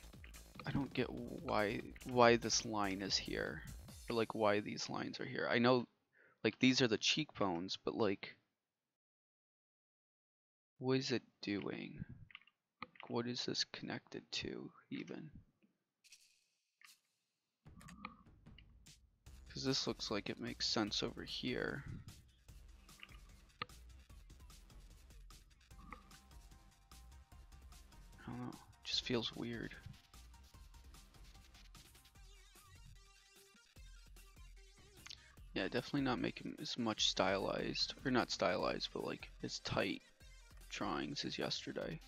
I don't get why this line is here. Or like why these lines are here. I know like these are the cheekbones, but like what is it doing? What is this connected to even? Because this looks like it makes sense over here. I don't know, it just feels weird. Yeah, definitely not making as much stylized, or not stylized, but like as tight drawings as yesterday.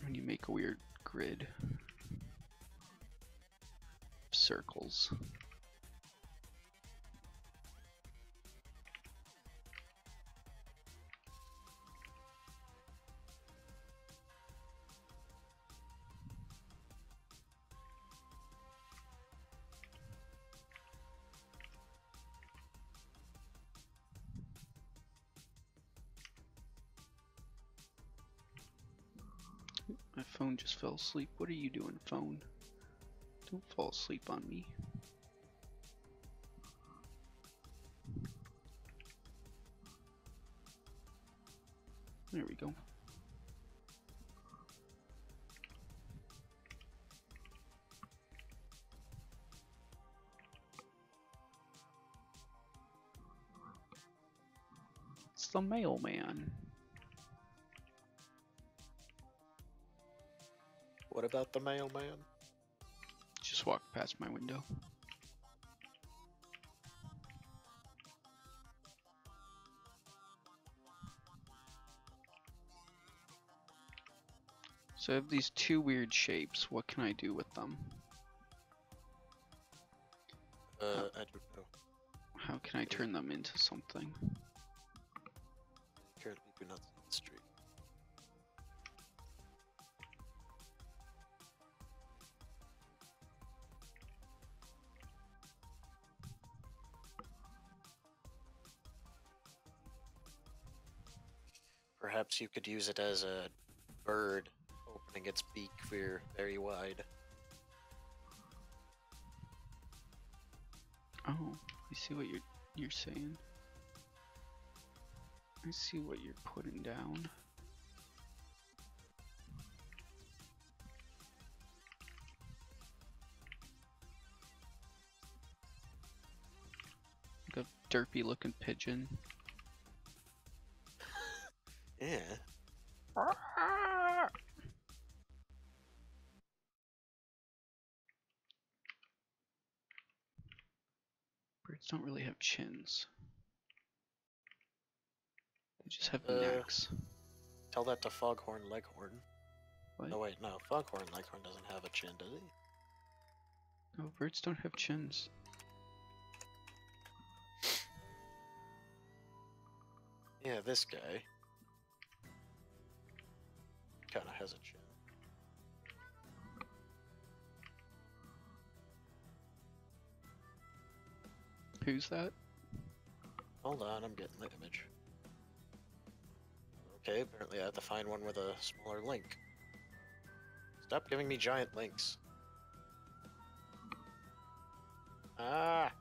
When you make a weird grid of circles. My phone just fell asleep. What are you doing, phone? Don't fall asleep on me. There we go. It's the mailman. What about the mailman? Just walked past my window. So I have these two weird shapes. What can I do with them? I don't know. How can I turn them into something? Currently do not see the street. Perhaps you could use it as a bird opening its beak very wide. Oh, I see what you're saying. I see what you're putting down. Like a derpy looking pigeon. Yeah. Birds don't really have chins. They just have Uh, necks. Tell that to Foghorn Leghorn. What? No, wait, no. Foghorn Leghorn doesn't have a chin, does he? No, birds don't have chins. Yeah, this guy kind of has a chin. Who's that? Hold on, I'm getting the image. Okay, apparently I have to find one with a smaller link. Stop giving me giant links. Ah!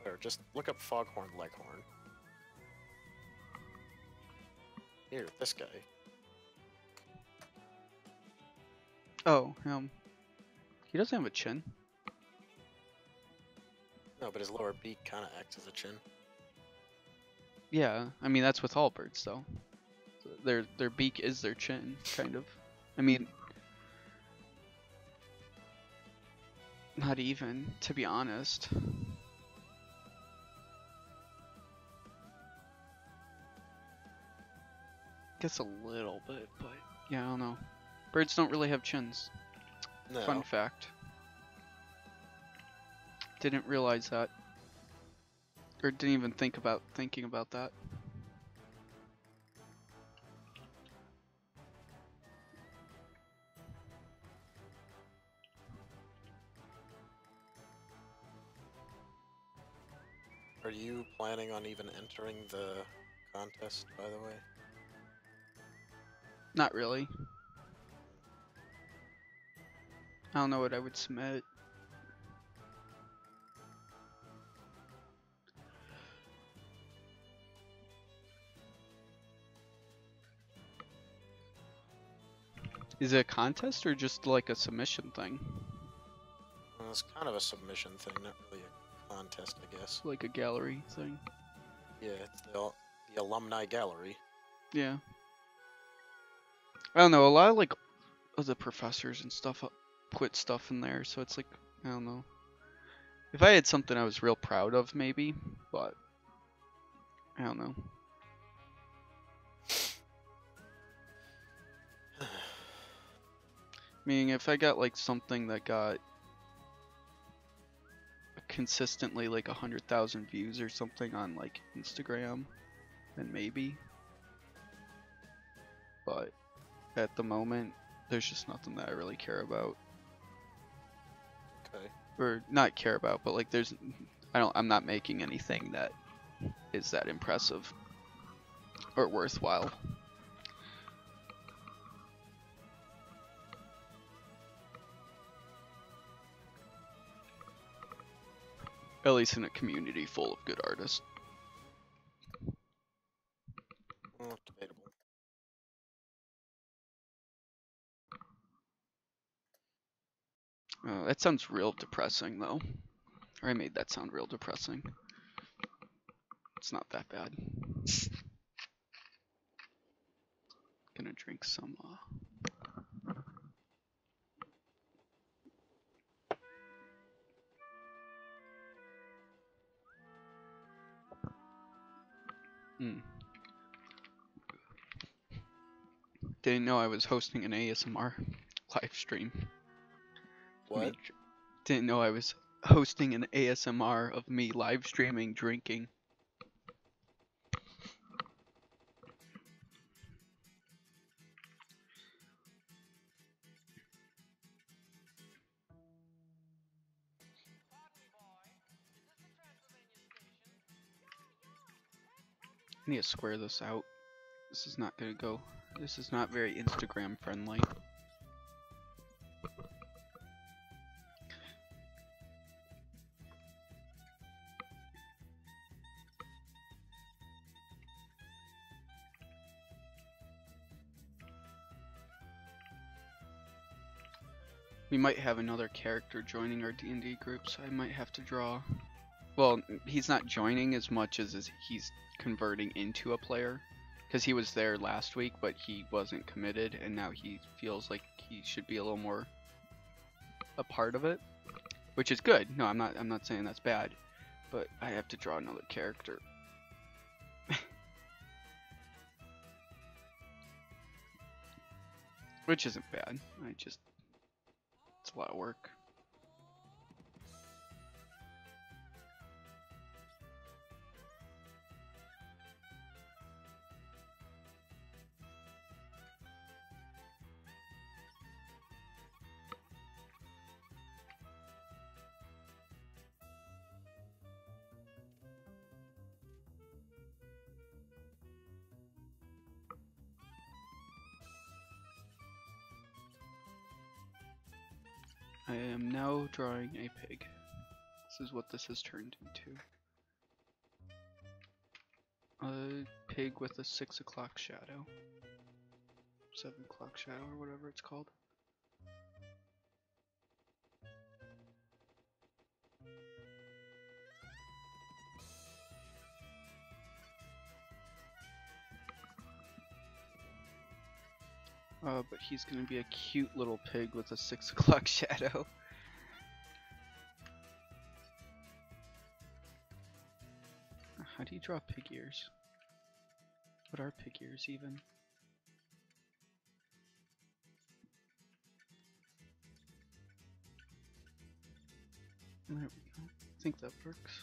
Or just look up Foghorn Leghorn. Here, this guy. Oh, he doesn't have a chin. No, but his lower beak kind of acts as a chin. Yeah, I mean that's with all birds though. Their beak is their chin, kind of. I mean, not even, to be honest. Guess a little bit, but yeah, I don't know. Birds don't really have chins. No. Fun fact. Didn't realize that. Or didn't even thinking about that. Are you planning on even entering the contest, by the way? Not really. I don't know what I would submit. Is it a contest or just like a submission thing? Well, it's kind of a submission thing, not really a contest, I guess. Like a gallery thing? Yeah, it's the alumni gallery. Yeah. I don't know, a lot of like of the professors and stuff put stuff in there, so it's like, I don't know. If I had something I was real proud of, maybe, but I don't know. Meaning, if I got like something that got consistently like 100,000 views or something on like Instagram, then maybe. But at the moment, there's just nothing that I really care about. Okay. Or not care about, but like I'm not making anything that is that impressive or worthwhile. At least in a community full of good artists. Well, debatable. That sounds real depressing though. Or I made that sound real depressing. It's not that bad. Gonna drink some Didn't know I was hosting an ASMR live stream. What? Didn't know I was hosting an ASMR of me live streaming drinking. I need to square this out. This is not gonna go. This is not very Instagram friendly. We might have another character joining our D&D group, so I might have to draw. Well, he's not joining as much as he's converting into a player. Because he was there last week, but he wasn't committed, and now he feels like he should be a little more a part of it, which is good. No, I'm not saying that's bad, but I have to draw another character. Which isn't bad. It's a lot of work. I am now drawing a pig. This is what this has turned into. A pig with a 6 o'clock shadow. 7 o'clock shadow or whatever it's called. But he's gonna be a cute little pig with a 6 o'clock shadow. How do you draw pig ears? What are pig ears even? There we go. I think that works.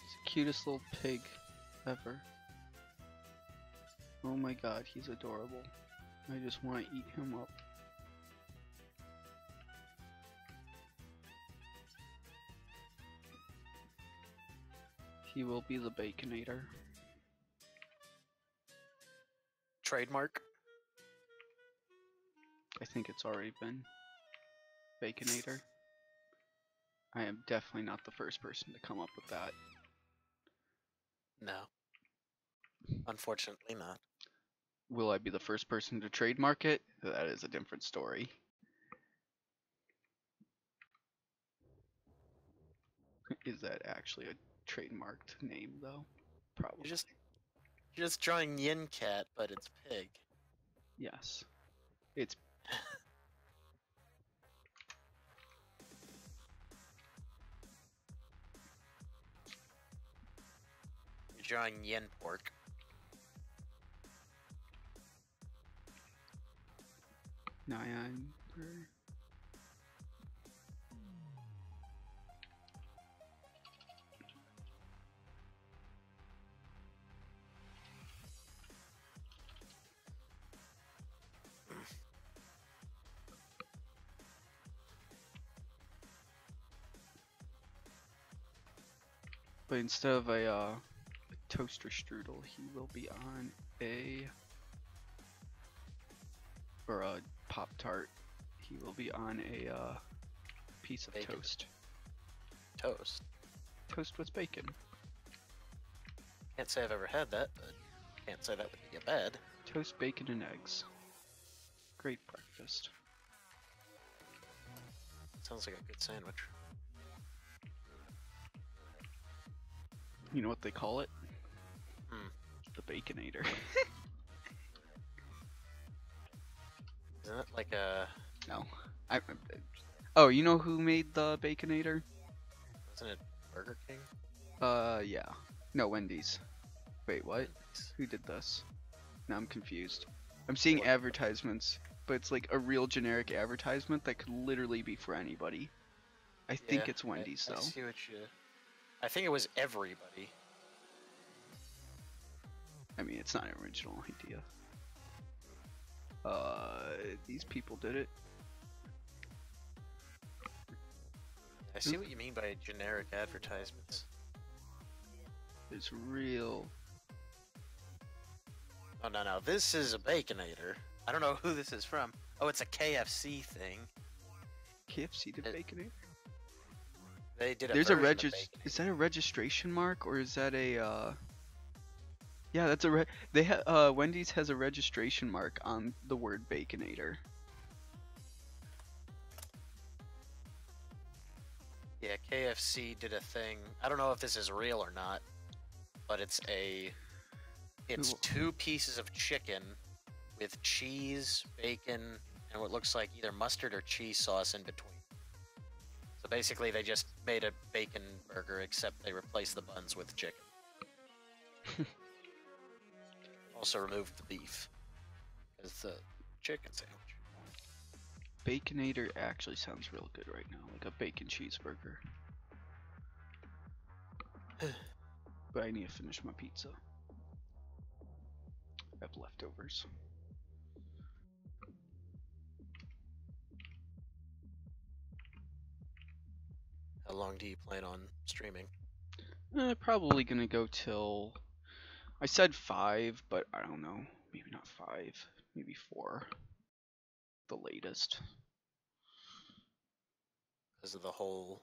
It's the cutest little pig ever. Oh my god, he's adorable. I just want to eat him up. He will be the Baconator. Trademark. I think it's already been Baconator. I am definitely not the first person to come up with that. No. Unfortunately not. Will I be the first person to trademark it? That is a different story. Is that actually a trademarked name though? Probably. You're just drawing Yin Cat, but it's pig. Yes. It's You're drawing Yin Pork. Nyan. But instead of a toaster strudel, he will be on a Pop-Tart. He will be on a piece of Bacon. toast. Toast. Toast with bacon. Can't say I've ever had that, but can't say that would be bad. Toast, bacon, and eggs. Great breakfast. Sounds like a good sandwich. You know what they call it? Hmm. The Baconator. Isn't it like a... No. Oh, you know who made the Baconator? Isn't it Burger King? Yeah. No, Wendy's. Wait, what? Who did this? Now I'm confused. I'm seeing What? advertisements, but it's like a real generic advertisement that could literally be for anybody. I think Yeah, it's Wendy's I though. see what you... I think it was everybody. I mean, it's not an original idea. These people did it. I see what you mean by generic advertisements. is real. Oh, no. This is a Baconator. I don't know who this is from. Oh, it's a KFC thing. KFC did Baconator? They did a There's a version of is that a registration mark or is that a yeah, that's a they Wendy's has a registration mark on the word Baconator. Yeah, KFC did a thing. I don't know if this is real or not, but it's Ooh. 2 pieces of chicken with cheese, bacon, and what looks like either mustard or cheese sauce in between. So basically, they just made a bacon burger, except they replaced the buns with chicken. Also removed the beef. It's a chicken sandwich. Baconator actually sounds real good right now, like a bacon cheeseburger. But I need to finish my pizza. I have leftovers. How long do you plan on streaming? Probably gonna go till I said 5, but I don't know. Maybe not 5, maybe 4. The latest. Because of the whole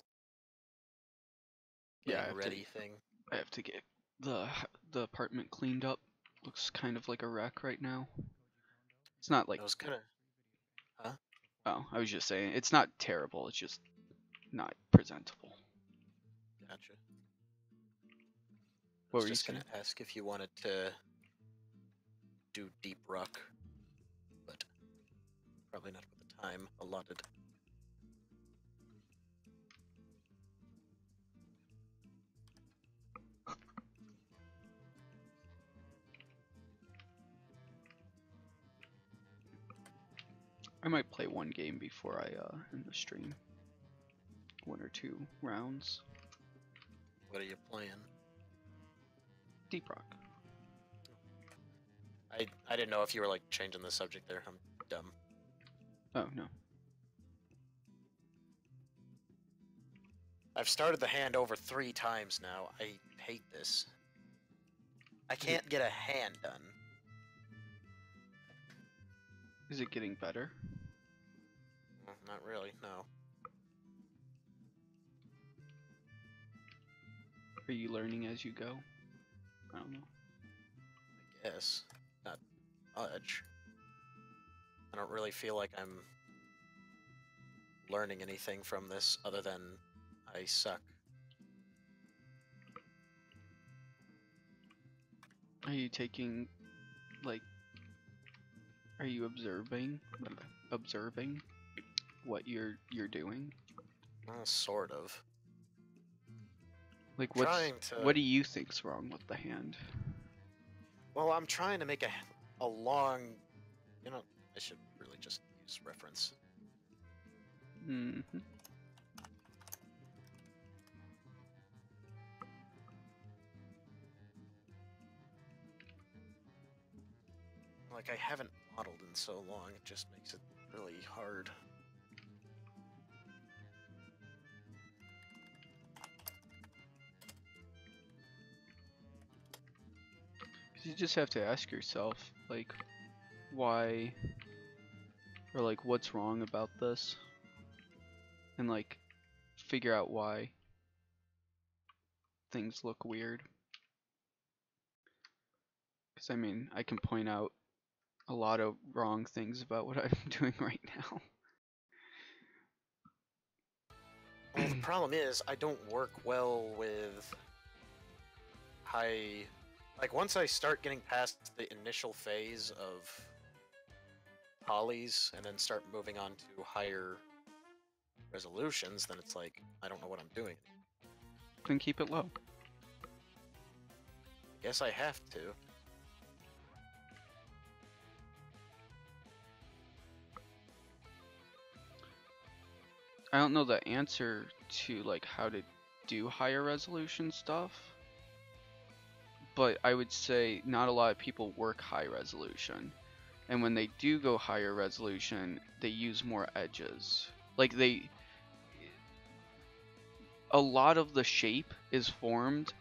Yeah, getting ready thing. I have to get the apartment cleaned up. Looks kind of like a wreck right now. It's not like I was gonna. Huh? oh, I was just saying it's not terrible. It's just not presentable. Gotcha. What I was were you just gonna ask if you wanted to do Deep Rock, but probably not with the time allotted. I might play one game before I end the stream. 1 or 2 rounds. What are you playing? Deep Rock. I didn't know if you were like changing the subject there. I'm dumb. Oh no. I've started the hand over 3 times now. I hate this. I can't get a hand done. Is it getting better? Not really, no. Are you learning as you go? I don't know. I guess. Not much. I don't really feel like I'm learning anything from this other than I suck. Are you taking, like, are you observing what you're doing? Sort of. Like, Trying to. what do you think's wrong with the hand? Well, I'm trying to make a long. You know, I should really just use reference. Mm-hmm. Like, I haven't modeled in so long, it just makes it really hard. You just have to ask yourself, like, why, or like, what's wrong about this, and like, figure out why things look weird. Because I mean, I can point out a lot of wrong things about what I'm doing right now. Well, the problem is, I don't work well with high. Like, once I start getting past the initial phase of polys and then start moving on to higher resolutions, then it's like, I don't know what I'm doing. Then keep it low. Guess I have to. I don't know the answer to like how to do higher resolution stuff, but I would say not a lot of people work high resolution, and when they do go higher resolution, they use more edges. Like a lot of the shape is formed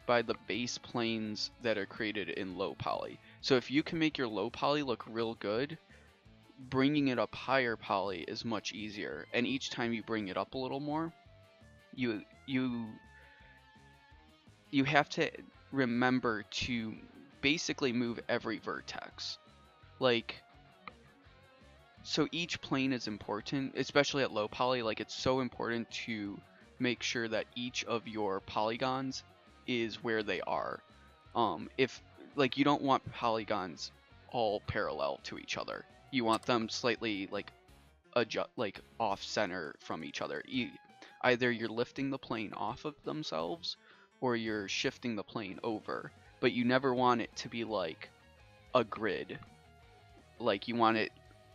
by the base planes that are created in low poly. So if you can make your low poly look real good, bringing it up higher poly is much easier. And each time you bring it up a little more, you have to remember to basically move every vertex. Like, so each plane is important, especially at low poly. Like, it's so important to make sure that each of your polygons is where they are. If, like, you don't want polygons all parallel to each other. You want them slightly, like, off center from each other. Either you're lifting the plane off of themselves or you're shifting the plane over, but you never want it to be like a grid. Like, you want it,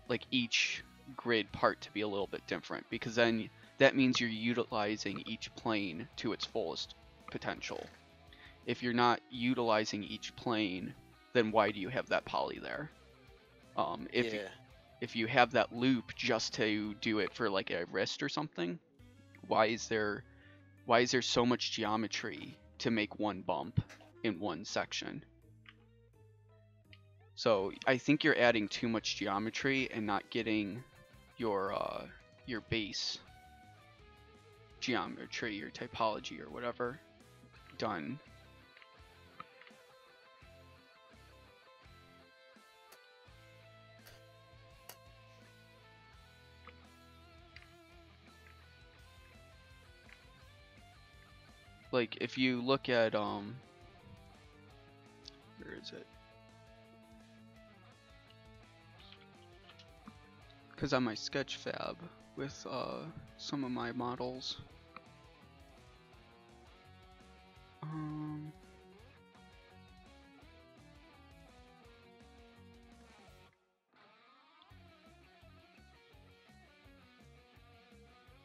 like, each grid part to be a little bit different, because then that means you're utilizing each plane to its fullest potential. If you're not utilizing each plane, then why do you have that poly there? If you have that loop just to do it for like a wrist or something, why is there so much geometry to make one bump in one section? So I think you're adding too much geometry and not getting your base geometry, your typology or whatever done. Like, if you look at where is it? Because on my sketch fab with some of my models,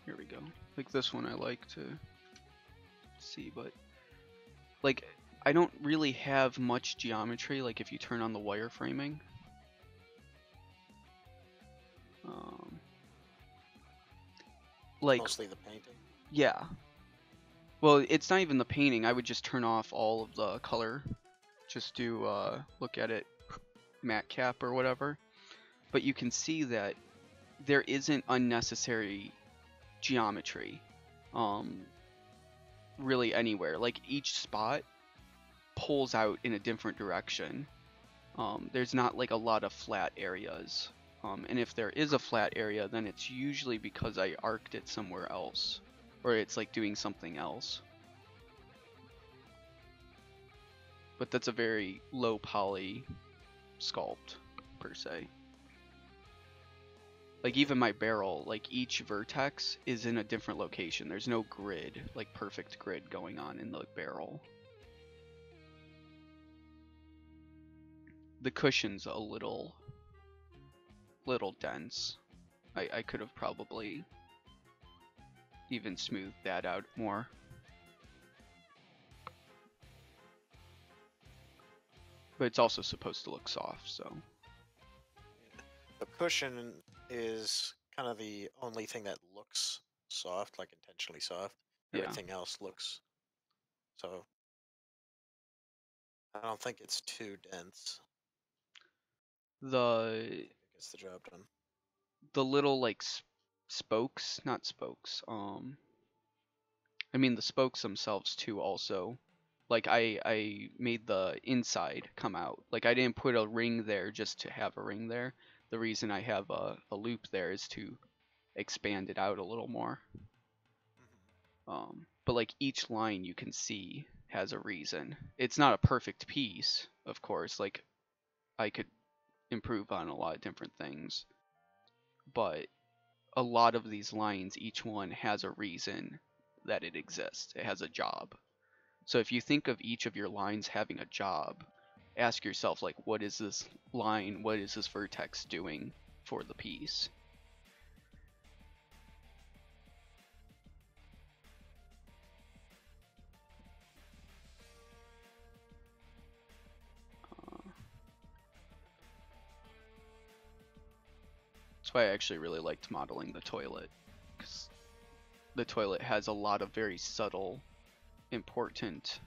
here we go. Like this one I like to see, but like I don't really have much geometry. Like if you turn on the wireframing, like Mostly the painting. yeah. Well, it's not even the painting. I would just turn off all of the color. Just do look at it matte cap or whatever. But you can see that there isn't unnecessary geometry really anywhere. Like each spot pulls out in a different direction. There's not like a lot of flat areas. And if there is a flat area, then it's usually because I arced it somewhere else, or it's like doing something else. But that's a very low poly sculpt per se. Like even my barrel, like each vertex is in a different location. There's no grid, like perfect grid going on in the barrel. The cushion's a little dense. I could have probably even smoothed that out more. But it's also supposed to look soft, so. The cushion is kind of the only thing that looks soft, like intentionally soft. Yeah. Everything else looks so. I don't think it's too dense. The Gets the job done. the little like spokes, not spokes. I mean the spokes themselves too. Also, like I made the inside come out. Like I didn't put a ring there just to have a ring there. The reason I have a loop there is to expand it out a little more. But like each line you can see has a reason. It's not a perfect piece, of course. Like I could improve on a lot of different things, but a lot of these lines, each one has a reason that it exists. It has a job. So if you think of each of your lines having a job, ask yourself, like, what is this line, what is this vertex doing for the piece? That's why I actually really liked modeling the toilet, because the toilet has a lot of very subtle, important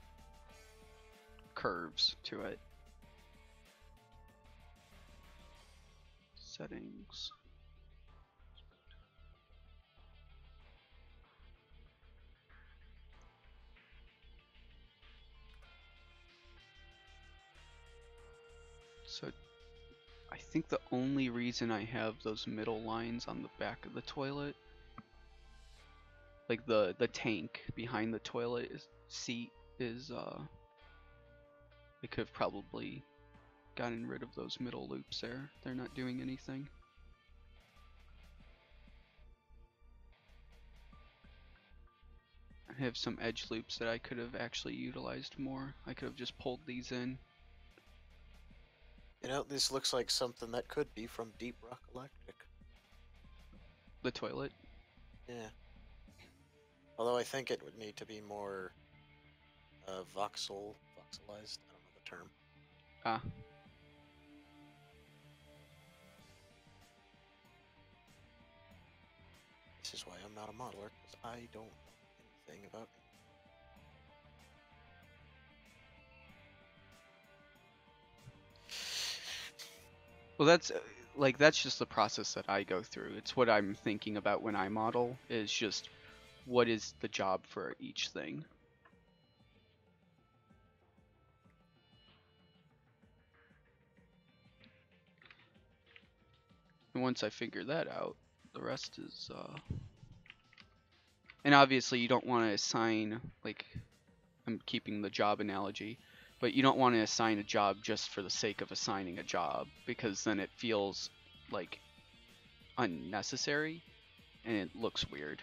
curves to it. Settings. So I think the only reason I have those middle lines on the back of the toilet, like the tank behind the toilet seat, is I could have probably gotten rid of those middle loops there. They're not doing anything. I have some edge loops that I could have actually utilized more. I could have just pulled these in. You know, this looks like something that could be from Deep Rock Galactic. The toilet. Yeah. Although I think it would need to be more voxelized. I don't know the term. Ah. This is why I'm not a modeler, because I don't know anything about it. Well, that's just the process that I go through. It's what I'm thinking about when I model, is just what is the job for each thing. And once I figure that out, the rest is and obviously you don't want to assign, like, I'm keeping the job analogy, but you don't want to assign a job just for the sake of assigning a job, because then it feels like unnecessary and it looks weird.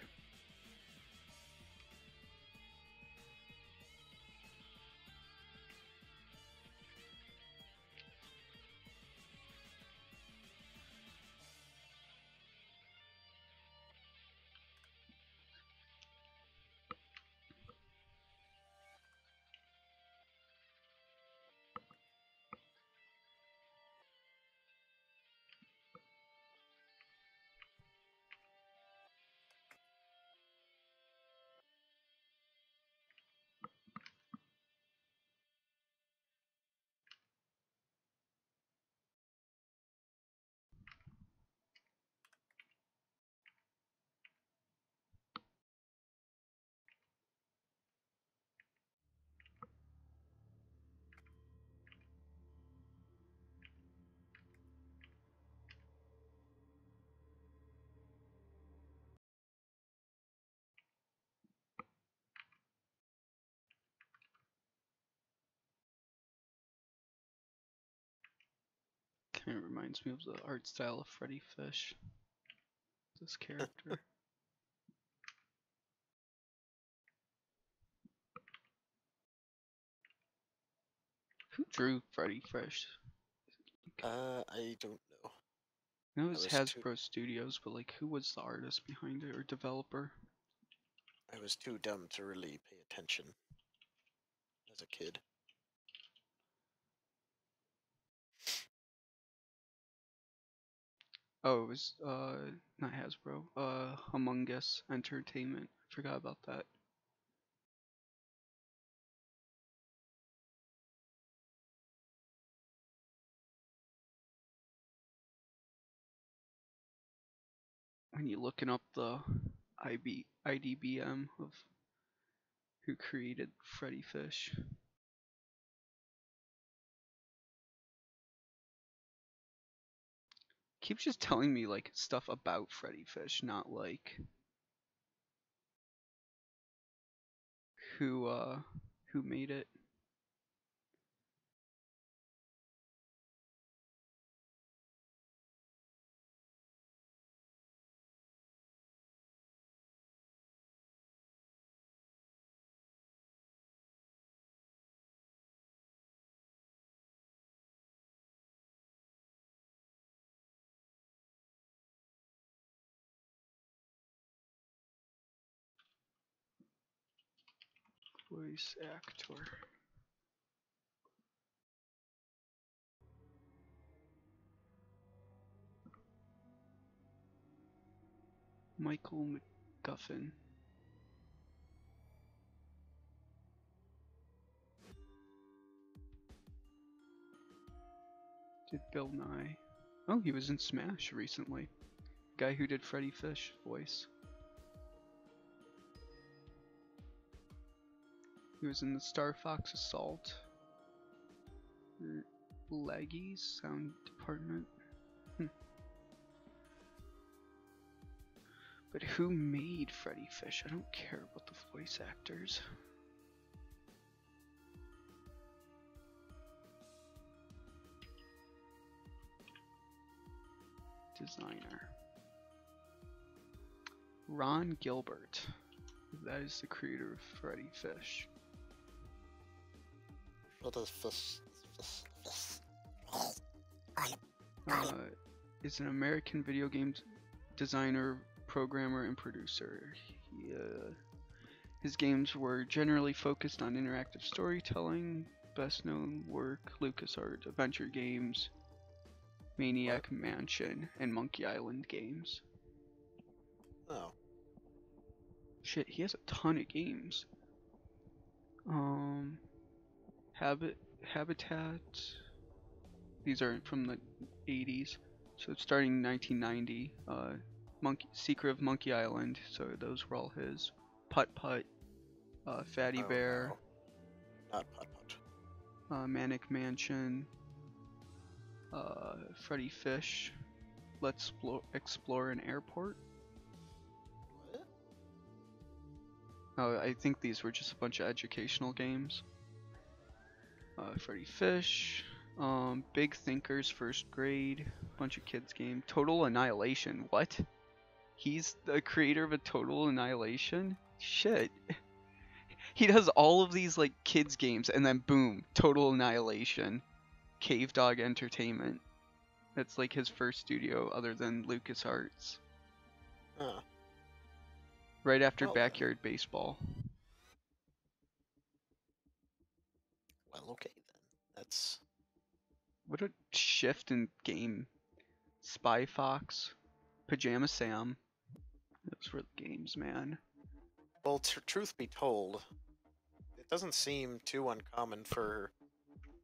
Kind of reminds me of the art style of Freddy Fish, this character. Who drew Freddy Fish? I don't know. I know it was was Hasbro Studios, but like, who was the artist behind it or developer? I was too dumb to really pay attention as a kid. Oh, it was not Hasbro, Among Us Entertainment. I forgot about that. When you're looking up the IDBM of who created Freddy Fish. Keeps just telling me like stuff about Freddy Fish, not like who made it. Voice actor. Michael McGuffin. Did Bill Nye? Oh, he was in Smash recently. Guy who did Freddy Fish voice. He was in the Star Fox Assault. Leggies Sound Department. But who made Freddy Fish? I don't care about the voice actors. Designer. Ron Gilbert. That is the creator of Freddy Fish. Is an American video game designer, programmer, and producer. His games were generally focused on interactive storytelling. Best known work: LucasArts Adventure Games, Maniac Mansion, and Monkey Island games. Oh. Shit, he has a ton of games. Habitat. These are from the 80s, so it's starting in 1990. Secret of Monkey Island. So those were all his. Putt Putt. Fatty Bear. No. Not Putt Putt. Manic Mansion. Freddy Fish. Let's explore an airport. What? Oh, I think these were just a bunch of educational games. Freddy Fish. Big Thinkers First Grade. Bunch of kids game. Total Annihilation. What? He's the creator of a Total Annihilation? Shit. He does all of these like kids games and then boom, Total Annihilation. Cave Dog Entertainment. That's like his first studio other than LucasArts. Huh. Right after Well, Backyard Baseball. Well, okay then. That's... What a shift in game. Spy Fox. Pajama Sam. Those were the games, man. Well, truth be told, it doesn't seem too uncommon for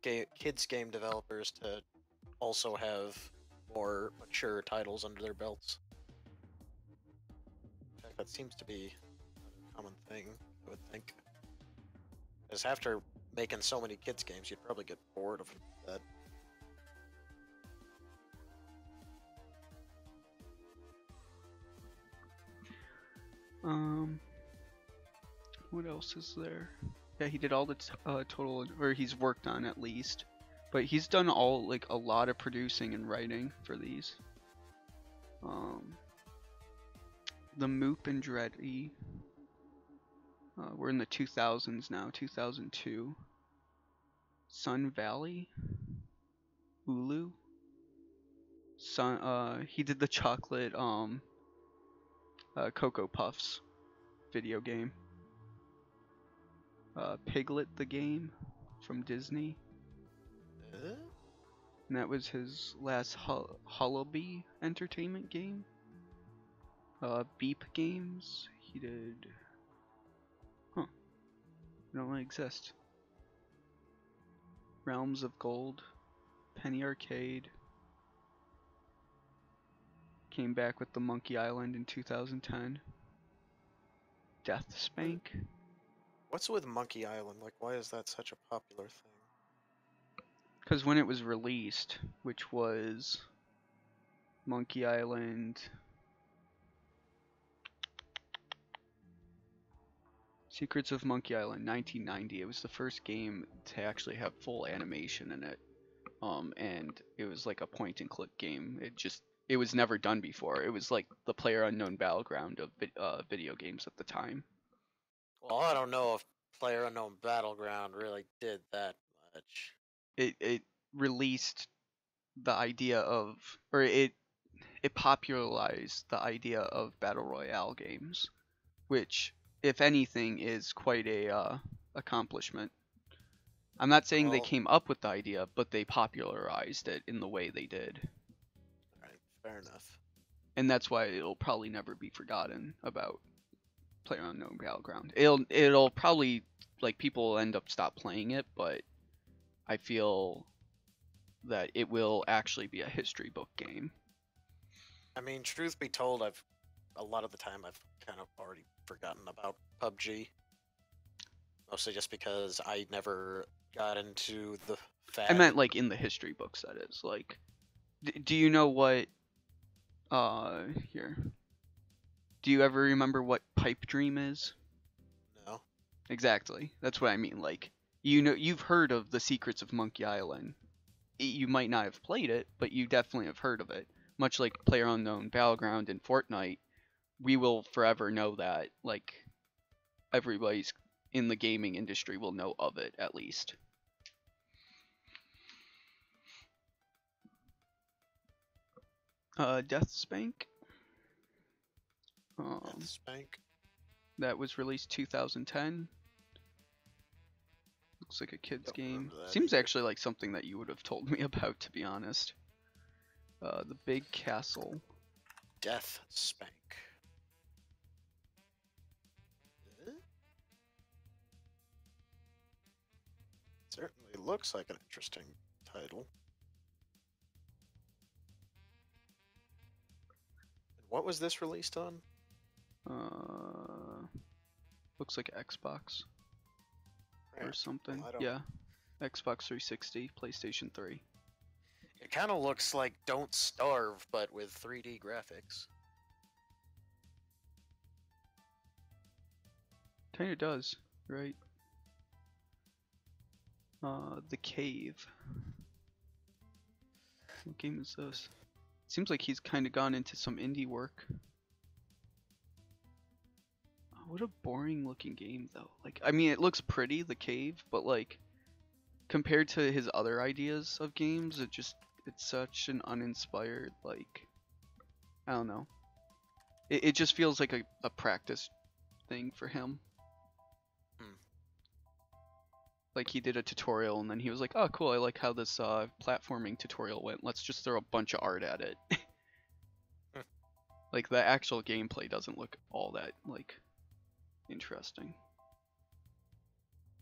kids game developers to also have more mature titles under their belts. In fact, that seems to be a common thing, I would think. Because after making so many kids games, you'd probably get bored of that. What else is there? Yeah, he did all the total, or he's worked on at least. But he's done all, like, a lot of producing and writing for these. The Moop and Dreddy. We're in the 2000s now, 2002. Sun Valley. Ulu. He did the chocolate, Cocoa Puffs video game. Piglet the game from Disney. And that was his last Hullaby Entertainment game. Beep Games. He did... Huh. They don't really exist. Realms of Gold. Penny Arcade. Came back with the Monkey Island in 2010. Death Spank. What's with Monkey Island? Like, why is that such a popular thing? Because when it was released, which was Monkey Island... Secrets of Monkey Island, 1990. It was the first game to actually have full animation in it. And it was like a point and click game. It was never done before. It was like the PlayerUnknown battleground of video games at the time. Well, I don't know if PlayerUnknown Battleground really did that much. It released the idea of, or it popularized the idea of battle royale games, which, if anything, is quite a accomplishment. I'm not saying they came up with the idea, but they popularized it in the way they did. Alright, fair enough. And that's why it'll probably never be forgotten about PlayerUnknown Battleground. It'll probably, like, people will end up stop playing it, but I feel that it will actually be a history book game. I mean, truth be told, a lot of the time I've kind of already forgotten about PUBG. Mostly just because I never got into the fad. I meant like in the history books, that is. Like, do you know what? Here. Do you ever remember what Pipe Dream is? No. Exactly. That's what I mean. Like, you've heard of the Secrets of Monkey Island. You might not have played it, but you definitely have heard of it. Much like PlayerUnknown Battleground and Fortnite, we will forever know that. Like, everybody's in the gaming industry will know of it, at least. Death Spank. Death Spank. That was released 2010. Looks like a kid's Don't game. remember that Seems either. actually like something that you would have told me about, to be honest. The Big Castle. Death Spank. Certainly looks like an interesting title. And what was this released on? Looks like Xbox or Crap. something. Well, I don't- Yeah, Xbox 360, PlayStation 3. It kind of looks like Don't Starve, but with 3D graphics. Kinda does, right? The Cave. What game is this? Seems like he's kind of gone into some indie work. Oh, what a boring looking game, though. Like, I mean, it looks pretty, The Cave, but like, compared to his other ideas of games, it's such an uninspired, like, I don't know. It just feels like a practice thing for him. Like, he did a tutorial and then he was like, oh cool, I like how this platforming tutorial went, let's just throw a bunch of art at it. Like, the actual gameplay doesn't look all that, like, interesting.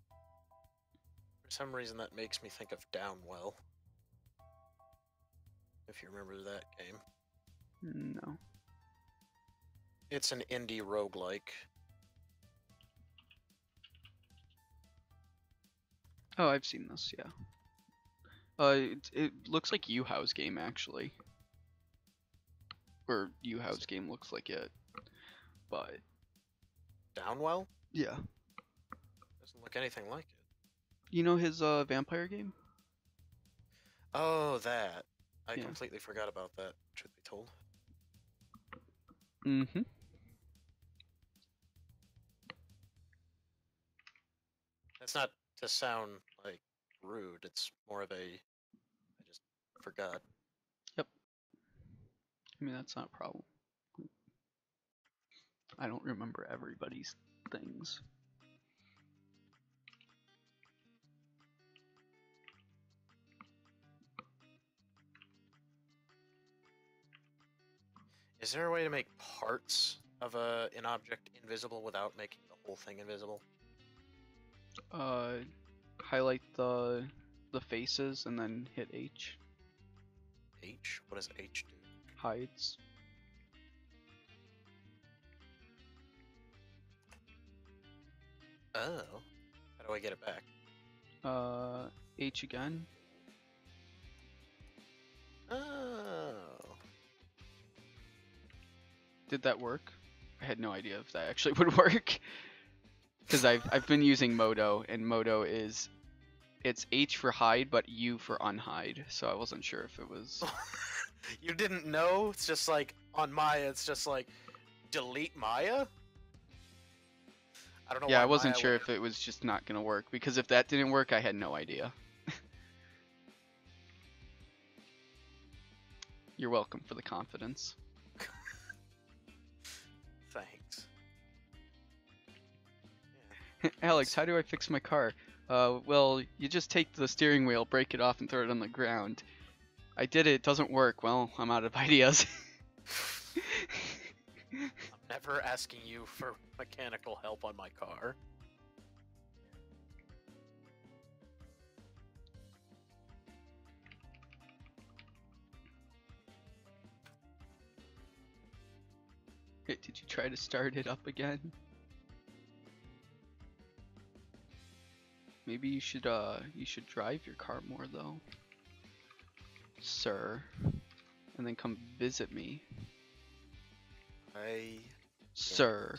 For some reason, that makes me think of Downwell. If you remember that game. No. It's an indie roguelike. Oh, I've seen this, yeah. It looks like U-House game, actually. Or U-House game looks like it. But, Downwell? yeah. Doesn't look anything like it. You know his vampire game? Oh, that. I Yeah. completely forgot about that, truth be told. Mm-hmm. That's not to sound, like, rude. It's more of a... I just forgot. I mean, that's not a problem. I don't remember everybody's things. Is there a way to make parts of an object invisible without making the whole thing invisible? Highlight the faces and then hit H. H? What does H do? Hides. Oh. How do I get it back? H again. Oh. Did that work? I had no idea if that actually would work. Because I've been using Modo, and Modo it's H for hide, but U for unhide. So I wasn't sure if it was. You didn't know? It's just like, on Maya, it's just like, delete Maya? I don't know Yeah, why I wasn't Maya sure would- if it was just not gonna work, because if that didn't work, I had no idea. You're welcome for the confidence. Thanks. Alex, how do I fix my car? Well, you just take the steering wheel, break it off, and throw it on the ground. I did it, it doesn't work. Well, I'm out of ideas. I'm never asking you for mechanical help on my car. Did you try to start it up again? Maybe you should drive your car more though, sir, and then come visit me, sir.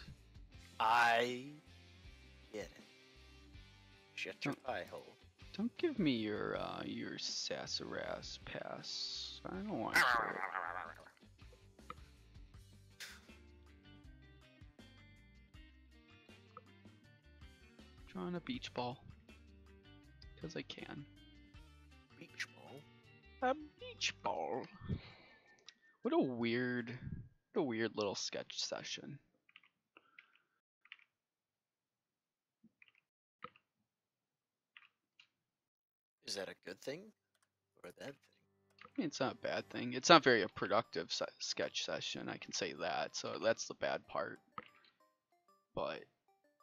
I get it. Shut your pie hole. Don't give me your sassarass pass. I don't want it. Drawing a beach ball. Because I can. Beach ball? A beach ball. What a weird little sketch session. Is that a good thing or a bad thing? I mean, it's not a bad thing. It's not very a productive sketch session, I can say that. So that's the bad part. But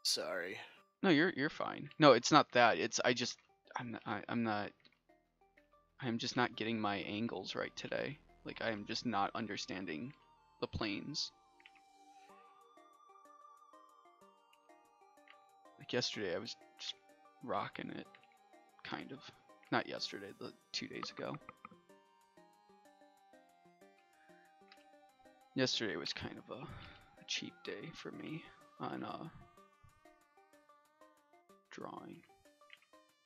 sorry. no, you're fine. No, it's not that. It's I'm just not getting my angles right today. Like I'm just not understanding the planes. Like yesterday I was just rocking it, kind of. Not yesterday, the 2 days ago. Yesterday was kind of a cheap day for me on drawing,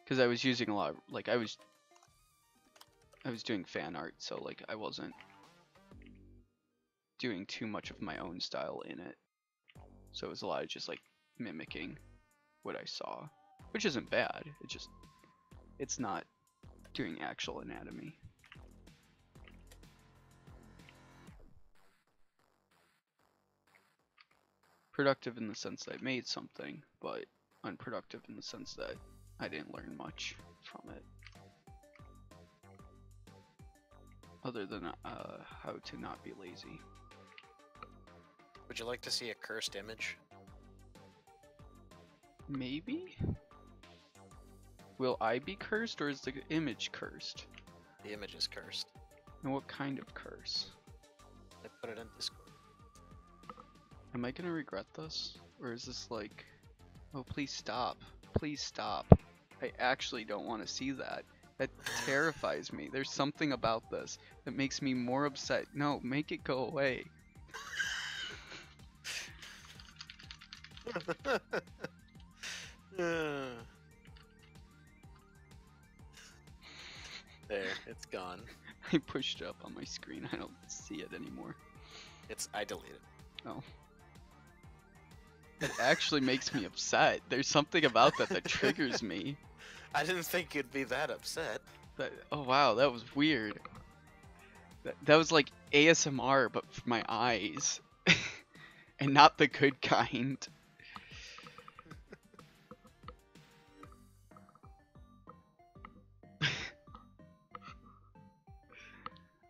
because I was using a lot of, like I was doing fan art, so like I wasn't doing too much of my own style in it, so it was a lot of just like mimicking what I saw, which isn't bad. It's not doing actual anatomy. Productive in the sense that I made something, but unproductive in the sense that I didn't learn much from it. Other than how to not be lazy. Would you like to see a cursed image? Maybe? Will I be cursed, or is the image cursed? The image is cursed. And what kind of curse? I put it in Discord. Am I gonna regret this? Or is this like, oh please stop. Please stop. I actually don't want to see that. That terrifies me. There's something about this that makes me more upset. No, make it go away. There, it's gone. I pushed it up on my screen. I don't see it anymore. I deleted it. Oh. It actually makes me upset. There's something about that that triggers me. I didn't think you'd be that upset. Oh wow, that was weird. That was like ASMR, but for my eyes. And not the good kind.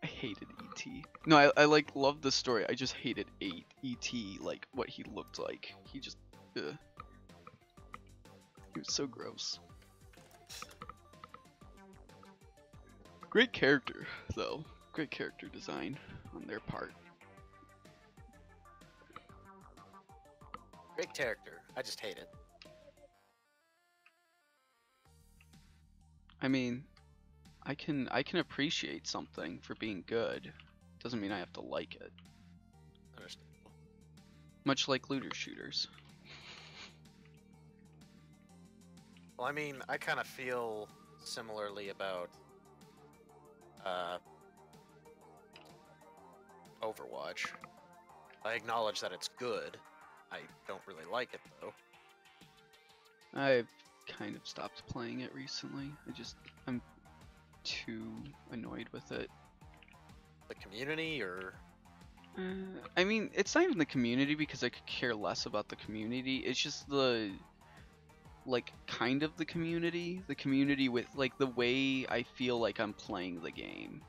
I hated E.T. No, I like loved the story. I just hated E.T. like what he looked like. He just, ugh. He was so gross. Great character, though. Great character design on their part. Great character. I just hate it. I mean, I can appreciate something for being good. Doesn't mean I have to like it. Understandable. Much like looter shooters. Well, I mean, I kind of feel similarly about Overwatch. I acknowledge that it's good. I don't really like it, though. I've kind of stopped playing it recently. I'm too annoyed with it. The community, or... I mean, it's not even the community, because I could care less about the community. It's just the, like, kind of the community. The community with, like, the way I feel like I'm playing the game.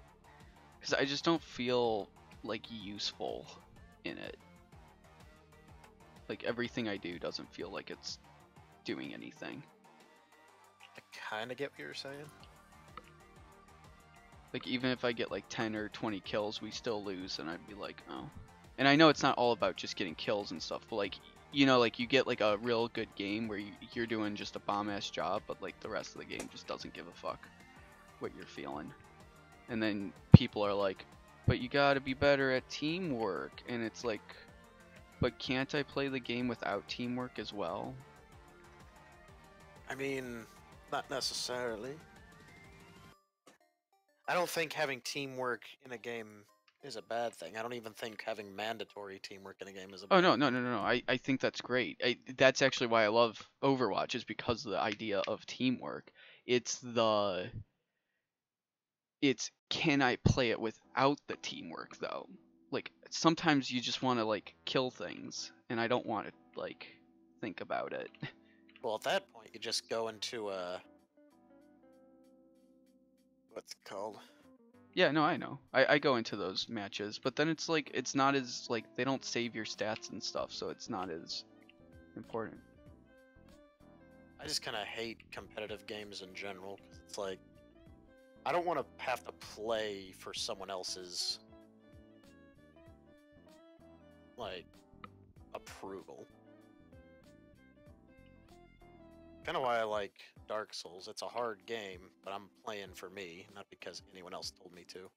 Because I just don't feel, like, useful in it. Like, everything I do doesn't feel like it's doing anything. I kind of get what you're saying. Like, even if I get, like, 10 or 20 kills, we still lose, and I'd be like, oh. And I know it's not all about just getting kills and stuff, but like, you know, like you get like a real good game where you're doing just a bomb ass job, but like the rest of the game just doesn't give a fuck what you're feeling. And then people are like, but you gotta be better at teamwork. And it's like, but can't I play the game without teamwork as well? I mean, not necessarily. I don't think having teamwork in a game is a bad thing. I don't even think having mandatory teamwork in a game is a bad Oh no, thing. no, no, no, no. I think that's great. That's actually why I love Overwatch, is because of the idea of teamwork. It's can I play it without the teamwork though? Like sometimes you just want to like kill things, and I don't want to like think about it. Well, at that point, you just go into what's it called? Yeah, no, I know. I go into those matches, but then it's like it's not as like they don't save your stats and stuff, so it's not as important. I just kind of hate competitive games in general, 'cause it's like I don't want to have to play for someone else's like approval. Kind of why I like Dark Souls. It's a hard game, but I'm playing for me, not because anyone else told me to.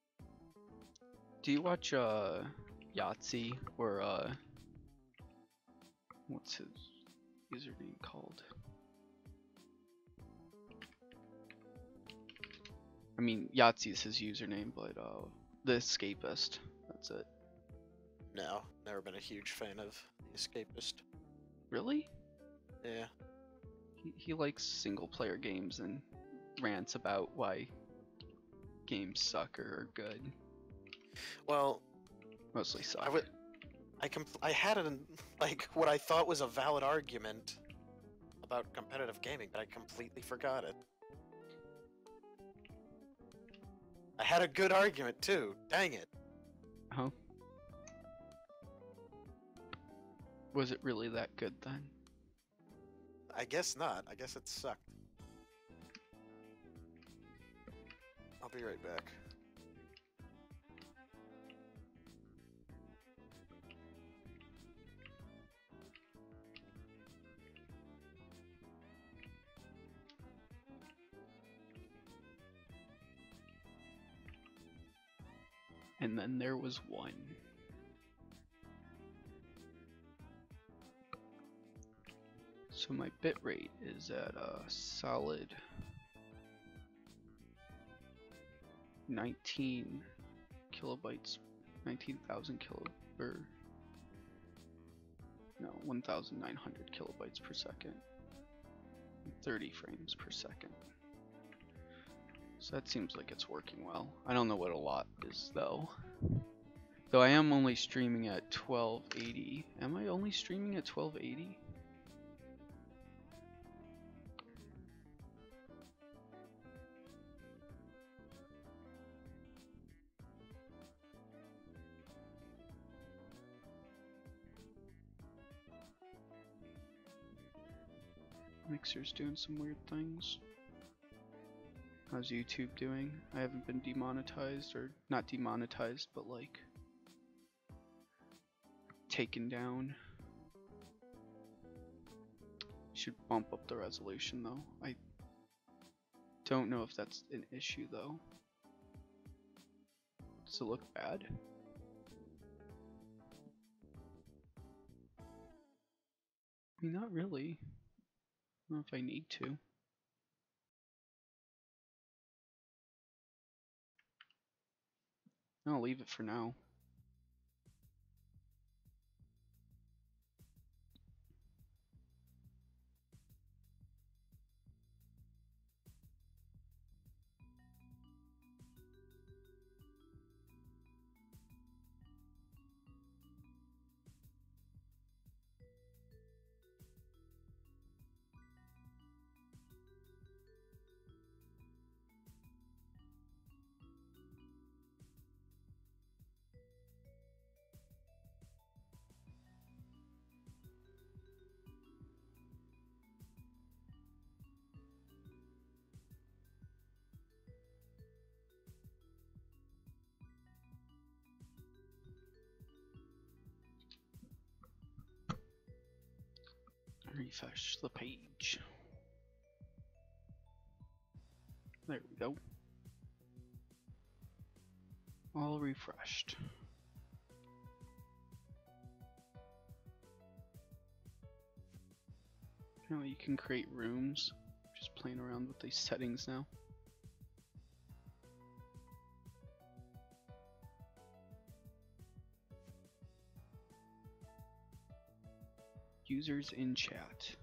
Do you watch Yahtzee or what's his username called? I mean, Yahtzee is his username, but the Escapist. That's it. No, never been a huge fan of The Escapist. Really? Yeah. He likes single player games and rants about why games suck or are good. Well, Mostly suck. I had like what I thought was a valid argument about competitive gaming, but I completely forgot it. I had a good argument too. Dang it. Oh. Was it really that good then? I guess not. I guess it sucked. I'll be right back. And then there was one. So my bitrate is at a solid 19 kilobytes, 19,000 or no, 1,900 kilobytes per second, 30 frames per second. So that seems like it's working well. I don't know what a lot is though. Though I am only streaming at 1280. Am I only streaming at 1280? Mixer's doing some weird things. How's YouTube doing? I haven't been demonetized, or not demonetized, but like taken down. Should bump up the resolution though. I don't know if that's an issue though. Does it look bad? I mean, not really. I don't know if I need to. I'll leave it for now. Refresh the page. There we go. All refreshed. Now you can create rooms. Just playing around with these settings now. Users in chat.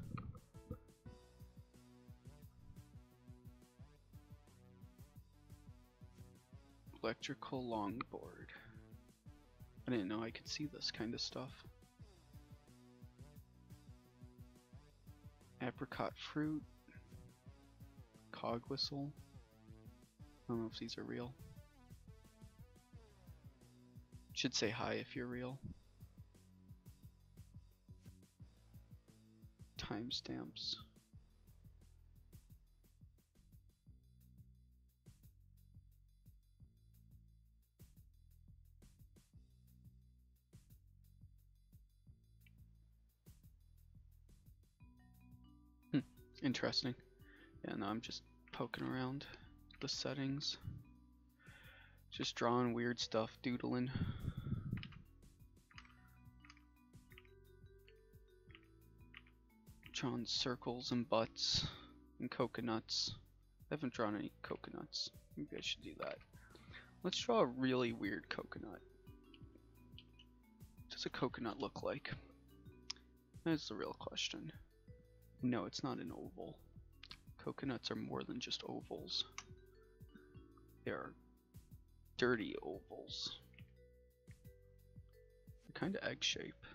Electrical longboard. I didn't know I could see this kind of stuff. Apricot fruit. Cog whistle. I don't know if these are real. Should say hi if you're real. Timestamps. Interesting. Yeah, no, I'm just poking around the settings. Just drawing weird stuff, doodling. Drawing circles and butts and coconuts. I haven't drawn any coconuts. Maybe I should do that. Let's draw a really weird coconut. What does a coconut look like? That's the real question. No, it's not an oval. Coconuts are more than just ovals. They are dirty ovals. They're kind of egg shape.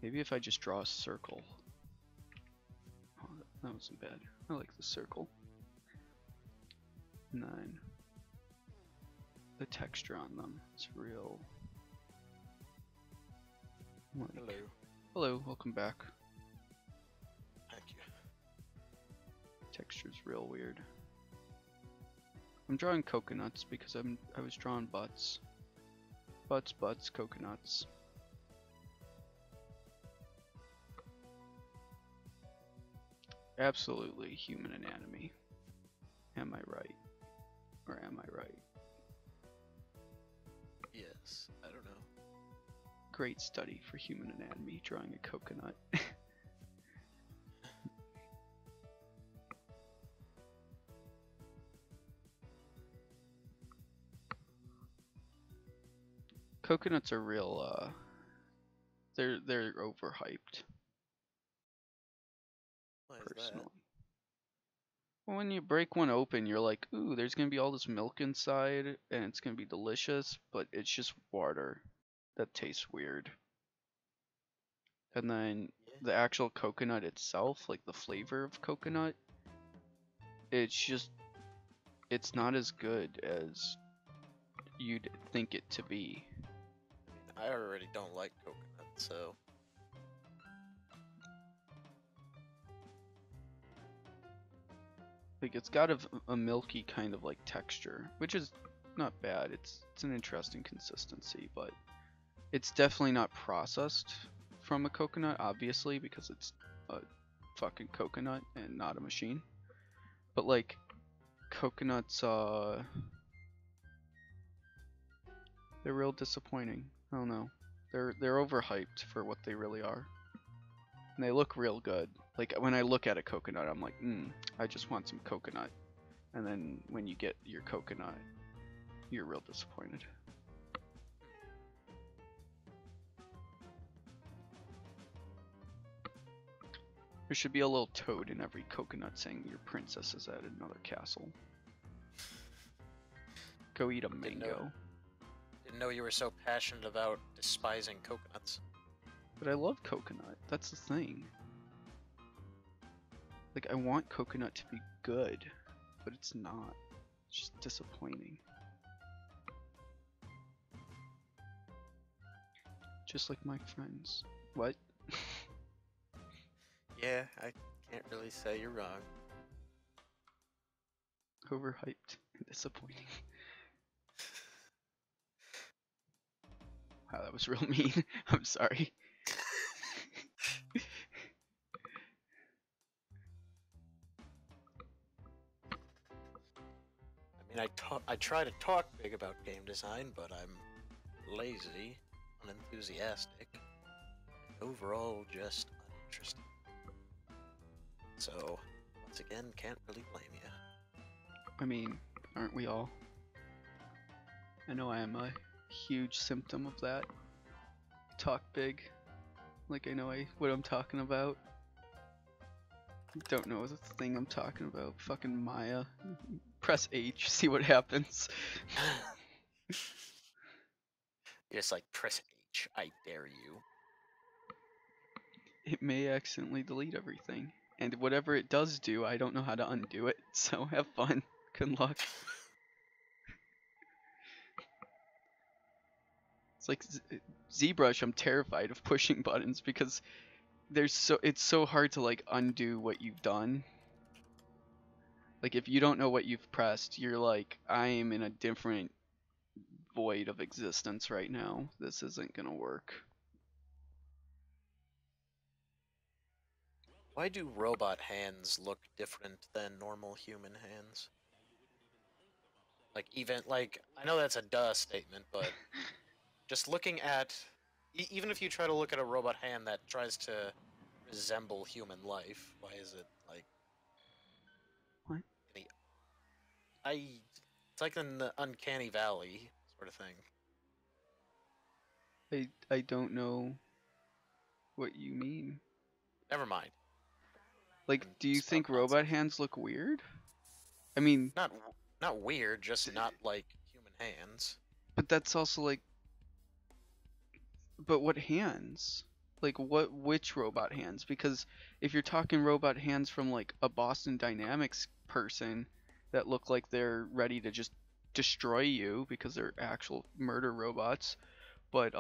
Maybe if I just draw a circle. Oh, that wasn't bad. I like the circle. And then the texture on them is real. Like, Hello. hello, welcome back. Thank you. Texture's real weird. I'm drawing coconuts because I was drawing butts. Butts, coconuts. Absolutely human anatomy. Am I right? Or am I right? Yes, I don't know. Great study for human anatomy, drawing a coconut. Coconuts are real, they're overhyped, Why is personally. that? Well, when you break one open, you're like, ooh, there's gonna be all this milk inside, and it's gonna be delicious, but it's just water that tastes weird. And then Yeah. the actual coconut itself, like the flavor of coconut, it's not as good as you'd think it to be. I already don't like coconut, so Like it's got a milky kind of like texture, which is not bad. It's an interesting consistency, but it's definitely not processed from a coconut, obviously, because it's a fucking coconut and not a machine. But like coconuts, they're real disappointing. I don't know. They're overhyped for what they really are. And they look real good. Like when I look at a coconut, I'm like, I just want some coconut. And then when you get your coconut, you're real disappointed. There should be a little toad in every coconut saying your princess is at another castle. Go eat a mango. didn't know you were so passionate about despising coconuts. But I love coconut. That's the thing. Like, I want coconut to be good, but it's not. It's just disappointing. Just like my friends. What? Yeah, I can't really say you're wrong. Overhyped and disappointing. Wow, that was real mean. I'm sorry. I mean, I try to talk big about game design, but I'm lazy, unenthusiastic, and overall just uninterested. So, once again, can't really blame you. I mean, aren't we all? I know I am a huge symptom of that. Talk big. Like I know what I'm talking about. Don't know the thing I'm talking about. Fucking Maya. Press H, see what happens. You're just like, press H, I dare you. It may accidentally delete everything. And whatever it does do, I don't know how to undo it. So have fun. Good luck. It's like ZBrush, I'm terrified of pushing buttons because it's so hard to like undo what you've done. Like if you don't know what you've pressed, you're like, I am in a different void of existence right now. This isn't gonna work. Why do robot hands look different than normal human hands? Like, I know that's a duh statement, but just looking at, even if you try to look at a robot hand that tries to resemble human life, why is it like? What? It's like in the uncanny valley sort of thing. I don't know what you mean. Never mind. Like, do you Stop think nonsense. robot hands look weird? I mean, Not weird, just not like human hands. but that's also like, but what hands? Like which robot hands? Because if you're talking robot hands from like a Boston Dynamics person that look like they're ready to just destroy you because they're actual murder robots, but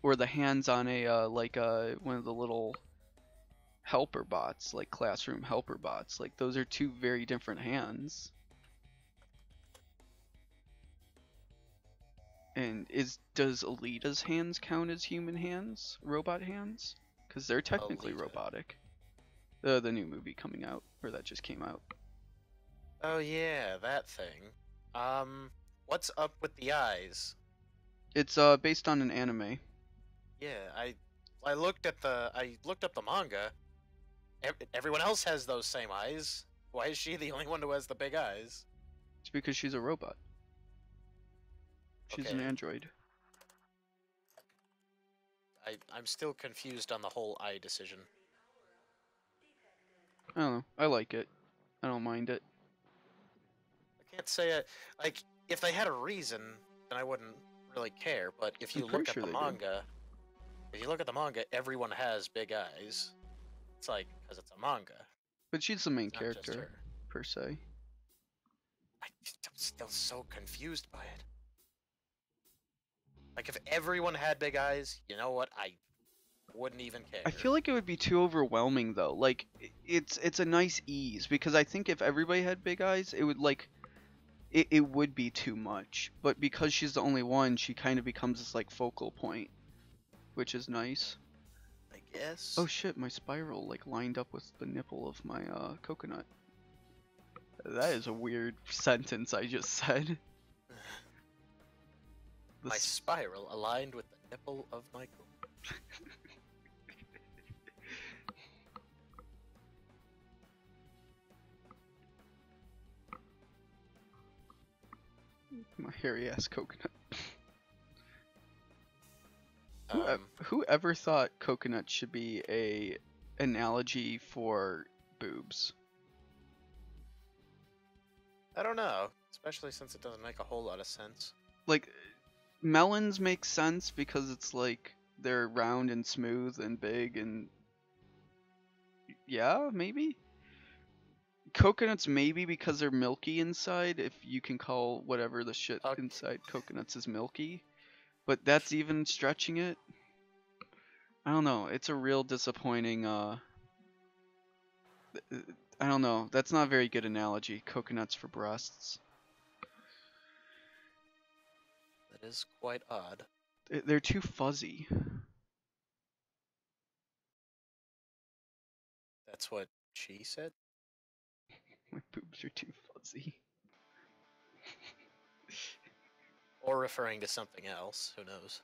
or the hands on a one of the little helper bots, like classroom helper bots, like those are two very different hands. And does Alita's hands count as human hands, robot hands? Because they're technically Alita. robotic. The new movie coming out, or that just came out. Oh yeah, that thing. What's up with the eyes? It's based on an anime. Yeah, I looked up the manga. Everyone else has those same eyes. Why is she the only one who has the big eyes? It's because she's a robot. She's an Okay. android. I'm still confused on the whole eye decision. I don't know. I like it. I don't mind it. I can't say it. Like, if they had a reason, then I wouldn't really care. But if I'm you pretty look at sure the they do. manga, everyone has big eyes. It's like because it's a manga. But she's the main It's not just character, her. per se. I'm still so confused by it. Like, if everyone had big eyes, you know what? I wouldn't even care. I feel like it would be too overwhelming though. Like it's a nice ease because I think if everybody had big eyes, it would like it would be too much. But because she's the only one, she kind of becomes this like focal point, which is nice. I guess. Oh shit, my spiral like lined up with the nipple of my coconut. That is a weird sentence I just said. My spiral aligned with the nipple of my coat. My hairy ass coconut. Um, Whoever thought coconut should be a analogy for boobs? I don't know, especially since it doesn't make a whole lot of sense. Like melons make sense because it's like they're round and smooth and big and yeah, maybe. Coconuts maybe because they're milky inside, if you can call whatever the shit Okay. inside coconuts is milky. But that's even stretching it. I don't know. It's a real disappointing I don't know. That's not a very good analogy. Coconuts for breasts. That is quite odd. They're too fuzzy. That's what she said? My boobs are too fuzzy. Or referring to something else, who knows?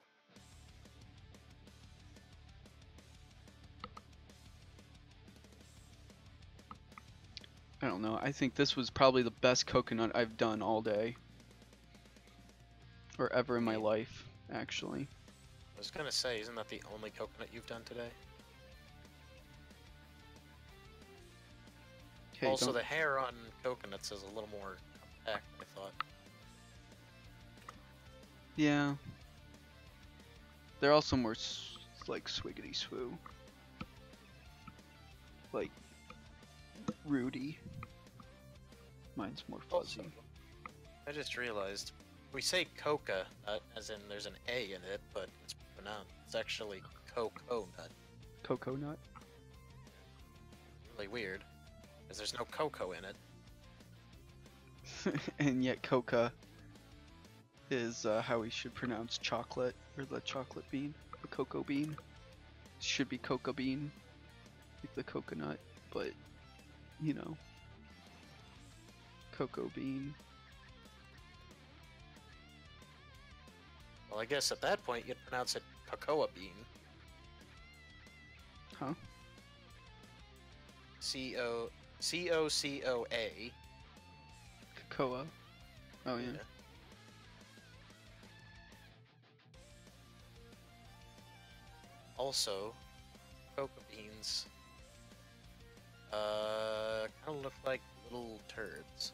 I don't know. I think this was probably the best coconut I've done all day. Or ever in my life, actually. I was gonna say, isn't that the only coconut you've done today? Okay, Also, don't- the hair on coconuts is a little more compact, I thought. Yeah. They're also more like swiggity swoo. Like Rudy. Mine's more fuzzy. Also, I just realized we say coca nut as in there's an A in it, but it's pronounced. It's actually cocoa nut. Cocoa nut. Really weird, because there's no cocoa in it. And yet coca is how we should pronounce chocolate, or the chocolate bean, the cocoa bean. Should be cocoa bean, like the coconut, but you know, cocoa bean. Well, I guess at that point you'd pronounce it cocoa bean. Huh? C-O-C-O-A. Cocoa. Oh yeah. Also, cocoa beans kind of look like little turds.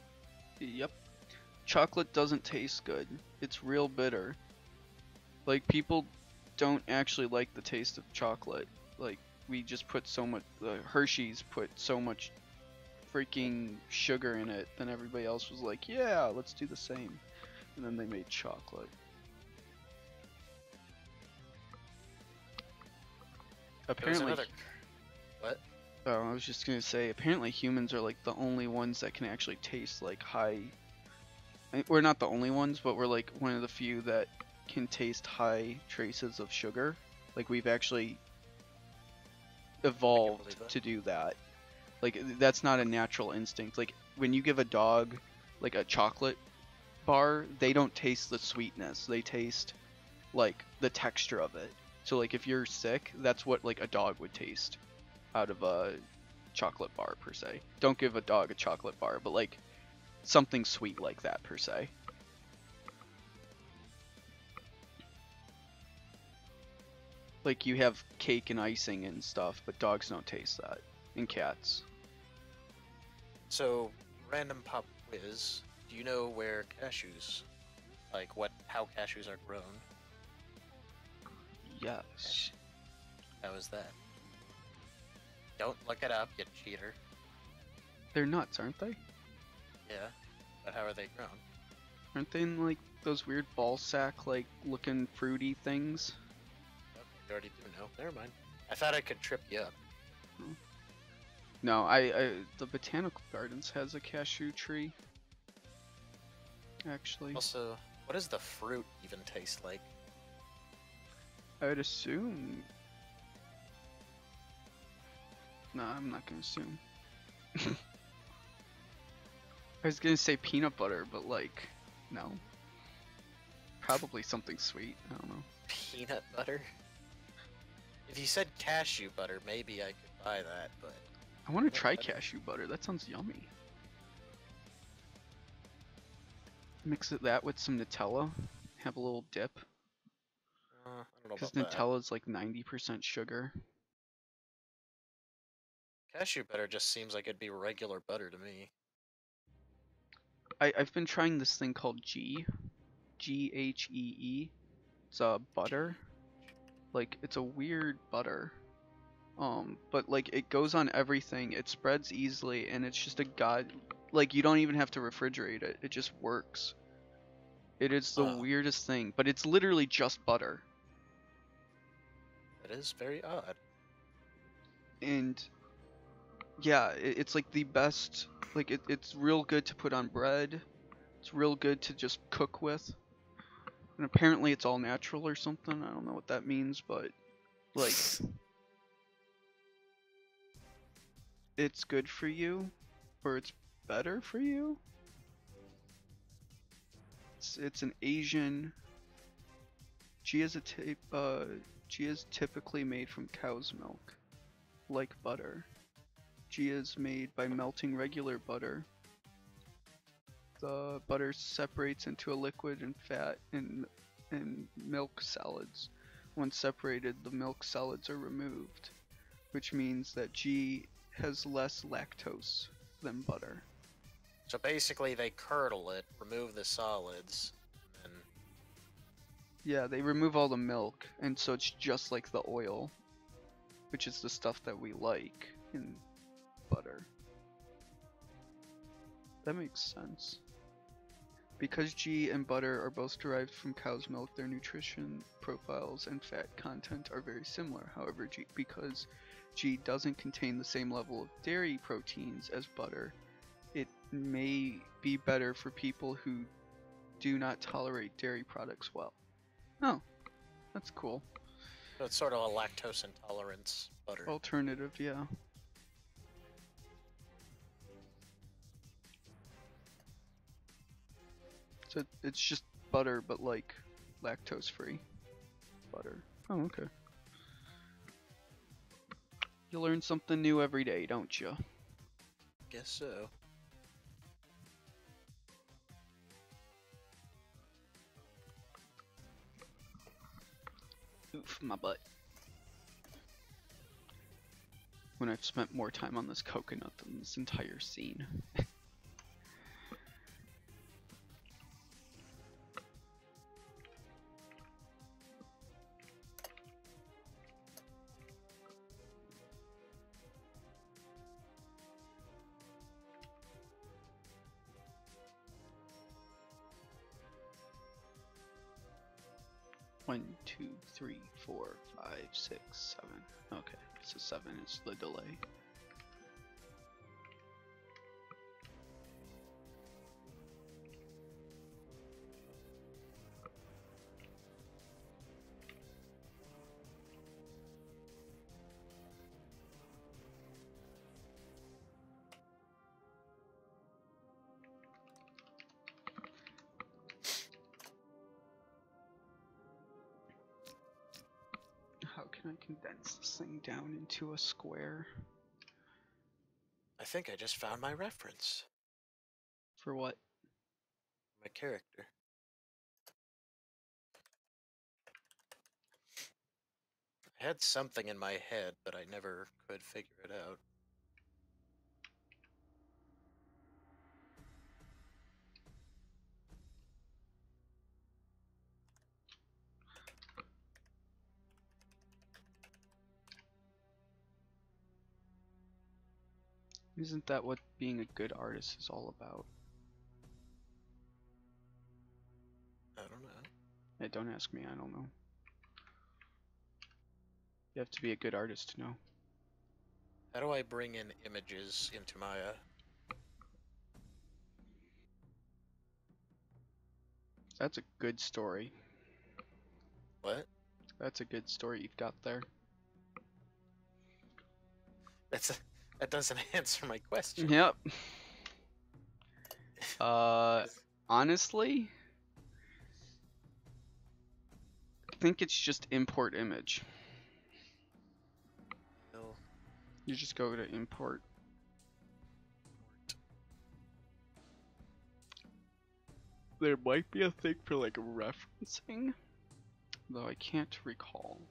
Yep. Chocolate doesn't taste good. It's real bitter. Like, people don't actually like the taste of chocolate. Like, we just put so much, Hershey's put so much freaking sugar in it, then everybody else was like, yeah, let's do the same. And then they made chocolate. Apparently, What? oh, I was just gonna say, apparently humans are like the only ones that can actually taste like high. We're not the only ones, but we're like one of the few that can taste high traces of sugar. Like, we've actually evolved to do that. Like, that's not a natural instinct. Like, when you give a dog like a chocolate bar, they don't taste the sweetness. They taste like the texture of it. So like, if you're sick, that's what like a dog would taste out of a chocolate bar per se. Don't give a dog a chocolate bar, but like something sweet like that per se. Like, you have cake and icing and stuff, but dogs don't taste that. And cats. So, random pop quiz. Do you know where cashews, like how cashews are grown? Yes. How is that? Don't look it up, you cheater. They're nuts, aren't they? Yeah, but how are they grown? Aren't they in like those weird ball sack like looking fruity things? Okay, you already do know. Never mind. I thought I could trip you up. No, the botanical gardens has a cashew tree. Actually, Also, what does the fruit even taste like? I would assume. No, I'm not gonna assume. I was gonna say peanut butter, but like, no. Probably something sweet. I don't know. Peanut butter? If you said cashew butter, maybe I could buy that, but... I want to try cashew butter. That sounds yummy. Mix that with some Nutella. Have a little dip. I don't know Because about that. Nutella's like 90% sugar. Cashew butter just seems like it'd be regular butter to me. I've been trying this thing called Ghee. It's a butter. Like, it's a weird butter. But like, it goes on everything. It spreads easily, and it's just like, you don't even have to refrigerate it. It just works. It is the weirdest thing, but it's literally just butter. It is very odd. And yeah, it's like the best. Like, it's real good to put on bread. It's real good to just cook with. And apparently it's all natural or something. I don't know what that means, but like it's good for you, or it's better for you. It's an Asian. Ghee is typically made from cow's milk, like butter. Ghee is made by melting regular butter. The butter separates into a liquid and fat in milk solids. Once separated, the milk solids are removed, which means that ghee has less lactose than butter. So basically, they curdle it, remove the solids, and then Yeah, they remove all the milk, and so it's just like the oil, which is the stuff that we like in butter. That makes sense. Because ghee and butter are both derived from cow's milk, their nutrition profiles and fat content are very similar. However, because ghee doesn't contain the same level of dairy proteins as butter, it may be better for people who do not tolerate dairy products well. Oh, that's cool. so it's sort of a lactose intolerance butter. Alternative, yeah. So it's just butter, but like lactose-free butter. Oh, okay. You learn something new every day, don't you? Guess so. Oof, my butt. When I've spent more time on this coconut than this entire scene. 1, 2, 3, 4, 5, 6, 7. Okay, so 7 is the delay. How can I condense this thing down into a square? I think I just found my reference. For what? My character. I had something in my head, but I never could figure it out. Isn't that what being a good artist is all about? I don't know. Hey, don't ask me, I don't know. You have to be a good artist to know. How do I bring in images into Maya? That's a good story. What? That's a good story you've got there. That doesn't answer my question. Yep. Honestly, I think it's just import image. No. You just go to import. There might be a thing for like referencing, though I can't recall.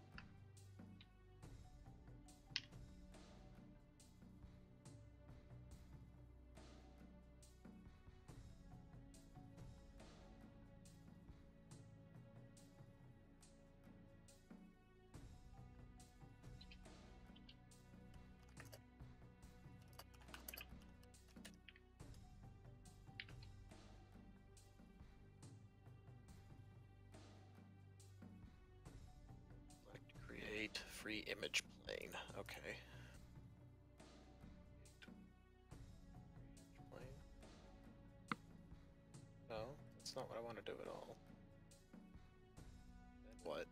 Create free image plane. Okay. Plane. No, that's not what I want to do at all. what?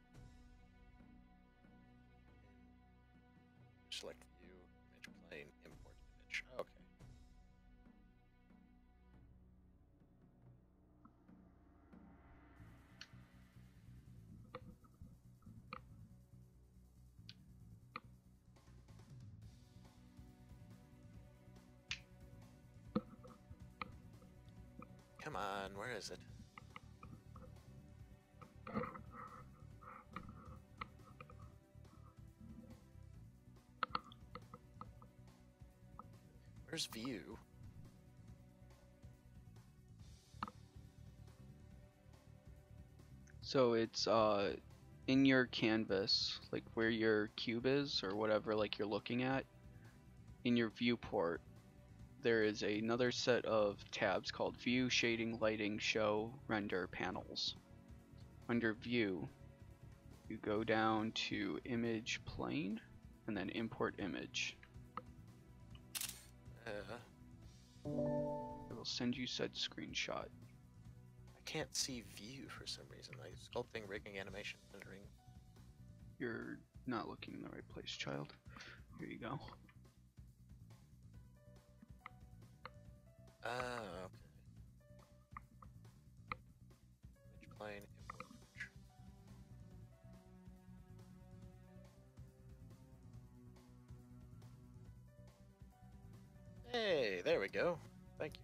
Select view, image plane, import image. Okay. Come on, where is it? Where's view? So it's in your canvas, like where your cube is or whatever like you're looking at, in your viewport, there is another set of tabs called View, Shading, Lighting, Show, Render, Panels. Under View, you go down to Image Plane, and then Import Image. It will send you said screenshot. I can't see view for some reason. Like sculpting, rigging, animation, rendering. You're not looking in the right place, child. Here you go. Ah, okay. Image plane, import image. Hey, there we go. Thank you.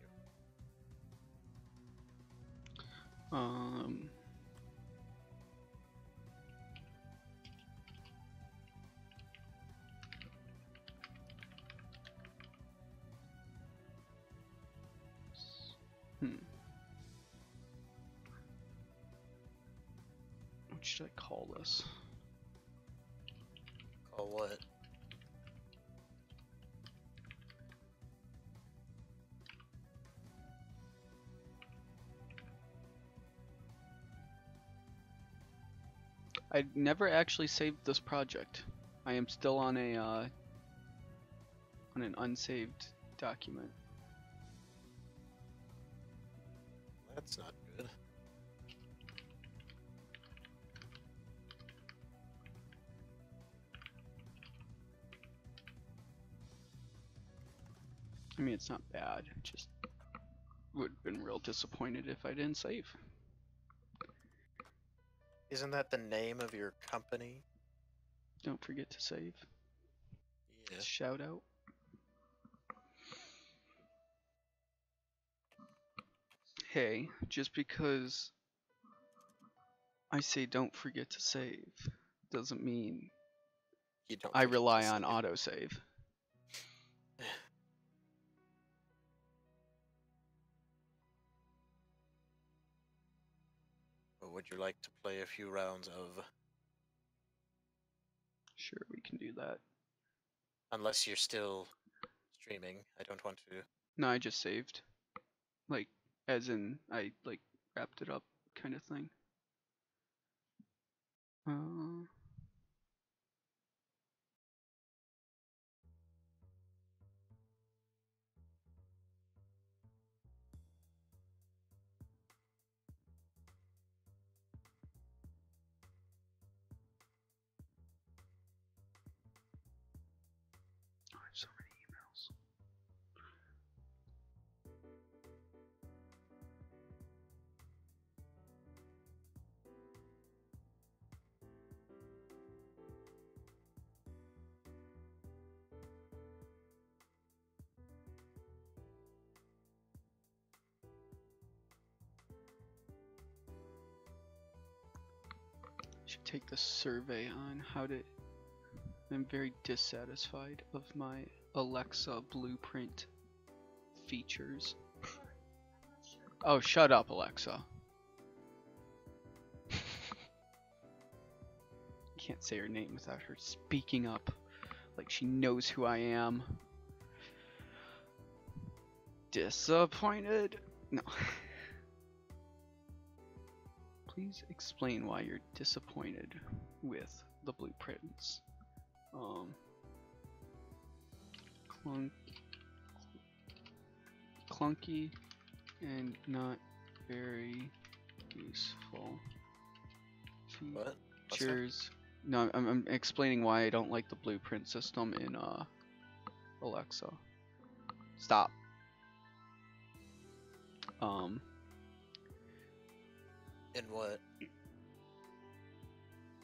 What should I call this? Call what? I never actually saved this project. I am still on a on an unsaved document. That's not good. I mean, it's not bad. I just would have been real disappointed if I didn't save. Isn't that the name of your company? Don't forget to save. Yeah. Shout out. Hey, just because I say don't forget to save doesn't mean You don't I forget to rely on save. autosave. Or would you like to play a few rounds of... Sure, we can do that. Unless you're still streaming. I don't want to... No, I just saved. Like, as in, I, like, wrapped it up kind of thing. I have so many emails. Should take the survey on how to. I'm very dissatisfied of my Alexa blueprint features. Oh, shut up, Alexa. Can't say her name without her speaking up like she knows who I am. Disappointed? No. Please explain why you're disappointed with the blueprints. Clunky and not very useful. What? features. No, I'm explaining why I don't like the blueprint system in Alexa. Stop. In what?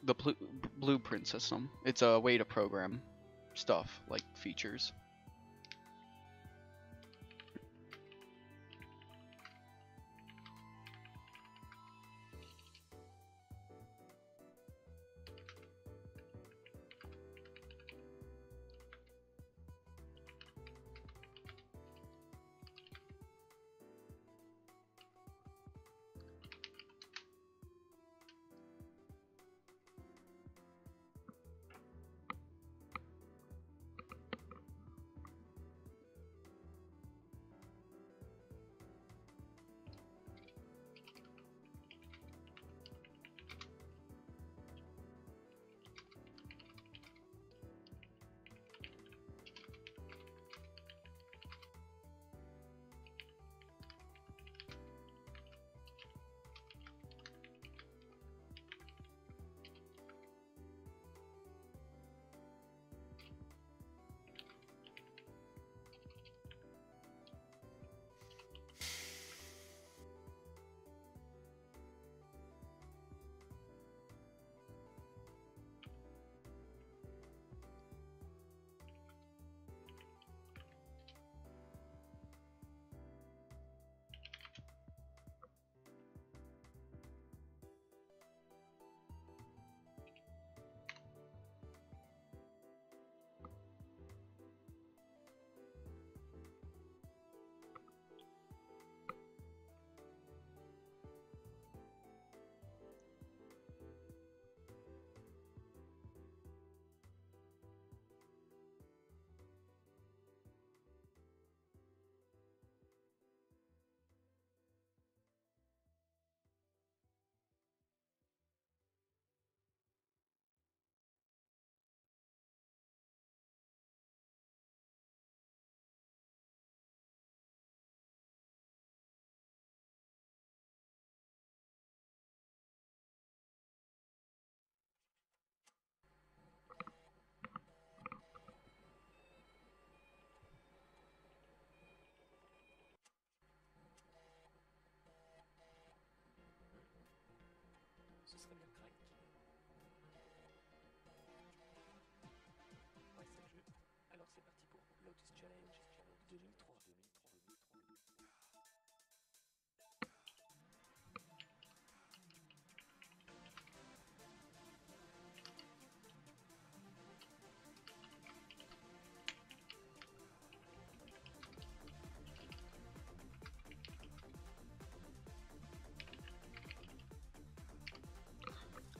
The blueprint system. It's a way to program stuff like features. Ce serait bien crack. Ouais, c'est le jeu. Alors c'est parti pour Lotus Challenge 2003.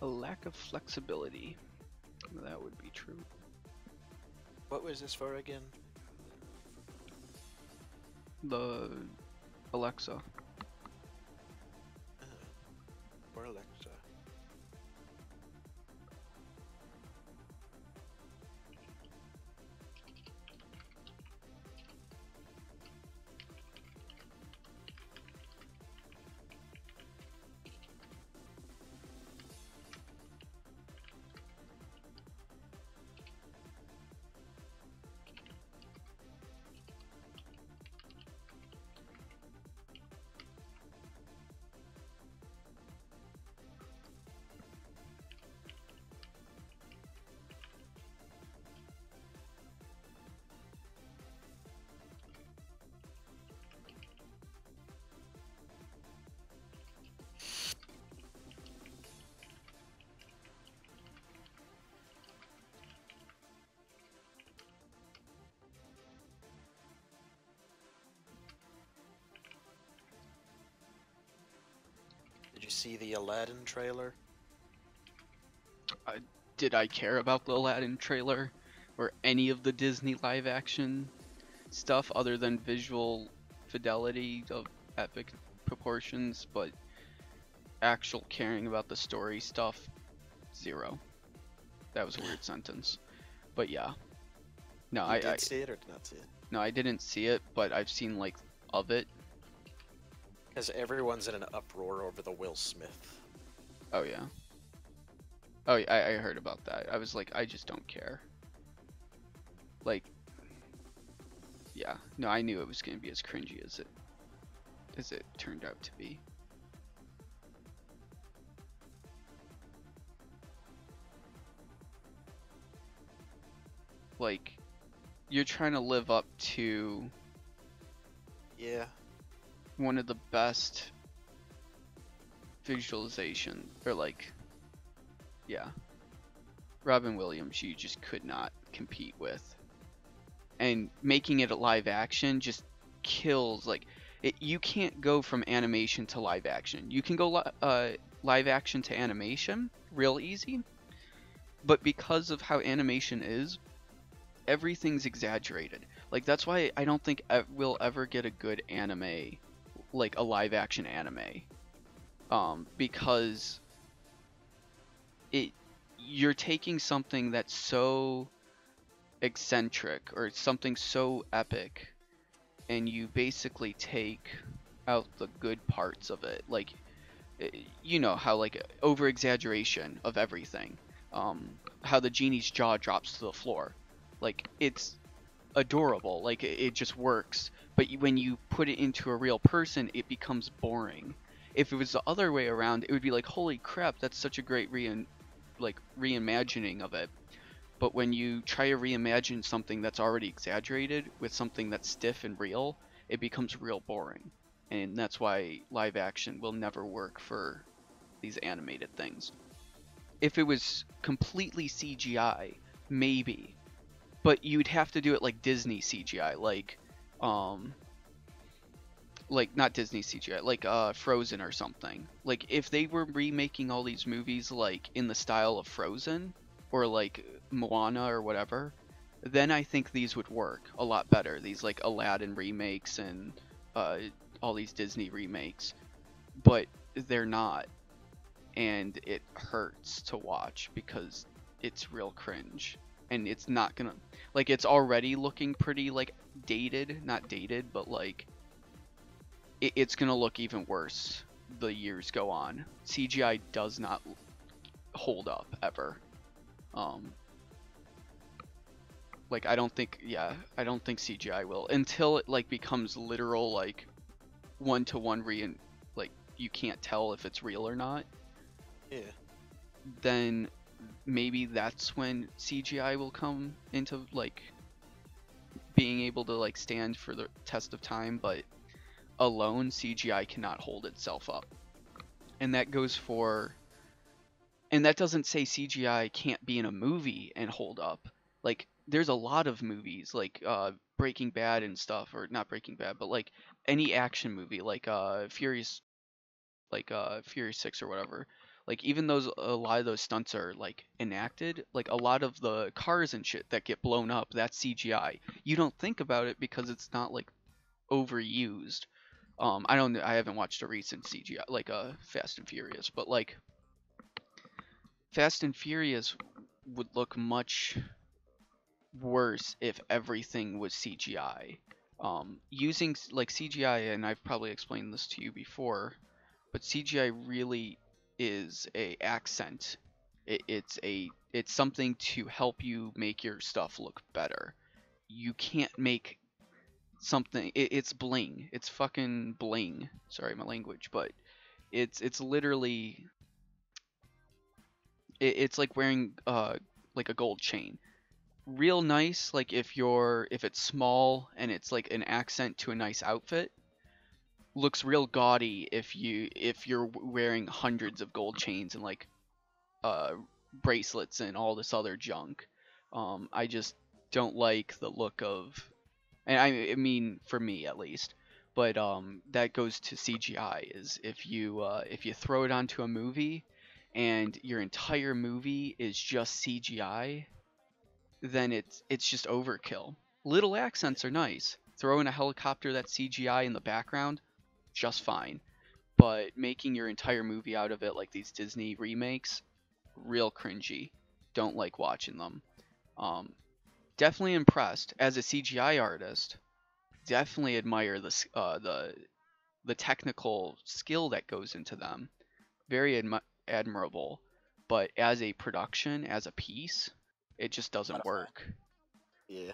A lack of flexibility. That would be true. What was this for again? The Alexa. Or Alexa. Did you see the Aladdin trailer? Did I care about the Aladdin trailer or any of the Disney live action stuff other than visual fidelity of epic proportions, but actual caring about the story stuff, zero. That was a weird sentence. But yeah. No, You did see it or did not see it? No, I didn't see it, but I've seen like of it. Because everyone's in an uproar over the Will Smith. Oh yeah. Oh, I heard about that. I was like, I just don't care. Like, yeah, no, I knew it was gonna be as cringy as it turned out to be. Like, you're trying to live up to Yeah. one of the best visualization, or like, yeah, Robin Williams, you just could not compete with. And making it a live action just kills, like, you can't go from animation to live action. You can go live action to animation real easy, but because of how animation is, everything's exaggerated. Like, that's why I don't think we'll ever get a good anime, like a live action anime, because you're taking something that's so eccentric or something so epic, and you basically take out the good parts of it. Like, you know how, like, over exaggeration of everything, how the genie's jaw drops to the floor, like, it's adorable, like, it just works, but when you put it into a real person, it becomes boring. If it was the other way around, it would be like, holy crap, that's such a great reimagining of it. But when you try to reimagine something that's already exaggerated with something that's stiff and real, it becomes real boring. And that's why live action will never work for these animated things. If it was completely CGI, maybe. But you'd have to do it like Disney CGI, like not Disney CGI, like Frozen or something. Like, if they were remaking all these movies like in the style of Frozen or like Moana or whatever, then I think these would work a lot better. These like Aladdin remakes and all these Disney remakes, but they're not, and it hurts to watch because it's real cringe, and it's not gonna, like, it's already looking pretty like dated, not dated, but like it's gonna look even worse the years go on. CGI does not hold up ever. Like, I don't think, yeah, I don't think CGI will until it like becomes literal, like one-to-one like you can't tell if it's real or not. Yeah. Then maybe that's when CGI will come into like being able to like stand for the test of time, but alone CGI cannot hold itself up. And that goes for, and that doesn't say CGI can't be in a movie and hold up. Like, there's a lot of movies like Breaking Bad and stuff, or not Breaking Bad, but like any action movie like Furious, like Furious 6 or whatever. Like, even those, a lot of those stunts are like enacted. Like, a lot of the cars and shit that get blown up, that's CGI. You don't think about it because it's not like overused. I haven't watched a recent CGI like Fast and Furious, but like Fast and Furious would look much worse if everything was CGI. Using like CGI, and I've probably explained this to you before, but CGI really is a accent. It's something to help you make your stuff look better. You can't make something. It's bling. It's fucking bling. Sorry, my language, but it's literally it's like wearing like a gold chain. Real nice, like if it's small and it's like an accent to a nice outfit. Looks real gaudy if you're wearing hundreds of gold chains and like uh bracelets and all this other junk. I just don't like the look of, and I mean for me at least, but that goes to CGI. Is if you throw it onto a movie and your entire movie is just CGI, then it's just overkill. Little accents are nice. Throw in a helicopter that's CGI in the background, just fine. But making your entire movie out of it, like these Disney remakes, real cringy. Don't like watching them. Um, Definitely impressed as a CGI artist. Definitely admire the technical skill that goes into them. Very admirable. but as a production, as a piece, it just doesn't Not a fan. work. Yeah.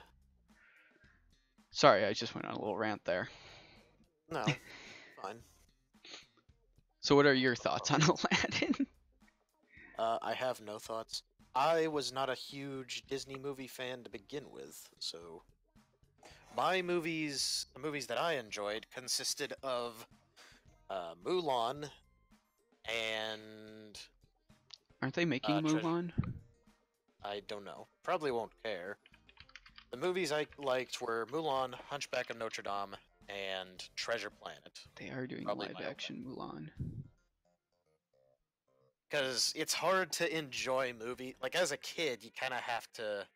Sorry, I just went on a little rant there. No. Fine. So what are your thoughts on Aladdin? I have no thoughts. I was not a huge Disney movie fan to begin with, so the movies that I enjoyed consisted of Mulan and Aren't they making Treasure. Mulan? I don't know. Probably won't care. The movies I liked were Mulan, Hunchback of Notre Dame, and Treasure Planet. They are doing Probably live my action Mulan. Because it's hard to enjoy movie. Like, as a kid, you kind of have to...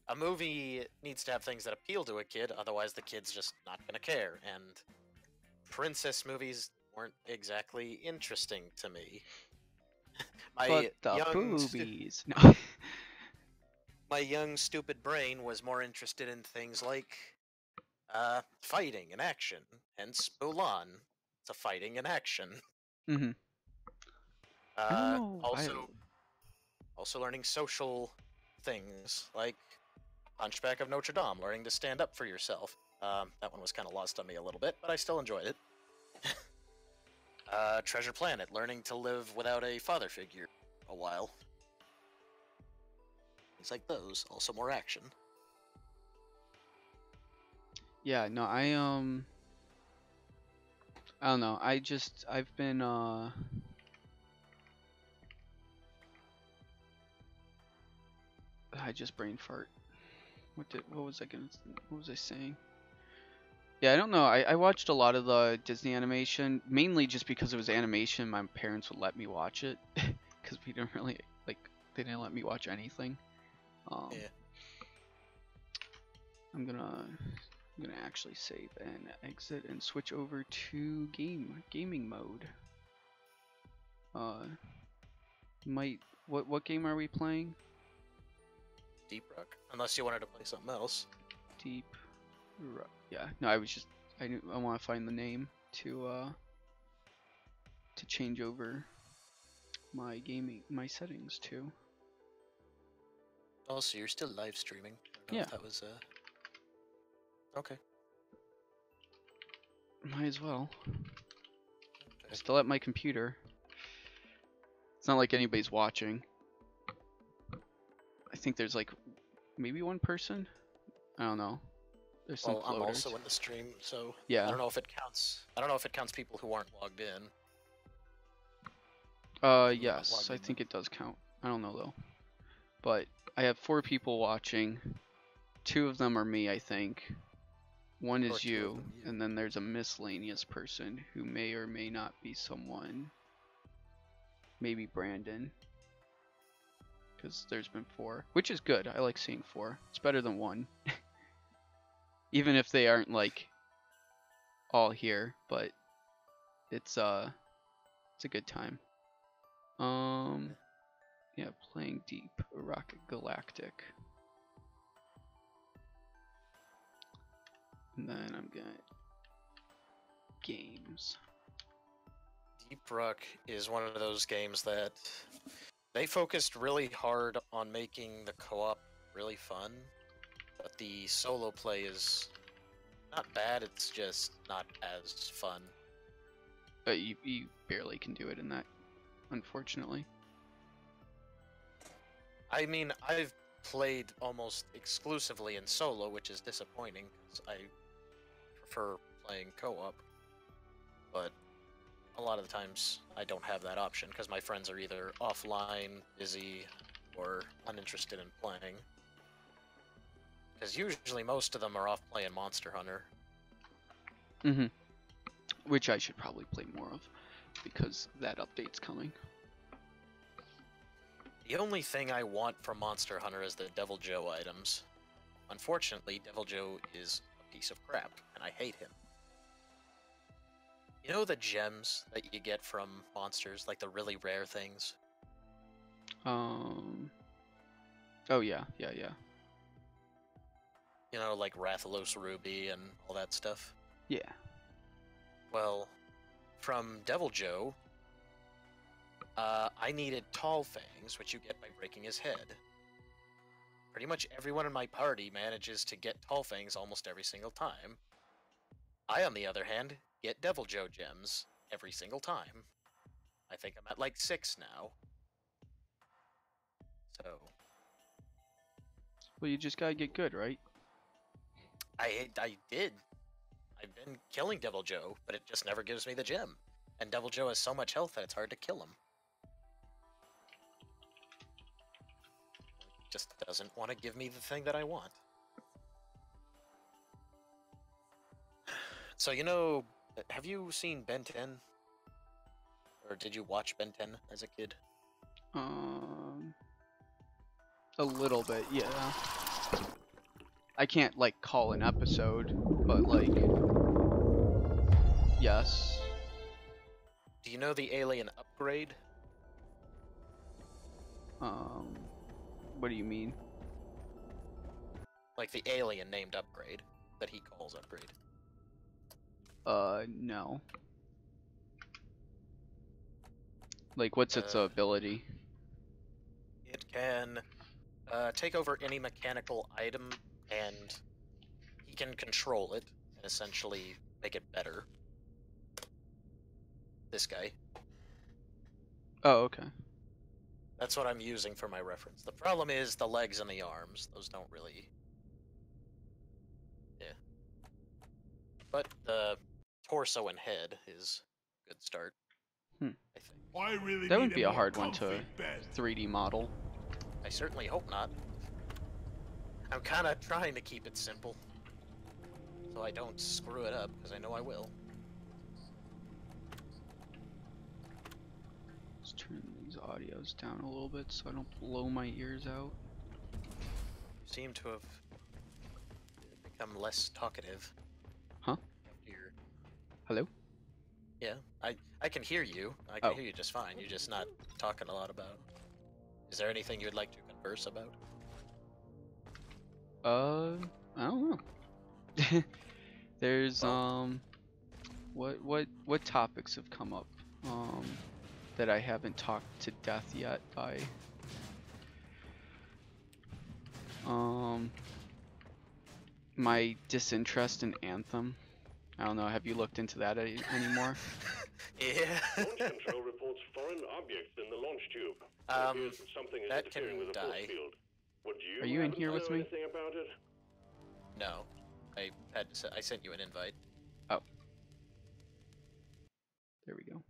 A movie needs to have things that appeal to a kid, otherwise the kid's just not gonna care. And princess movies weren't exactly interesting to me. But the young, boobies. No. my young, stupid brain was more interested in things like fighting and action. Hence Mulan. It's a fighting and action. Mhm. I don't know. Also learning social things like Hunchback of Notre Dame, learning to stand up for yourself. That one was kind of lost on me a little bit, but I still enjoyed it. Treasure Planet, learning to live without a father figure a while. Things like those, also more action. Yeah, no, I don't know. I've been I just brain fart. What was I saying? Yeah, I don't know. I watched a lot of the Disney animation, mainly just because it was animation. My parents would let me watch it, because we didn't really, like, they didn't let me watch anything. Yeah. I'm gonna actually save and exit and switch over to gaming mode. What game are we playing? Deep Rock. Unless you wanted to play something else. Deep Rock. Yeah, no, I want to find the name to change over my settings to. Oh, so you're still live streaming. I don't know Yeah. if that was okay. Might as well. Still at my computer. It's not like anybody's watching. I think there's like maybe one person. I don't know. There's some Well, I'm floaters. also in the stream, so Yeah. I don't know if it counts. I don't know if it counts people who aren't logged in. Yes, logged I in think it does count. I don't know though. But I have 4 people watching. 2 of them are me, I think. One Or is 2 of you, them, you. and then there's a miscellaneous person who may or may not be someone. Maybe Brandon. Because there's been 4, which is good. I like seeing 4. It's better than 1. Even if they aren't like all here, but it's a good time. Yeah, playing Deep Rock Galactic. And then I'm gonna games. Deep Rock is one of those games that they focused really hard on making the co-op really fun, but the solo play is not bad, it's just not as fun. But you barely can do it in that, unfortunately. I mean, I've played almost exclusively in solo, which is disappointing, because I prefer playing co-op, but a lot of the times I don't have that option, because my friends are either offline, busy, or uninterested in playing. Because usually most of them are off playing Monster Hunter. Mm-hmm. Which I should probably play more of, because that update's coming. The only thing I want from Monster Hunter is the Devil Joe items. Unfortunately, Devil Joe is a piece of crap, and I hate him. You know the gems that you get from monsters, like the really rare things? Oh yeah. You know, like Rathalos Ruby and all that stuff? Yeah. Well, from Devil Joe, I needed Tall Fangs, which you get by breaking his head. Pretty much everyone in my party manages to get Tall Fangs almost every single time. I, on the other hand, get Devil Joe gems every single time. I think I'm at like 6 now. So, Well, you just gotta get good, right? I did. I've been killing Devil Joe, but it just never gives me the gem. And Devil Joe has so much health that it's hard to kill him. It just doesn't want to give me the thing that I want. So, you know, have you seen Ben 10? Or did you watch Ben 10 as a kid? A little bit, yeah. I can't like call an episode, but like, yes. Do you know the alien upgrade? What do you mean? Like the alien named Upgrade that he calls Upgrade. No. Like, what's its ability? It can take over any mechanical item, and he can control it and essentially make it better. This guy. Oh, okay. That's what I'm using for my reference. The problem is the legs and the arms. Those don't really... Yeah. But the torso and head is a good start. Hmm. I think. I really That need would be a more hard one to comfy bed. 3D model. I certainly hope not. I'm kind of trying to keep it simple. So I don't screw it up, because I know I will. Let's turn these audios down a little bit so I don't blow my ears out. You seem to have become less talkative. Huh? You're... Hello? Yeah, I can hear you. I can Oh. hear you just fine. You're just not talking a lot about. Is there anything you'd like to converse about? I don't know. There's what topics have come up that I haven't talked to death yet by my disinterest in Anthem. I don't know, have you looked into that anymore? Yeah. Launch control reports foreign objects in the launch tube. Appears something is that interfering can with the force die. field. Would you Are you in happen here to with know me? anything about it? No, I sent you an invite. Oh. There we go.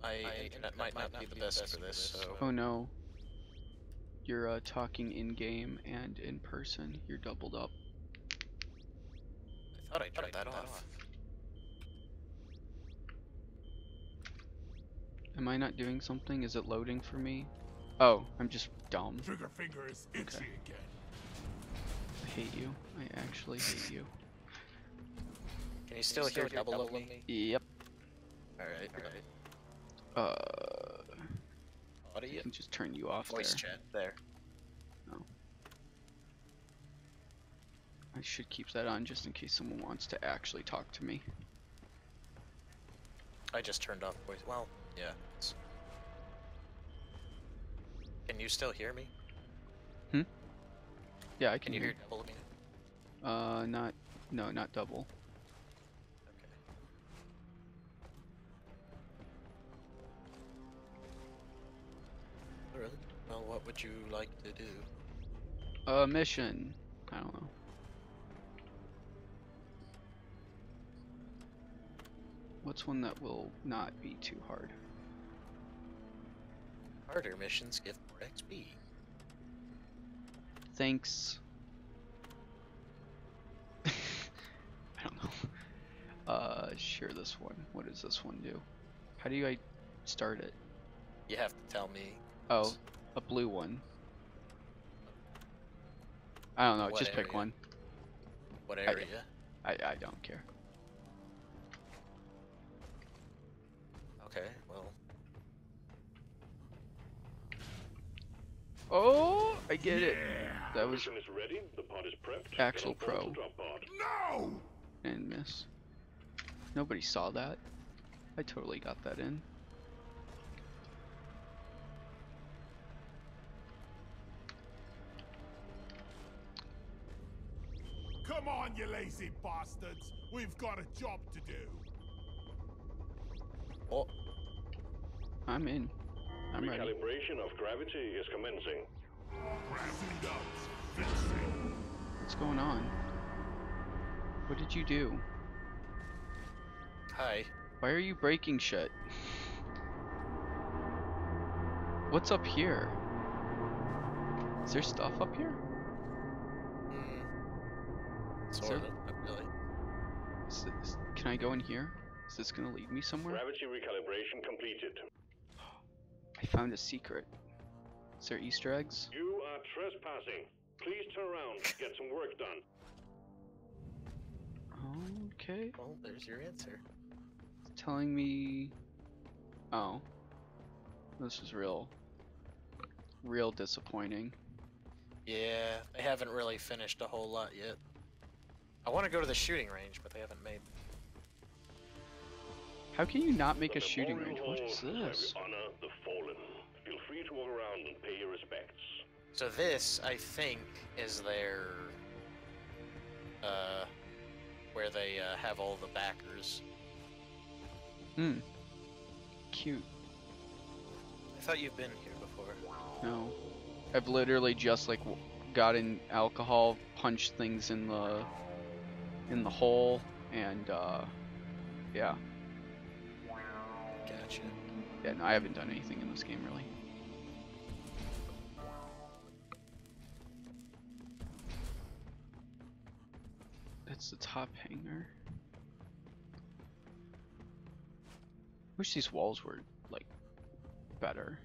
My internet might not be the best for this, so... Oh no. You're talking in-game and in person. You're doubled up. I thought I turned that off. Am I not doing something? Is it loading for me? Oh, I'm just dumb. Trigger finger is itchy Okay. again. I hate you. I actually hate you. Can you still hear double of me? Yep. Alright. I Audio? can just turn you off Voice there. chat, there. I should keep that on just in case someone wants to actually talk to me. I just turned off voice. Well, yeah. Can you still hear me? Yeah, I Can you hear double of me? not double. Oh, really? Well, what would you like to do? Mission. I don't know. What's one that will not be too hard? Harder missions give more XP. Thanks. I don't know. Sure, this one. What does this one do? How do I start it? You have to tell me. Oh, a blue one. I don't know, What just pick area? one. What area? I don't care. Okay, well. Oh, I get it. That was Mission is ready. The pod is prepped. actual Get on board pro. the drop pod. No! And miss. Nobody saw that. I totally got that in. Come on, you lazy bastards. We've got a job to do. Oh, I'm in. I'm ready. Recalibration of gravity is commencing. Gravity ducts fixing. What's going on? What did you do? hi. Why are you breaking shit? What's up here? Is there stuff up here? Sort there- of, not really. Can I go in here? Is this gonna lead me somewhere? Gravity recalibration completed. I found a secret. Is there Easter eggs? You are trespassing. Please turn around. Get some work done. Okay. Well, there's your answer. It's telling me. Oh. This is real disappointing. Yeah, they haven't really finished a whole lot yet. I want to go to the shooting range, but they haven't made. How can you not make The a shooting range? Memorial What is Hall, where this? we honor the fallen. Feel free to walk around and pay your respects. So this, I think, is their, where they have all the backers. Hmm. Cute. I thought you've been here before. No. I've literally just like gotten alcohol, punched things in the hole, and yeah. Gotcha. Yeah, no, I haven't done anything in this game really. That's the top hanger. Wish these walls were like better.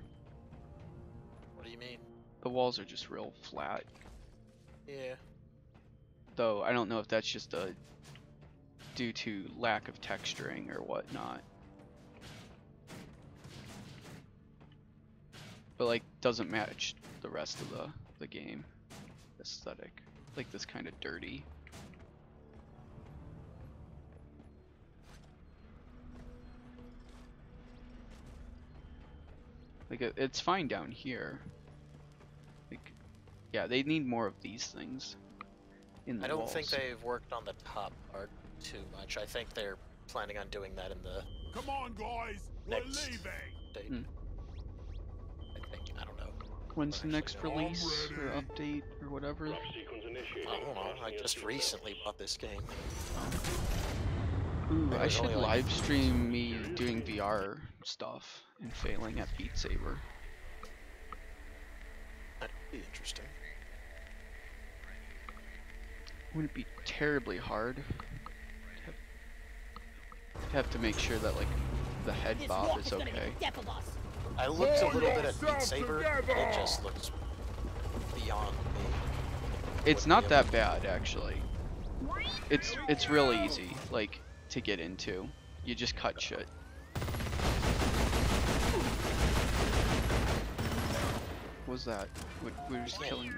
What do you mean? The walls are just real flat. Yeah. Though I don't know if that's just due to lack of texturing or whatnot. But like doesn't match the rest of the game aesthetic. Like this kind of dirty. Like it's fine down here. Like, yeah, they need more of these things in the I don't walls. think they've worked on the top part too much. I think they're planning on doing that in the Come on, guys. Next. We're leaving. date. Hmm. I think. I don't know. When's the next Actually, no. release I'm or ready. update or whatever? Drop sequence initiated. I don't know. I Fasten your just seatbelts. recently bought this game. Ooh, It I was should only, like, live stream me doing VR stuff and failing at Beat Saber. That'd be interesting. Wouldn't be terribly hard. Have to make sure that like the head This bob walk is is gonna okay. make a death of us. I looked a Pull little bit at Beat yourself Saber. together! It just looks beyond me. It's Wouldn't not be that able bad actually. It's real easy like to get into. You just cut shit. What was that? What was killing me?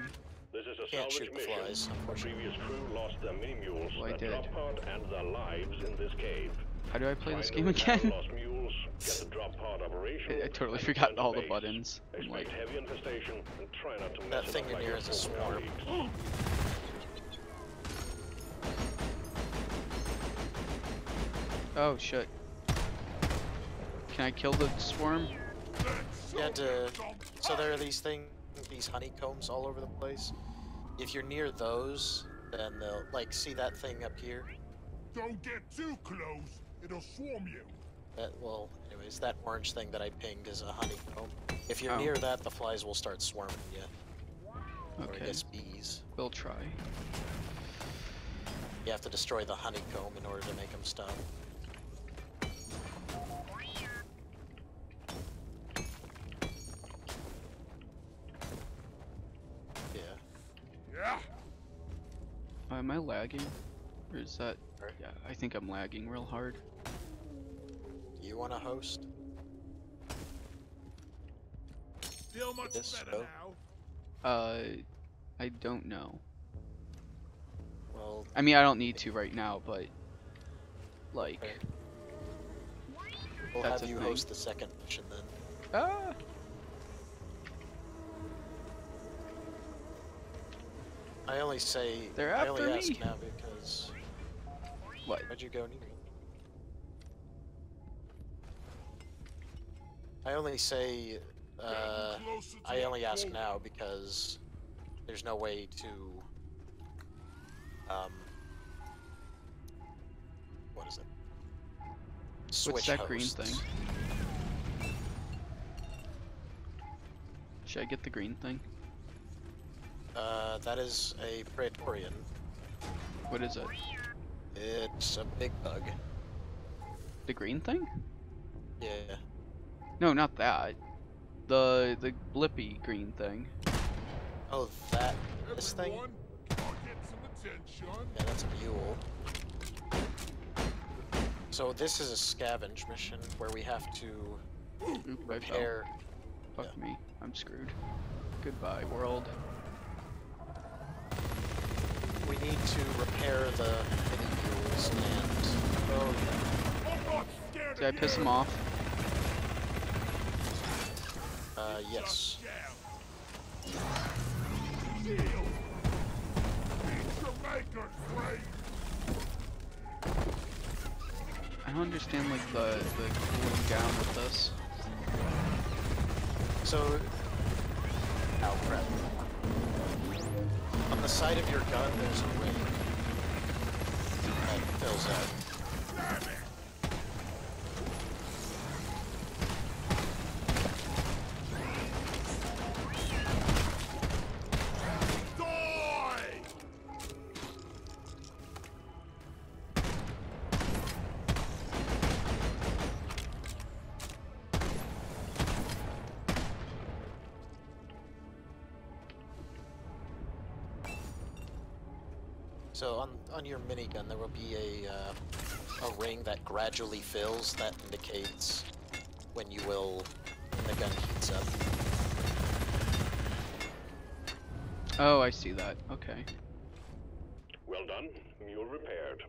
This is a Can't salvage shoot the mission. flies, The unfortunately. previous crew lost their mini mules, Well, I their did. drop pod, and their lives in this cave. How do I play this Find game the recovered again? lost mules, get the drop pod operational, I totally and forgot return to all the base. buttons. I'm Expect like, heavy infestation and try not to mess That it thing up in like here your is a former swarm. colleagues. oh shit. Can I kill the swarm? You had to. So there are these these honeycombs all over the place. If you're near those, then they'll like see that thing up here. Don't get too close. It'll swarm you. Well, anyways, that orange thing that I pinged is a honeycomb. If you're Oh. near that, the flies will start swarming you. Or I Okay, guess bees. we'll try. You have to destroy the honeycomb in order to make them stop. Yeah. Yeah. Am I lagging? Or is that... Sorry? Yeah, I think I'm lagging real hard. You want to host? Feel much This better go? now? I don't know. Well, I mean, I don't need to right now, but like, okay. We'll that's have a you thing. host the second mission then. ah, I only say They're I only after ask me. now because what? where'd you go, Nemo? I only say Closer to I that only ask quota. now because there's no way to what is it? Switch What's that green hosts. thing? Should I get the green thing? That is a Praetorian. What is it? It's a big bug. The green thing? Yeah. No, not that. The blippy green thing. Oh, that this thing? Everyone, I'll get some attention. Yeah, that's a mule. So this is a scavenge mission where we have to Oop, I fell. repair. Fuck me. I'm screwed. Goodbye, world. We need to repair the mini mules and oh I'm not scared Did I of piss you. him off? yes. Shield. Need to make her free. I don't understand like the cooling down with this. So oh crap. On the side of your gun there's a ring that fills out. Damn it. Die! So on your minigun there will be a ring that gradually fills that indicates when you will when the gun heats up. Oh, I see that. Okay. Well done. Mule repaired.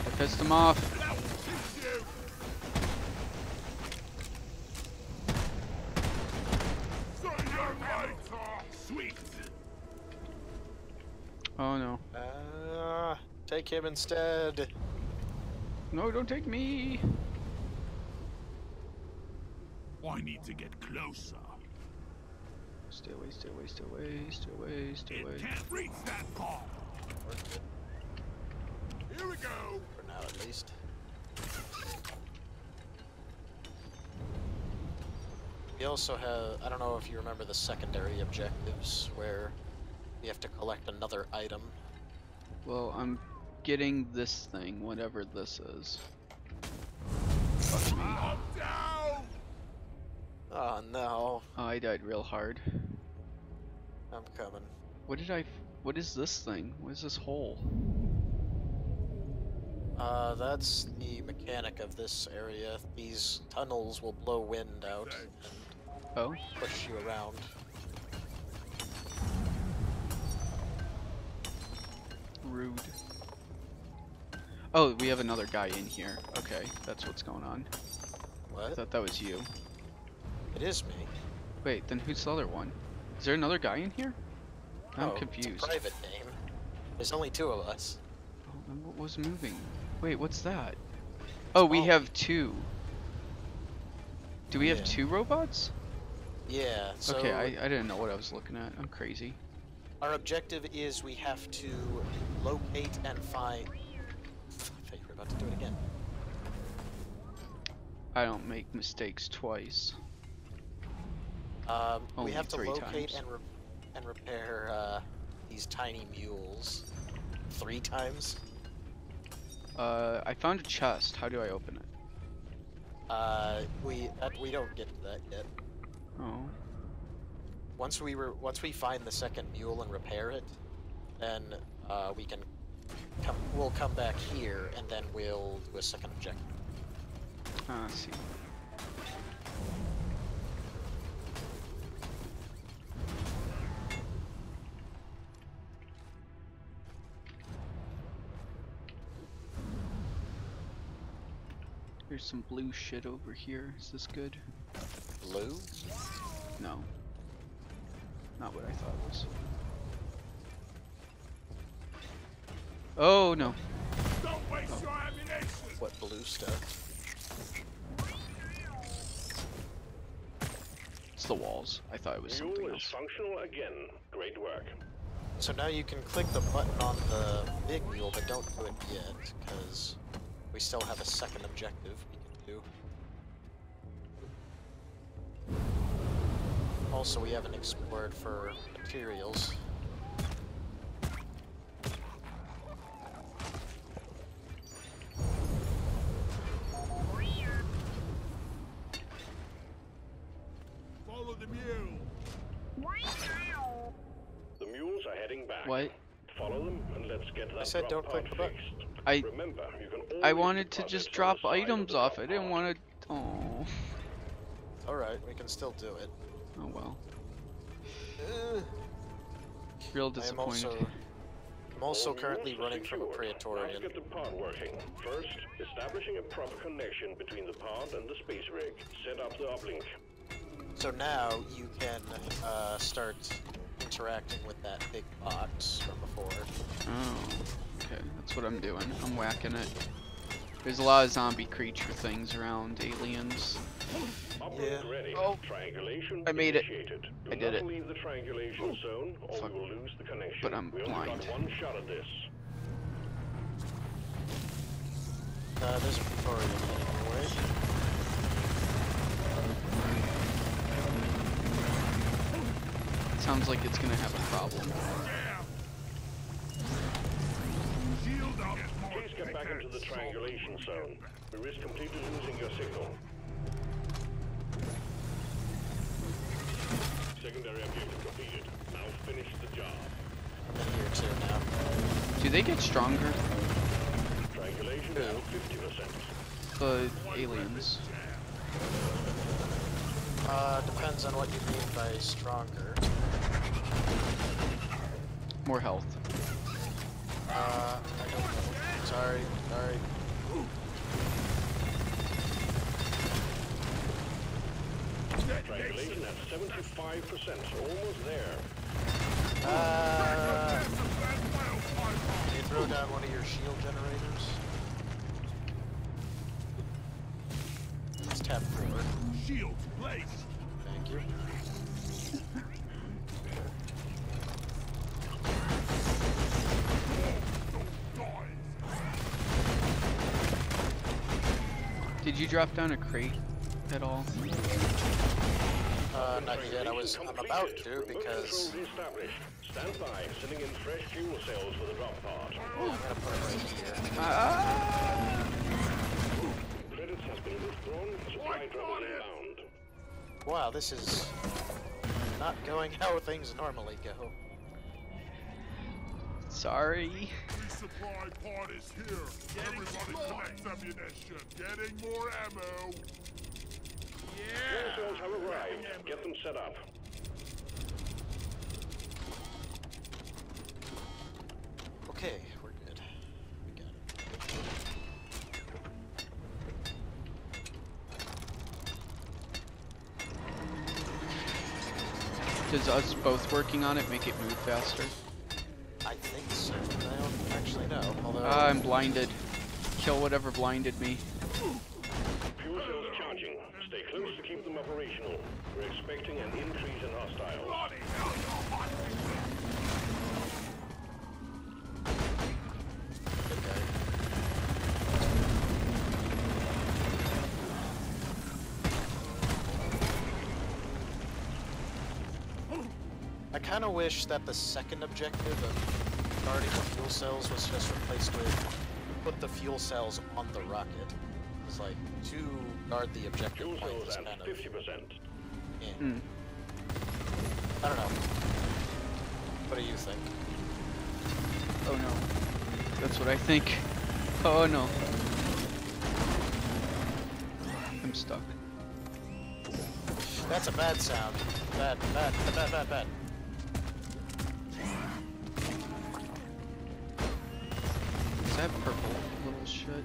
I pissed him off. That will teach you. See you later. Sweet. Oh no. Take him instead. No, don't take me. I need to get closer. Stay away, stay away, stay away, stay away, stay It away. can't reach that bomb. Here we go. For now, at least. We also have, I don't know if you remember the secondary objectives where we have to collect another item. Well, I'm getting this thing, whatever this is. Fuck me. I'm down. Oh no, Oh, I died real hard. I'm coming. What did what is this thing? What is this hole? That's the mechanic of this area. These tunnels will blow wind out Oh? and push you around. Rude. Oh, we have another guy in here. Okay, that's what's going on. I What? thought that was you. It is me. Wait, then who's the other one? Is there another guy in here? I'm Oh, confused. It's a private name. There's only two of us. Oh, then what was moving? Wait, what's that? Oh, we Oh. have two. Do we have Yeah. two robots? Yeah, so Okay, I didn't know what I was looking at. I'm crazy. our objective is we have to locate and find... I thought you were about to do it again. I don't make mistakes twice. We Only have to 3 locate times. and repair these tiny mules 3 times. I found a chest. How do I open it? We don't get to that yet. Oh. Once we find the second mule and repair it, then we can we'll come back here, and then we'll do a second objective. I see. There's some blue shit over here. Is this good? Blue? No. Not what I thought it was. Oh no. Don't waste your ammunition! What blue stuff? It's the walls. I thought it was something Mule is else. functional again. Great work. So now you can click the button on the big mule, but don't do it yet, because we still have a second objective we can do. Also, we haven't explored for materials. Follow the mule! The mules are heading back. What? Follow them and let's get that I said don't drop click pod the button. fixed. Remember, you can I only wanted to deposit just on drop the side of items the off. drop I didn't pod. want to. Oh. Alright, we can still do it. Oh well. I Real am disappointed. I'm also All currently mules are running from a secured. Praetorian. Let's get the pod working. First, establishing a proper connection between the pod and the space rig. Set up the uplink. So now you can start interacting with that big box from before. Oh. Okay, that's what I'm doing. I'm whacking it. There's a lot of zombie creature things around, aliens. Uplink Yeah. ready. Oh. Triangulation I made it. initiated. Do I did not it. leave the triangulation zone, or Fuck. we will lose the connection. But I'm we only blind. got one shot at this. There's a Praetorian anyway. Sounds like it's gonna have a problem. Shield up! Please get back into the triangulation zone. We risk completely losing your signal. Secondary objective completed. Now finish the job. I'm in here too now. Do they get stronger? Triangulation Who? now 50%. The aliens. Depends on what you mean by stronger. More health. I don't know. Sorry. Triangulation at 75%. Almost there. Can you throw down one of your shield generators? Let's tap 4. Shields placed! Thank you. Did you drop down a crate at all? Not yet. I'm about to Remote because control established. Stand by, sending in fresh fuel cells for the drop pod. I'm gonna put it right here. Ah! Credits has been withdrawn. Supply drop is inbound. Wow, this is not going how things normally go. Sorry. Resupply pod is here! Everybody collects ammunition! Getting more ammo! Fuel cells have arrived. Get them set up. Okay, we're good. We got it. Does us both working on it make it move faster? I think so. I don't actually know. Although I'm blinded. Kill whatever blinded me. Fuel cells charging. Stay close to keep them operational. We're expecting an increase in hostiles. okay. I kind of wish that the second objective of guarding the fuel cells was just replaced with put the fuel cells on the rocket. It's like to guard the objective Fuel point cells is at kind of 50%. Hmm. I don't know. What do you think? Oh no. That's what I think. Oh no. I'm stuck. That's a bad sound. Bad, bad, bad, bad, bad. Is that purple little shit thing?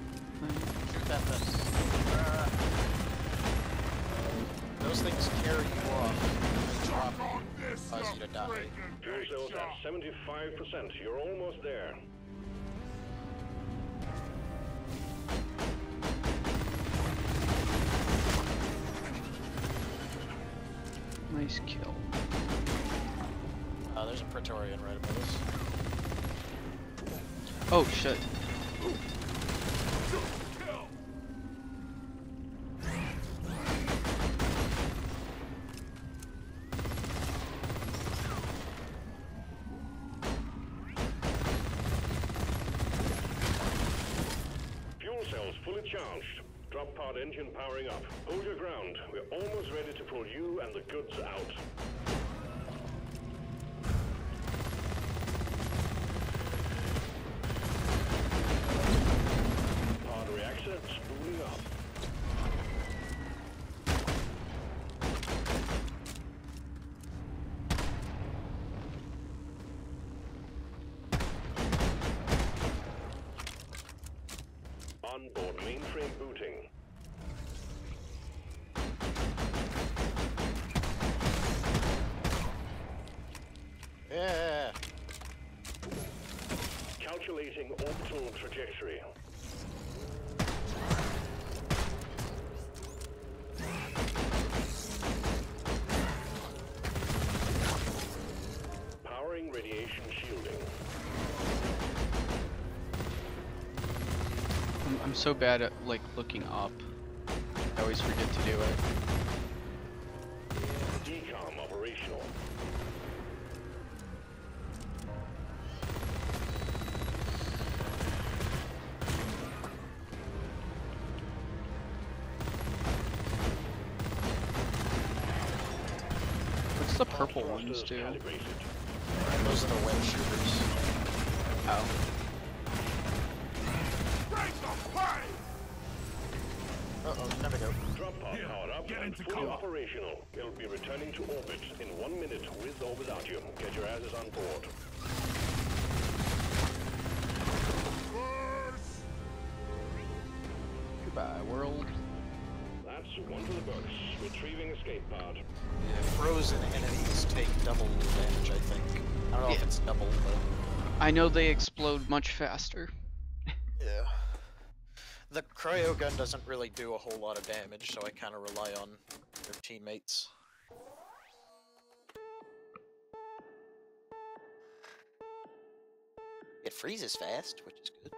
Shoot that thing. Those things carry you off. They drop you, cause you to die. Fuel cells at 75%. You're almost there. Nice kill. There's a Praetorian right above us. Oh shit. Fuel cells fully charged. Drop pod engine powering up. Hold your ground. We're almost ready to pull you and the goods out. Pod reactor spooling up. Onboard mainframe booting. Yeah. Calculating orbital trajectory. Powering radiation shielding. I'm so bad at like looking up. I always forget to do it. Decom operational. What's the purple ones Thrusters do? calibrated. Those are the web shooters. Oh. Break the play! Uh-oh, there we go. Drop pod Here, powered up get and into fully cover. operational. It'll be returning to orbit in 1 minute with or without you. Get your asses on board. Burst! Goodbye, world. That's one for the books. Retrieving escape pod. Yeah, frozen enemies take double damage, I think. I don't know if Yeah. it's double, but... I know they explode much faster. Yeah. The cryo gun doesn't really do a whole lot of damage, so I kind of rely on their teammates. It freezes fast, which is good.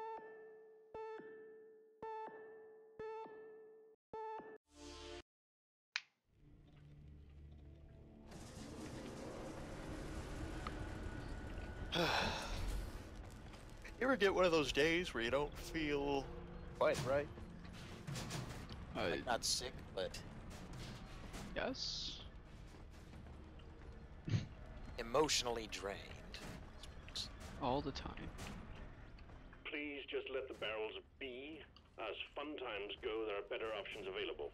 You ever get one of those days where you don't feel quite right? Like, not sick, but Yes. emotionally drained. All the time. Please just let the barrels be. As fun times go, there are better options available.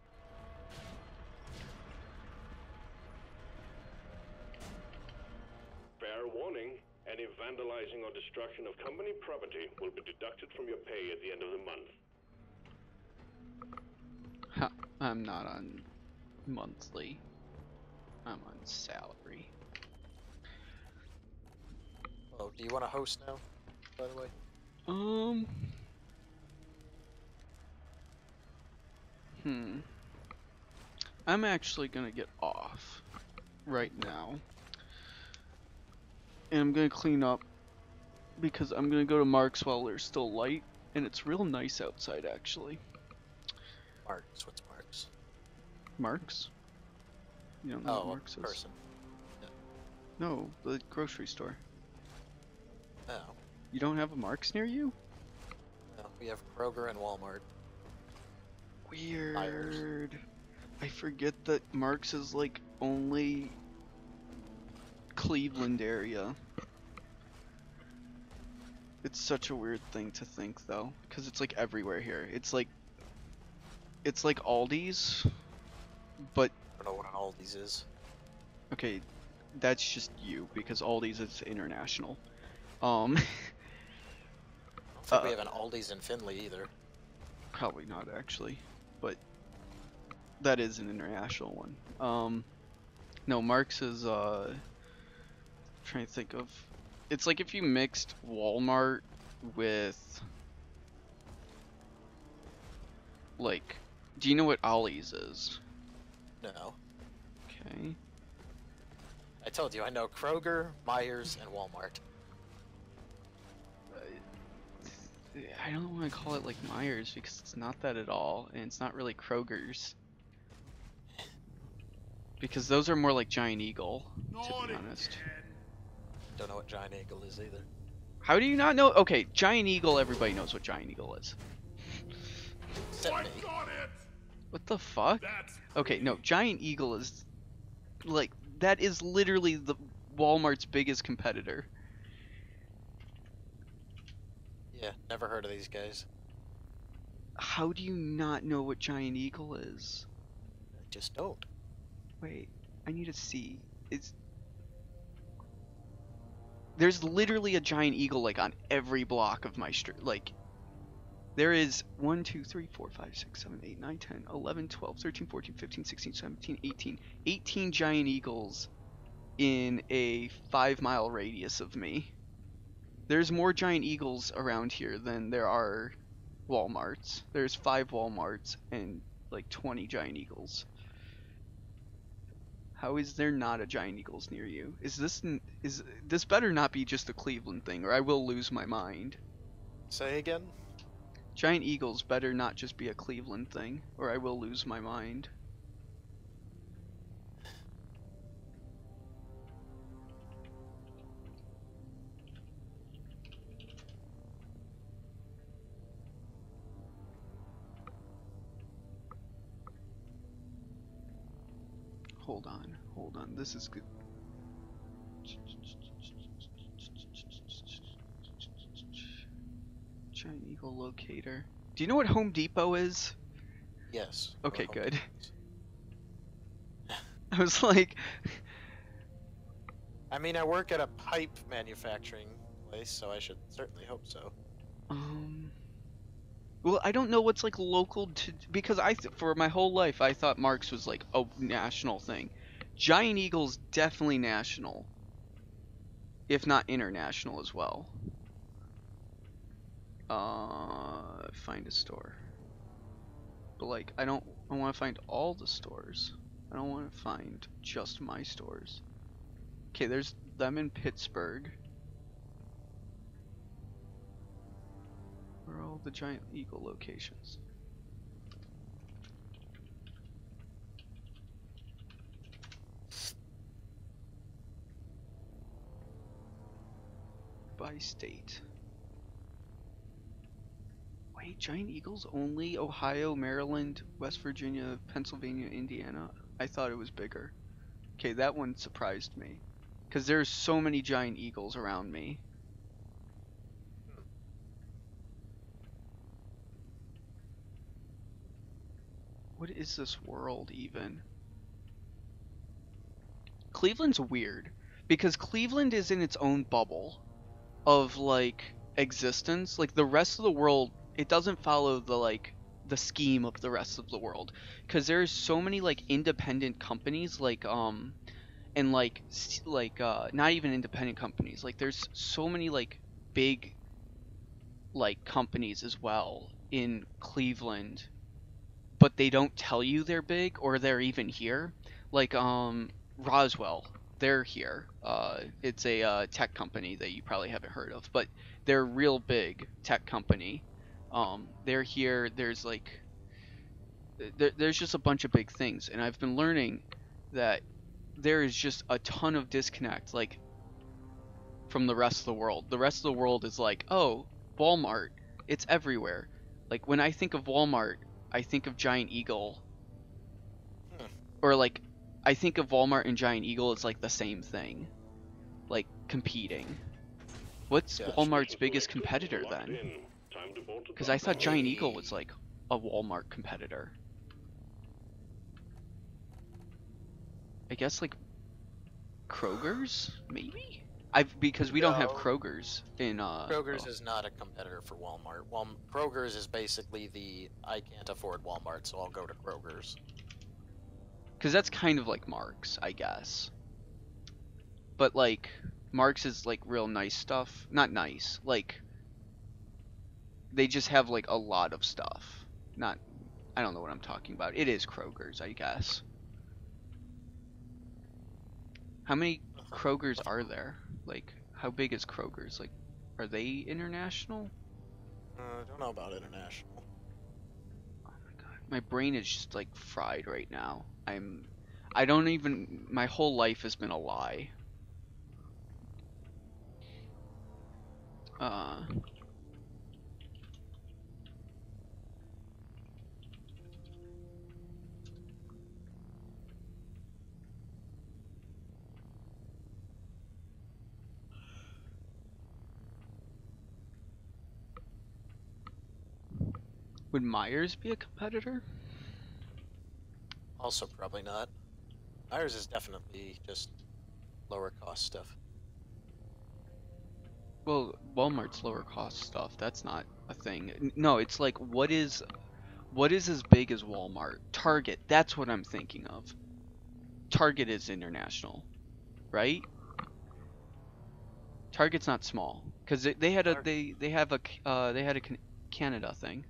Fair warning, any vandalizing or destruction of company property will be deducted from your pay at the end of the month. Ha, I'm not on monthly. I'm on salary. Oh, do you want to host now, by the way? I'm actually gonna get off right now. And I'm gonna clean up because I'm gonna go to Mark's while there's still light, and it's real nice outside actually. Marks, what's Marks? Mark's? You don't know what Oh, Mark's a is? person. No, the grocery store. No, You don't have a Mark's near you? no, we have Kroger and Walmart. Weird. I forget that Mark's is like only Cleveland area. It's such a weird thing to think though, because it's like everywhere here. It's like Aldi's, but I don't know what an Aldi's is. okay, that's just you because Aldi's is international. I don't think we have an Aldi's in Finley either. Probably not actually, but that is an international one. No, Mark's is trying to think of. It's like if you mixed Walmart with like, do you know what Ollie's is? No. Okay. I told you, I know Kroger, Myers, and Walmart. I don't want to call it like Myers because it's not that at all, and it's not really Kroger's. Because those are more like Giant Eagle, to be honest. Don't know what Giant Eagle is either. How do you not know? Okay, Giant Eagle, everybody knows what Giant Eagle is. Except me. What the fuck? That's Okay, no, Giant Eagle is like, that is literally the Walmart's biggest competitor. Yeah, never heard of these guys. How do you not know what Giant Eagle is? I just don't. Wait, I need to see. There's literally a Giant Eagle like on every block of my street. Like, there is 1, 2, 3, 4, 5, 6, 7, 8, 9, 10, 11, 12, 13, 14, 15, 16, 17, 18. 18 Giant Eagles in a 5-mile radius of me. There's more Giant Eagles around here than there are Walmarts. There's 5 Walmarts and like 20 Giant Eagles. How is there not a Giant Eagles near you? Is this better not be just a Cleveland thing, or I will lose my mind. Say again? Giant Eagles better not just be a Cleveland thing, or I will lose my mind. Hold on, this is good. Giant Eagle locator. Do you know what Home Depot is? Yes. Okay, Home good. Depots. I was like, I mean, I work at a pipe manufacturing place, so I should certainly hope so. well, I don't know what's like local to, because for my whole life I thought Mark's was like a national thing. Giant Eagle's definitely national, if not international as well. Find a store. But like, I want to find all the stores. I don't want to find just my stores. Okay, there's them in Pittsburgh. Where are all the Giant Eagle locations? By state. Wait, Giant Eagles only Ohio, Maryland, West Virginia, Pennsylvania, Indiana? I thought it was bigger. Okay, that one surprised me. Because there's so many Giant Eagles around me. What is this world even? Cleveland's weird. Because Cleveland is in its own bubble of like existence. Like the rest of the world, it doesn't follow the scheme of the rest of the world, because there's so many like independent companies, like and like not even independent companies, like there's so many like big like companies as well in Cleveland, but they don't tell you they're big or they're even here. Like Roswell, they're here. It's a tech company that you probably haven't heard of, but they're a real big tech company. They're here. There's like, there's just a bunch of big things, and I've been learning that there is just a ton of disconnect, like, from the rest of the world. The rest of the world is like, oh, Walmart, it's everywhere. Like when I think of Walmart, I think of Giant Eagle, or like, I think of Walmart and Giant Eagle as like the same thing, like competing. What's Gotcha. Walmart's biggest competitor Locked then? in. Time to board the Because I thought drop pod. Giant Eagle was like a Walmart competitor. I guess like Kroger's, maybe? Because we don't have No. Kroger's in Kroger's is not a competitor for Walmart. Kroger's is basically the I can't afford Walmart, so I'll go to Kroger's. because that's kind of like Mark's, I guess. But like Mark's is like real nice stuff. Not nice. Like they just have like a lot of stuff. Not I don't know what I'm talking about. It is Kroger's, I guess. How many Kroger's are there? Like how big is Kroger's? Like are they international? I don't know about international. Oh my god. My brain is just like fried right now. I don't even my whole life has been a lie. Would Myers be a competitor? Also, probably not. Ours is definitely just lower cost stuff. Well, Walmart's lower cost stuff. That's not a thing. No, it's like what is as big as Walmart? Target. That's what I'm thinking of. Target is international, right? Target's not small because they had a Canada thing.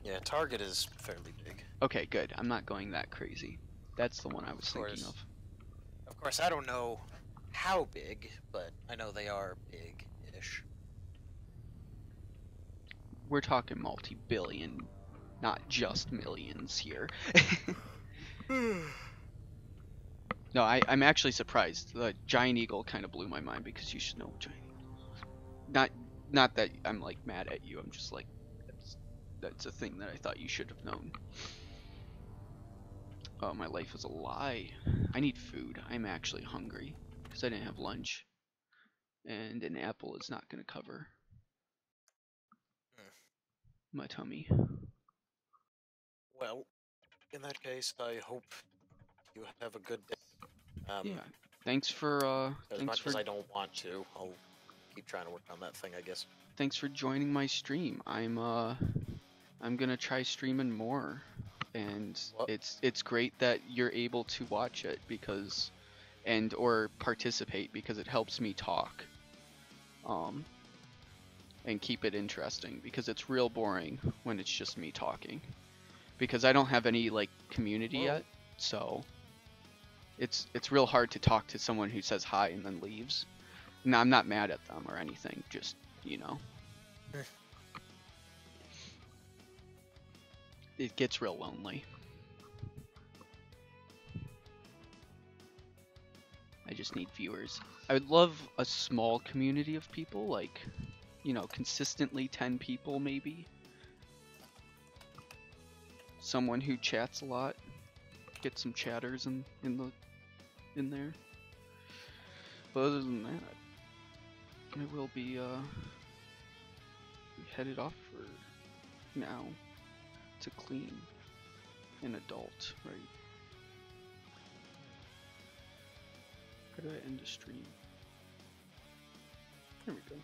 Yeah, Target is fairly big. Okay, good. I'm not going that crazy. That's the one I was thinking of. Of course, I don't know how big, but I know they are big-ish. We're talking multi-billion, not just millions here. No, I'm actually surprised. The Giant Eagle kind of blew my mind because you should know what Giant Eagle is. Not that I'm like mad at you. I'm just like that's a thing that I thought you should have known. Oh, my life is a lie. I need food. I'm actually hungry because I didn't have lunch, and an apple is not going to cover my tummy. Well, in that case, I hope you have a good day. Yeah. Thanks for As much as I don't want to, I'll keep trying to work on that thing, I guess. thanks for joining my stream. I'm gonna try streaming more, and it's great that you're able to watch it because or participate because it helps me talk and keep it interesting because it's real boring when it's just me talking because I don't have any like community yet, so it's real hard to talk to someone who says hi and then leaves. No, I'm not mad at them or anything, just it gets real lonely. I just need viewers. I would love a small community of people, like, consistently 10 people maybe. Someone who chats a lot. Get some chatters in there. But other than that, I will be headed off for now to clean an adult, right? How do I end the stream? There we go.